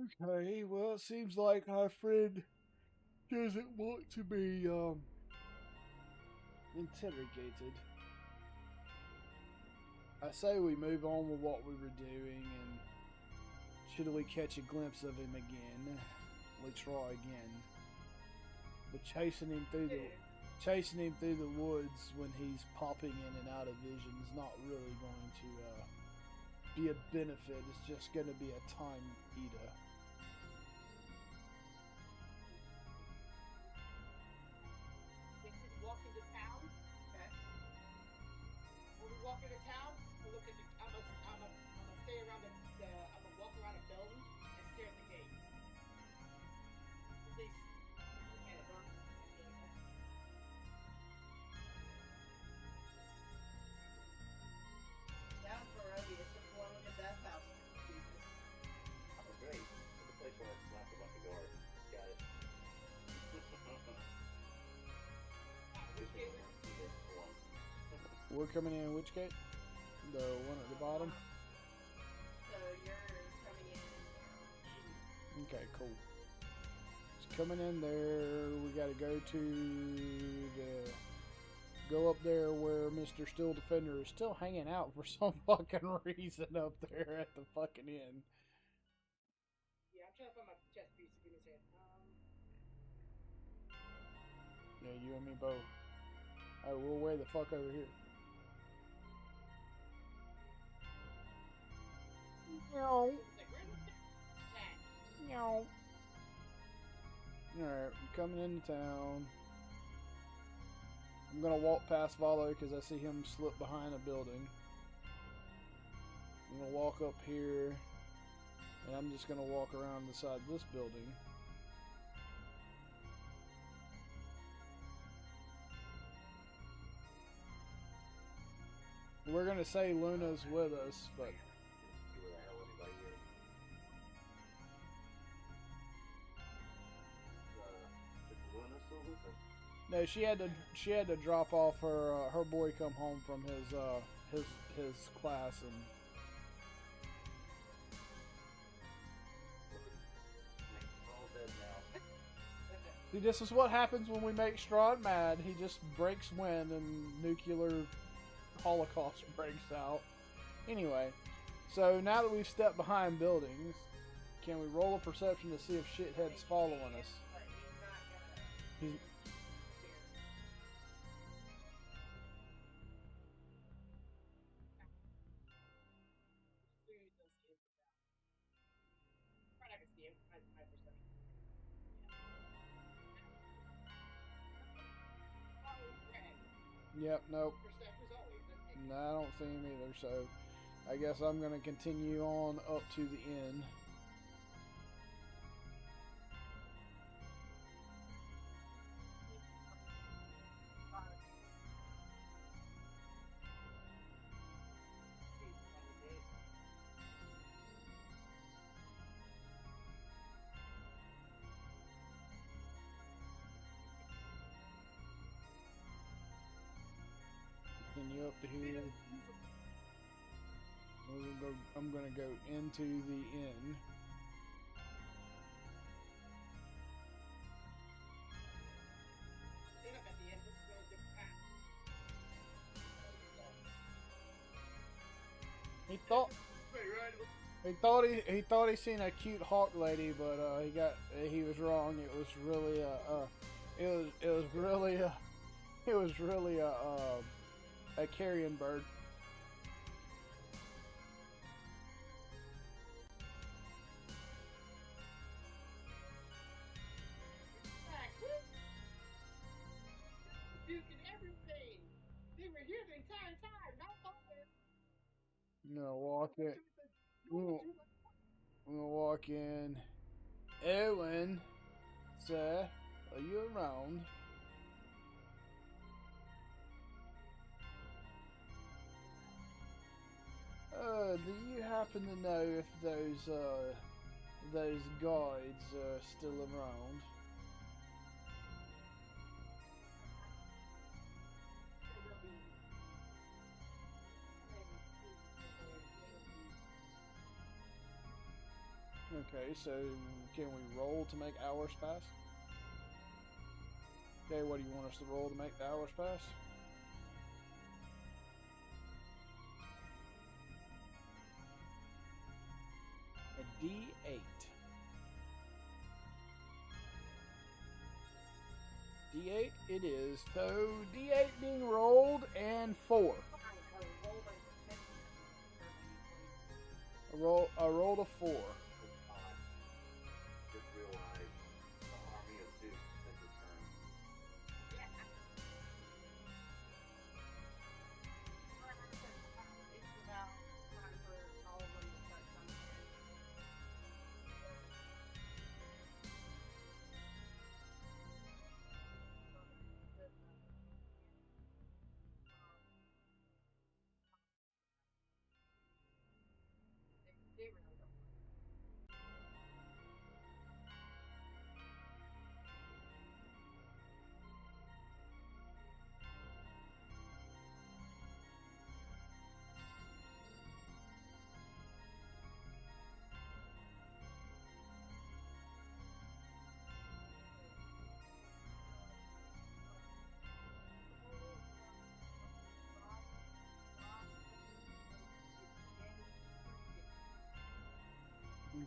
Okay, well, it seems like our friend doesn't want to be interrogated. I say we move on with what we were doing, and should we catch a glimpse of him again, we try again. But chasing him through the woods when he's popping in and out of vision is not really going to be a benefit. It's just going to be a time eater. If we walk into town, Okay. when we walk into town, we'll look at the. I'm gonna stay around I'm gonna walk around a building and stare at the gate. At least look at it. Down for Rodius, if you want to look at that house. Jesus. Oh, great. It's a place where I slapped a bunch of guards. Got it. Which gate we We're coming in which gate? The one at the bottom? So you're coming in now. Okay, cool. It's coming in there. We got to go up there where Mr. Steel Defender is still hanging out for some fucking reason up there at the fucking inn. Yeah, I'm trying to find my chest piece to give me a second. Yeah, you and me both. Alright, we're way the fuck over here. No. It's like, where the fuck is that? No. Alright, I'm coming into town. I'm gonna walk past Valo because I see him slip behind a building. I'm gonna walk up here, and I'm just gonna walk around the side of this building. We're gonna say Luna's with us, but See where the hell anybody is. Is Luna still with us? no, she had to drop off her boy come home from his class, and He's all dead now. see, this is what happens when we make Strahd mad. He just breaks wind and nuclear holocaust breaks out. Anyway, so now that we've stepped behind buildings, can we roll a perception to see if shithead's following us? But he's not gonna. He's, Right, I can see him. My perception. Oh, okay. yep, nope. Perception's always. No, I don't see him either, so I guess I'm going to continue on up to the inn. Continue up to here. I'm going to go into the inn. End up at the end. Let's go a different path. He thought he seen a cute hawk lady, but he was wrong. It was really a carrion bird. Back. Whoop. Duke and everything. They were here the entire time. Not bothered. I'm gonna walk in. I'm gonna walk in. Erwin, sir, are you around? Do you happen to know if those guides are still around? Okay, so can we roll to make hours pass? Okay, what do you want us to roll to make the hours pass? A D8. D8 it is. So D8 being rolled and 4. I rolled a 4. Just realized the army of Dukes has returned. It's about time for all of them to start coming in. They really don't.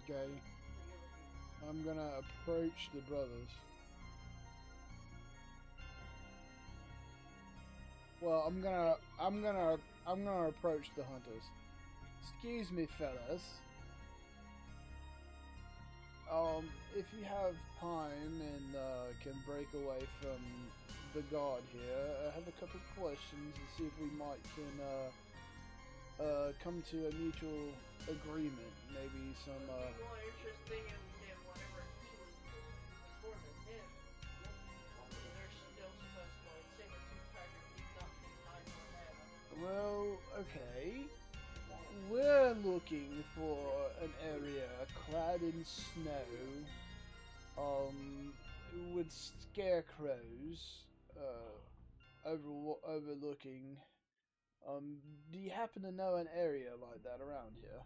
Okay. I'm gonna approach the brothers. Well, I'm gonna approach the hunters. Excuse me, fellas. If you have time and can break away from the guard here, I have a couple questions to see if we might can come to a mutual agreement. Maybe some. It'd be more interesting than whatever he was doing, according to him. They're still supposed to like saber-tooth tiger. He's not seen hide nor head. Well, okay. We're looking for an area clad in snow, with scarecrows, overlooking. Do you happen to know an area like that around here?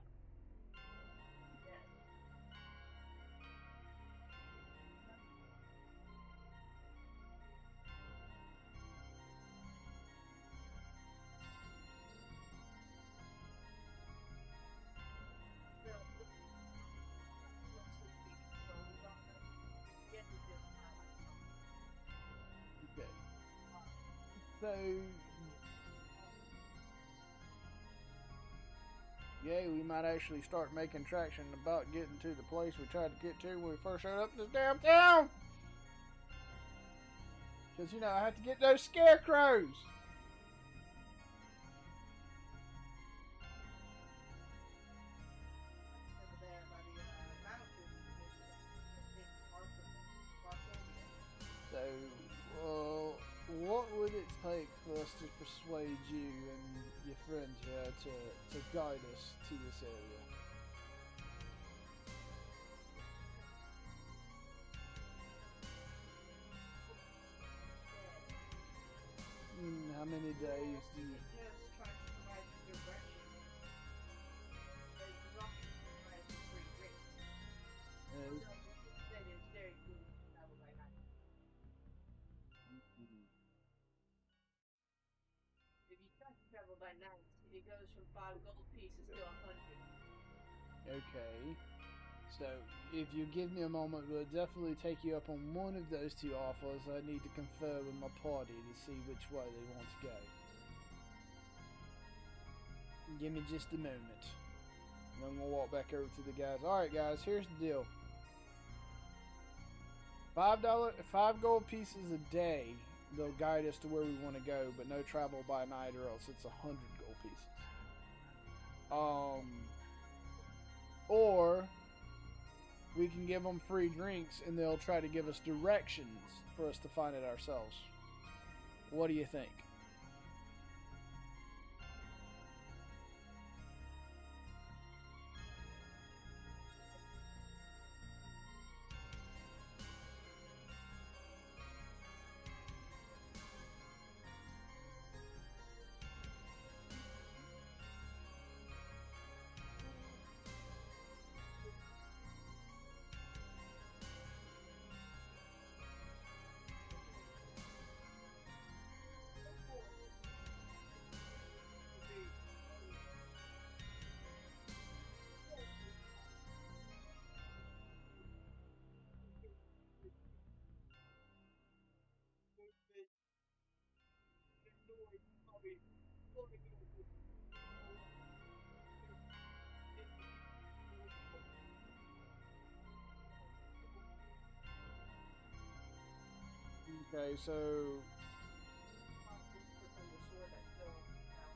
Okay. So, yeah, we might actually start making traction about getting to the place we tried to get to when we first showed up in this damn town. Because, you know, I have to get those scarecrows. So, what would it take for us to persuade you and your friend here to guide us to this area? How many days do you... Just try to provide you direction. There's nothing to provide you free drink. Uh, So he said it's very good to travel by night. If you try to travel by night, it goes from 5 gold pieces to 100. Okay. So, if you give me a moment, we'll definitely take you up on one of those two offers. I need to confer with my party to see which way they want to go. Give me just a moment. And I'm going to walk back over to the guys. Alright, guys, here's the deal. $5 gold pieces a day. They'll guide us to where we want to go, but no travel by night, or else it's 100 gold pieces. Or we can give them free drinks, and they'll try to give us directions for us to find it ourselves. What do you think? Okay, so From the sword that's still out.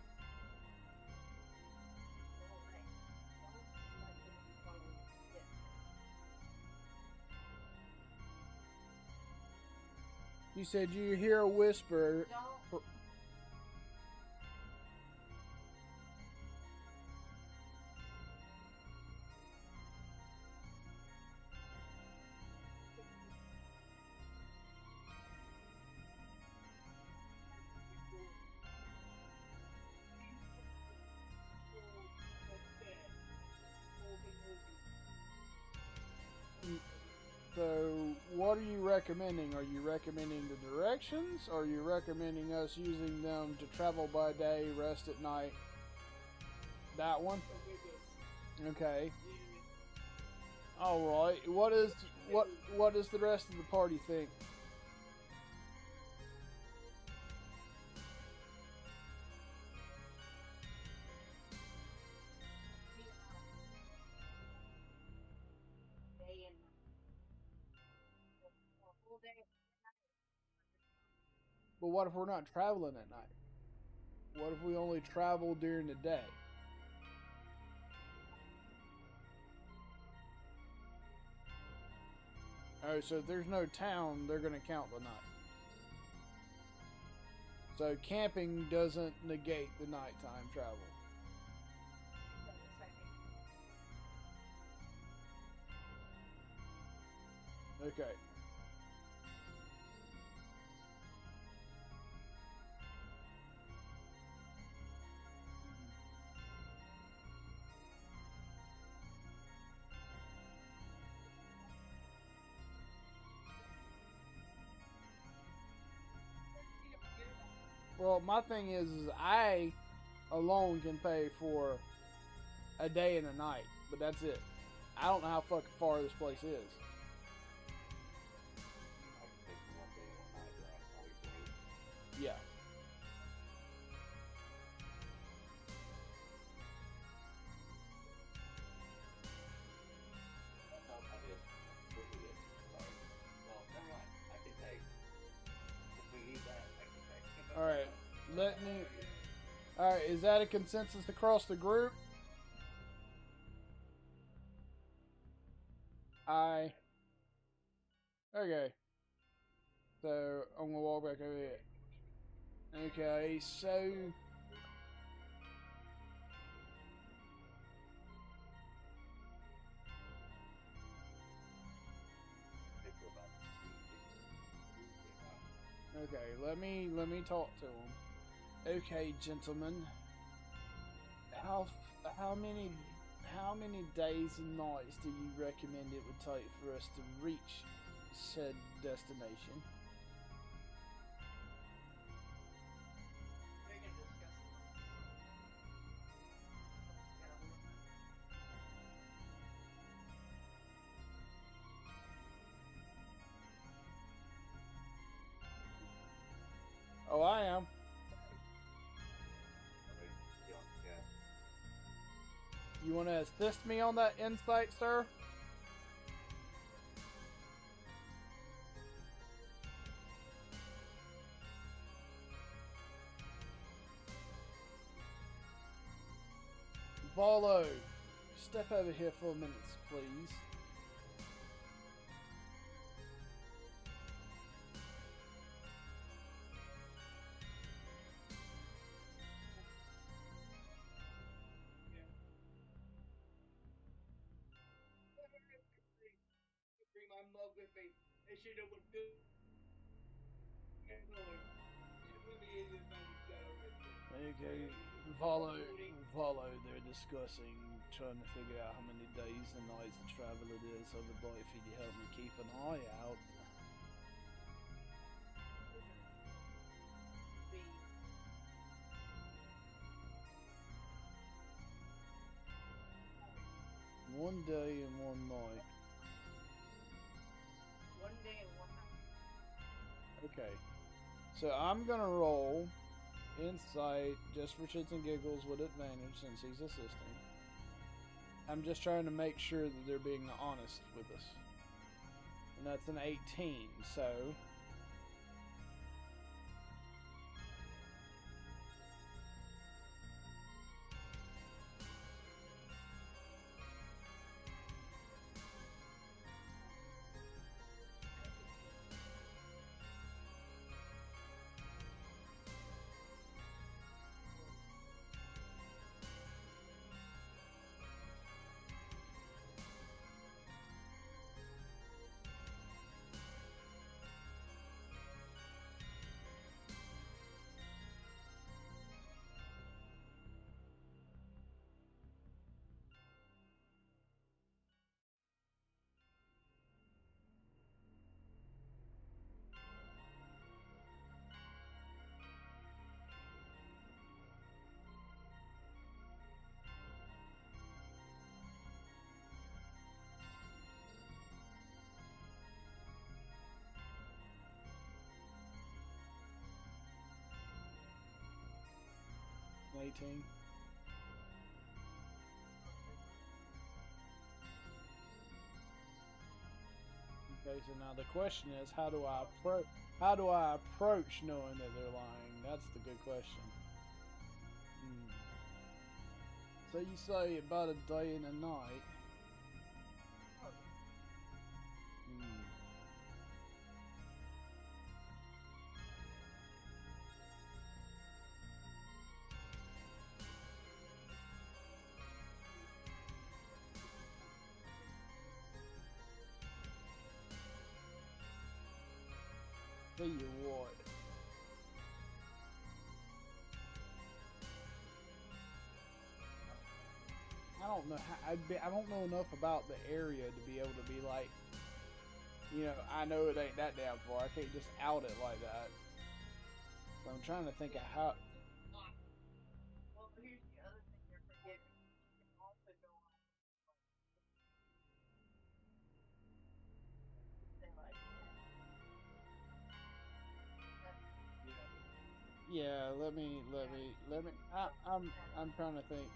Don't let them follow it. you said you hear a whisper. Don't. So, what are you recommending? Are you recommending the directions? Or are you recommending us using them to travel by day, rest at night? That one? Okay. All right. What does the rest of the party think? Day and full day. But what if we're not traveling at night? What if we only travel during the day? Oh, so if there's no town, they're going to count the night. So camping doesn't negate the nighttime travel. Okay. Well, my thing is I alone can pay for a day and a night, but that's it. I don't know how fucking far this place is. I can take the 1 day and 1 night drive, obviously. Yeah. No, I did. What we did. Sorry. Well, never mind. I can take. If we need that, I can take. All right. Let me. All right. Is that a consensus across the group? I. Okay. So I'm gonna walk back over here. Okay. So. Take for about 3 6 Okay. Let me talk to him. Okay, gentlemen. How many days and nights do you recommend it would take for us to reach said destination? They can discuss it. Oh, I am. Yeah. You want to assist me on that insight, sir? Volo, step over here for a minute, please. Bring my mug with me. They should know what to do. Get going. It really is a nice already. Okay, Volo, they're discussing, trying to figure out how many days and nights of travel it is. I would like for you to help me keep an eye out. Be 1 day and 1 night. 1 day and 1 night. Okay, so I'm gonna roll insight just for shits and giggles with advantage since he's assisting. I'm just trying to make sure that they're being honest with us. And that's an 18, so... ...18. Okay, so now the question is, how do I approach knowing that they're lying? That's the good question. So you say about a day and a night. Tell you what. I don't know how, I don't know enough about the area to be able to be like, you know, I know it ain't that damn far. I can't just out it like that. So I'm trying to think of how. Well, here's the other thing you're forgetting. You can also go on. Say like, Yeah, let me. I'm trying to think.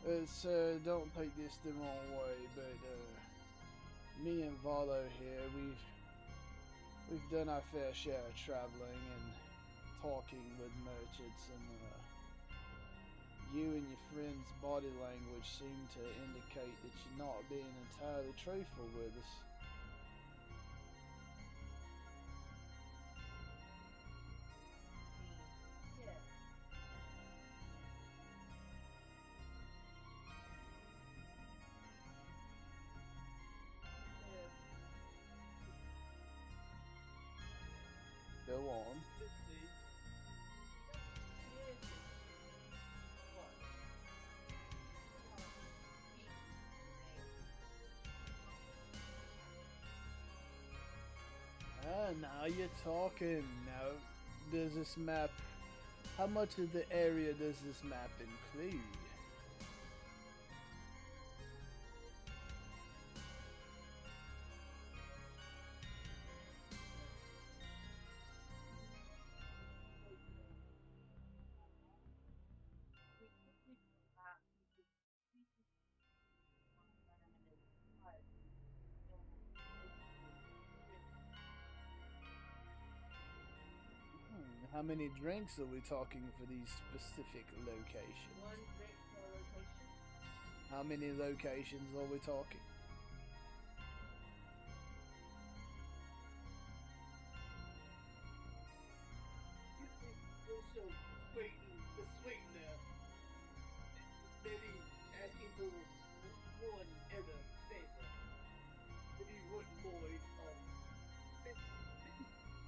It's don't take this the wrong way, but me and Valo here, we've done our fair share of traveling and talking with merchants, and you and your friend's body language seem to indicate that you're not being entirely truthful with us. Go on. Now you're talking. Now, does this map... How much of the area does this map include? How many drinks are we talking for these specific locations? One drink per location. How many locations are we talking? Also, the sweetener, maybe asking for one other favor. If you wouldn't mind,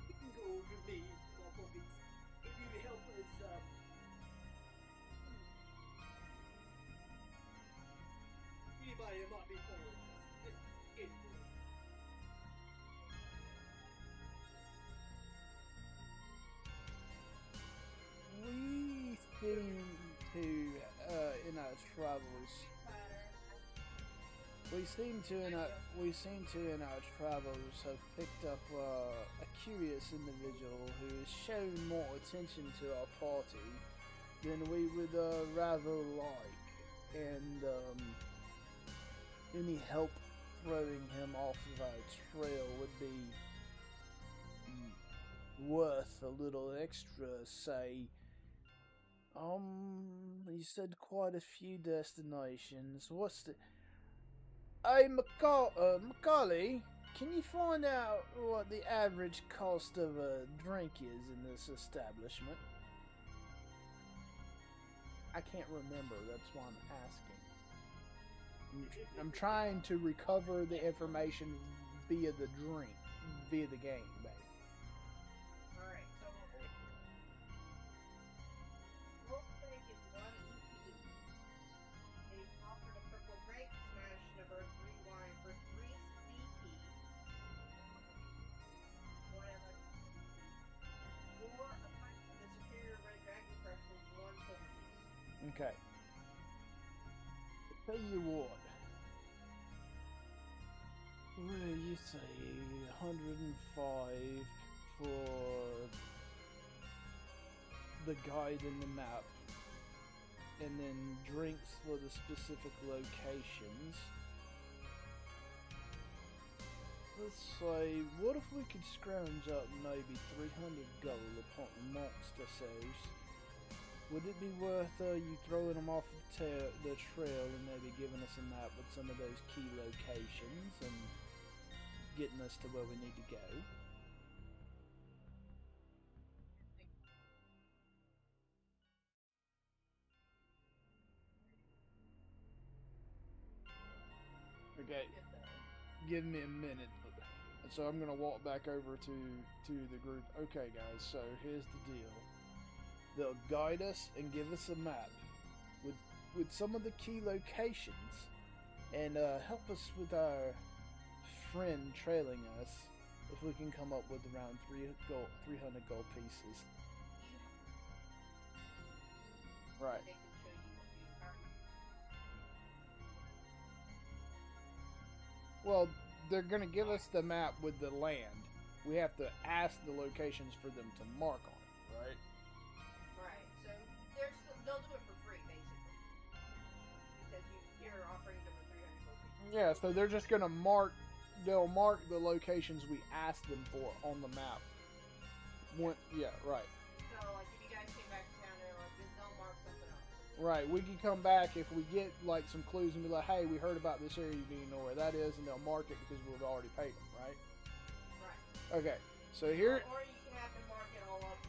you can go over me, my pockets. If you help us, anybody that might be following us, anyway. We seem to, in our travels... We seem to in our travels have picked up a curious individual who has shown more attention to our party than we would rather like, and any help throwing him off of our trail would be worth a little extra, say. You said quite a few destinations. What's the... Hey, Macaulay, can you find out what the average cost of a drink is in this establishment? I can't remember, that's why I'm asking. I'm trying to recover the information via the drink, via the game, baby. Alright, so roll big is 1 EP. They offered a purple grape, smash number 3 wine for 3 CP. Whatever. Or a pint of the superior red dragon fresh for 1 silver piece. Okay. Tell you what. Well, you say 105 for the guide and the map, and then drinks for the specific locations. Let's say, what if we could scrounge up maybe 300 gold amongst ourselves? Would it be worth you throwing them off the trail and maybe giving us a map with some of those key locations and getting us to where we need to go? Okay, give me a minute. So I'm gonna walk back over to the group. Okay, guys. So here's the deal. They'll guide us and give us a map with some of the key locations and help us with our friend trailing us if we can come up with around 300 gold pieces. Right. They can show you what the environment. Well, they're going to give us the map with the land. We have to ask the locations for them to mark on it, right? Right, so they'll do it for free, basically. Because you're offering them a 300 gold piece. Yeah, so they're just going to they'll mark the locations we asked them for on the map. Yeah, right. So, like, if you guys came back to town, they'll mark something else. Right, we can come back if we get like some clues and be like, hey, we heard about this area, do you know where that is? And they'll mark it because we've already paid them, right? Right. Okay, so here... Or you can have them mark it all up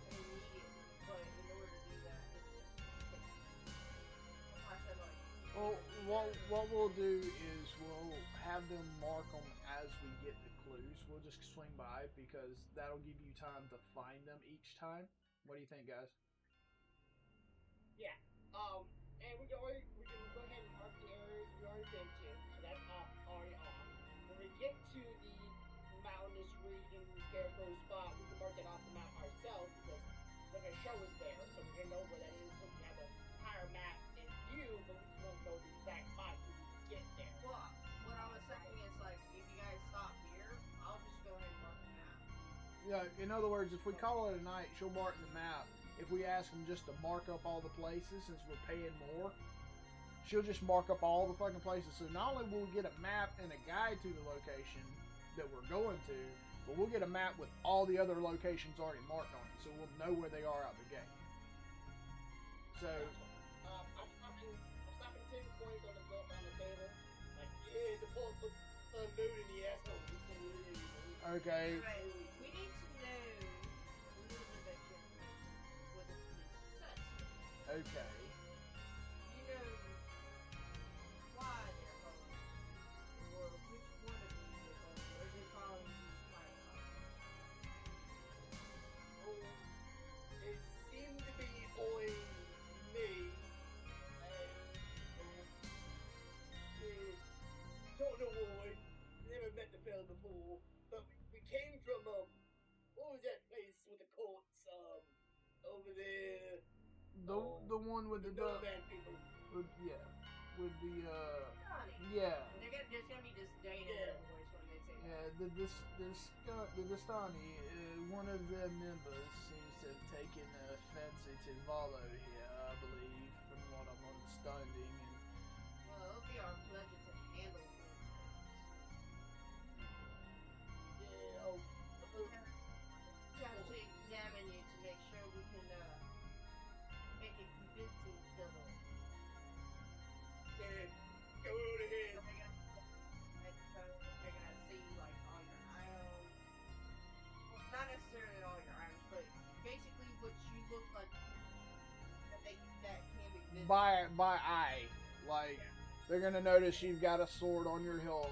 immediately, but in order to do that, I said, like... Well, what we'll do is we'll have them mark them as we get the clues. We'll just swing by because that'll give you time to find them each time. What do you think, guys? Yeah. And we can go ahead and mark the areas we already been to, so that's already off. When we get to the mountainous region, the scarecrow spot, we can mark it off the map ourselves because they're gonna show us there, so we're gonna know where that is. So we have a higher map in view, but we just won't know the exact spot until we get there. Well, what I was saying is, like, if you guys stop here, I'll just go ahead and mark the map. Yeah, in other words, if we call it a night, she'll mark the map. If we ask them just to mark up all the places, since we're paying more, she'll just mark up all the fucking places. So not only will we get a map and a guide to the location that we're going to, but we'll get a map with all the other locations already marked on it, so we'll know where they are out the gate. So, I'm stopping 10 coins on the table. Like, yeah, to pull the loot in the asshole. okay. Right. We need to know a little bit about your information for this to be successful. Okay. You know why they're following you, or which one of you they're following, or is they following you by They seem to be following me. Don't know why. Never met the fella before. But we came from, what was that place with the courts, over there? The one with the Milkman people. yeah. with the Johnny. yeah. There's gonna be this Dana in their voice when they say Yeah, the Dastani, one of their members seems to have taken a fancy to Valo here, I believe, from what I'm understanding. And Well, it'll be our pleasure to handle things. Yeah, oh, We'll have to examine you to make sure we can make a convincing double. Dad, go on ahead. They're gonna see like all your items. Well, not necessarily all your items, but basically what you look like that can be visible. by eye, like they're gonna notice you've got a sword on your hill,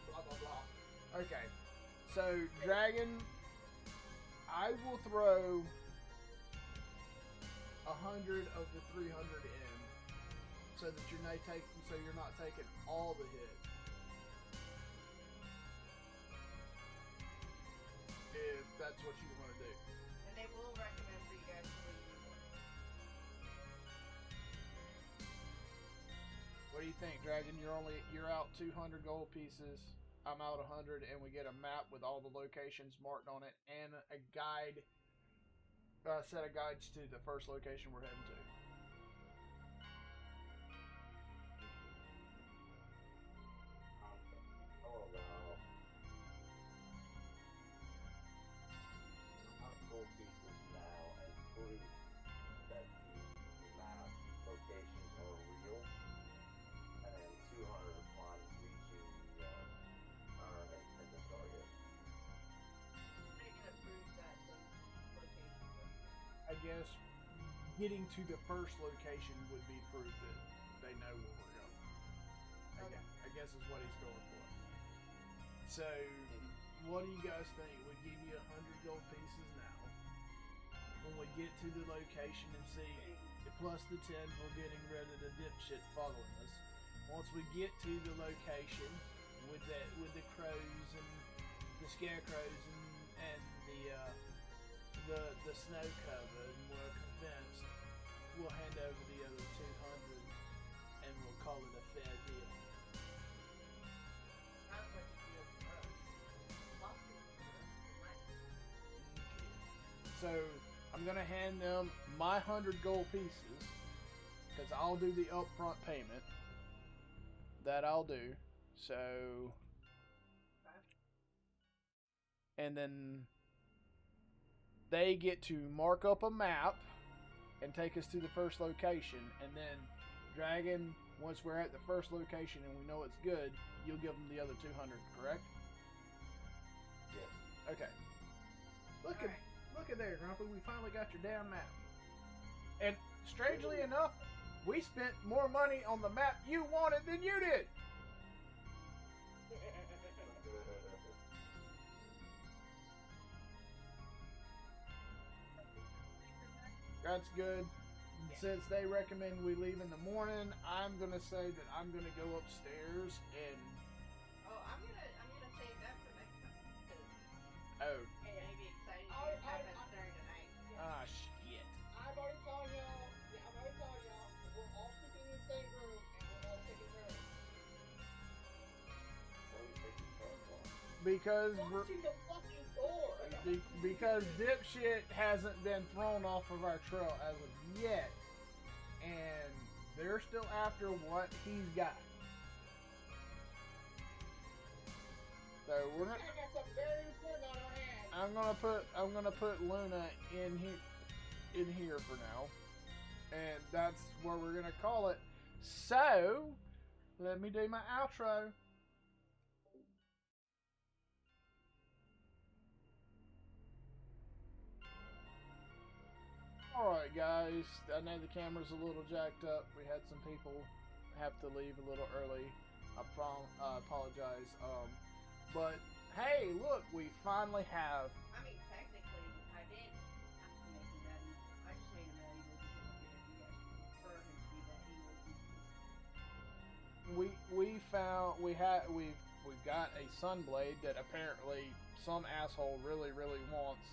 blah blah blah. Okay, so dragon, I will throw 100 of the 300 in, so that you're not taking all the hit. If that's what you want to do. And they will recommend for you guys to leave in the morning. What do you think, Dragon? You're out 200 gold pieces. I'm out 100, and we get a map with all the locations marked on it, and a guide, set of guides to the first location we're heading to. I'll allow gold pieces now and prove that the map locations are real, and then 200 upon reaching our intended target. They're gonna prove that those locations are real. I guess getting to the first location would be proof that they know where we're going. Okay. I guess is what he's going for. So, what do you guys think? We give you 100 gold pieces now. When we get to the location and see, plus the 10 for getting rid of the dipshit following us. Once we get to the location with the crows and the scarecrows and the snow cover, and we're convinced, we'll hand over the other 200 and we'll call it a fair deal. Sounds like a deal for us. Lots of for us to like. So I'm gonna hand them my 100 gold pieces because I'll do the upfront payment. That I'll do. So, and then they get to mark up a map and take us to the first location, and then Dragon, once we're at the first location and we know it's good, you'll give them the other 200, correct? Yes. Okay. Look Alright. at there, Grumpy. We finally got your damn map. And strangely enough, we spent more money on the map you wanted than you did. That's good. Since they recommend we leave in the morning, I'm gonna say that I'm gonna go upstairs and Oh, I'm gonna save that for next time. Cause oh hey, I'd be excited to I- have I- that during the night. shit. I'm already telling y'all. Yeah, I'm already telling y'all. We're all sleeping in the same room and we're all taking turns. Why are we taking turns on? Because Watching the fucking door. because dipshit hasn't been thrown off of our trail as of yet, and they're still after what he's got. So we're not. I got something very important on our hands. I'm gonna put Luna in here for now, and that's where we're gonna call it. So let me do my outro. Alright guys, I know the camera's a little jacked up. We had some people have to leave a little early. I apologize. But hey, look, we finally have. I mean, technically, I did have to make him that evil. I just made him that evil because I figured you guys would prefer him to be that evil. We've got a sunblade that apparently some asshole really wants.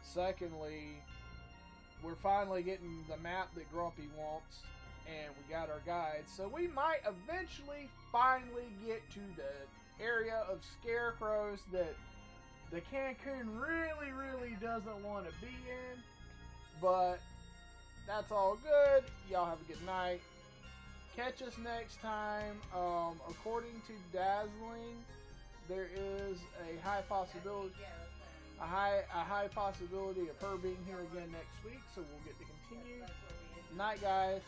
Secondly, we're finally getting the map that Grumpy wants, and we got our guides. So we might eventually finally get to the area of scarecrows that the Cancun really, really doesn't want to be in. But that's all good. Y'all have a good night. Catch us next time. According to Dazzling, there is a high possibility of her being here again next week, so we'll get to continue. Night, guys.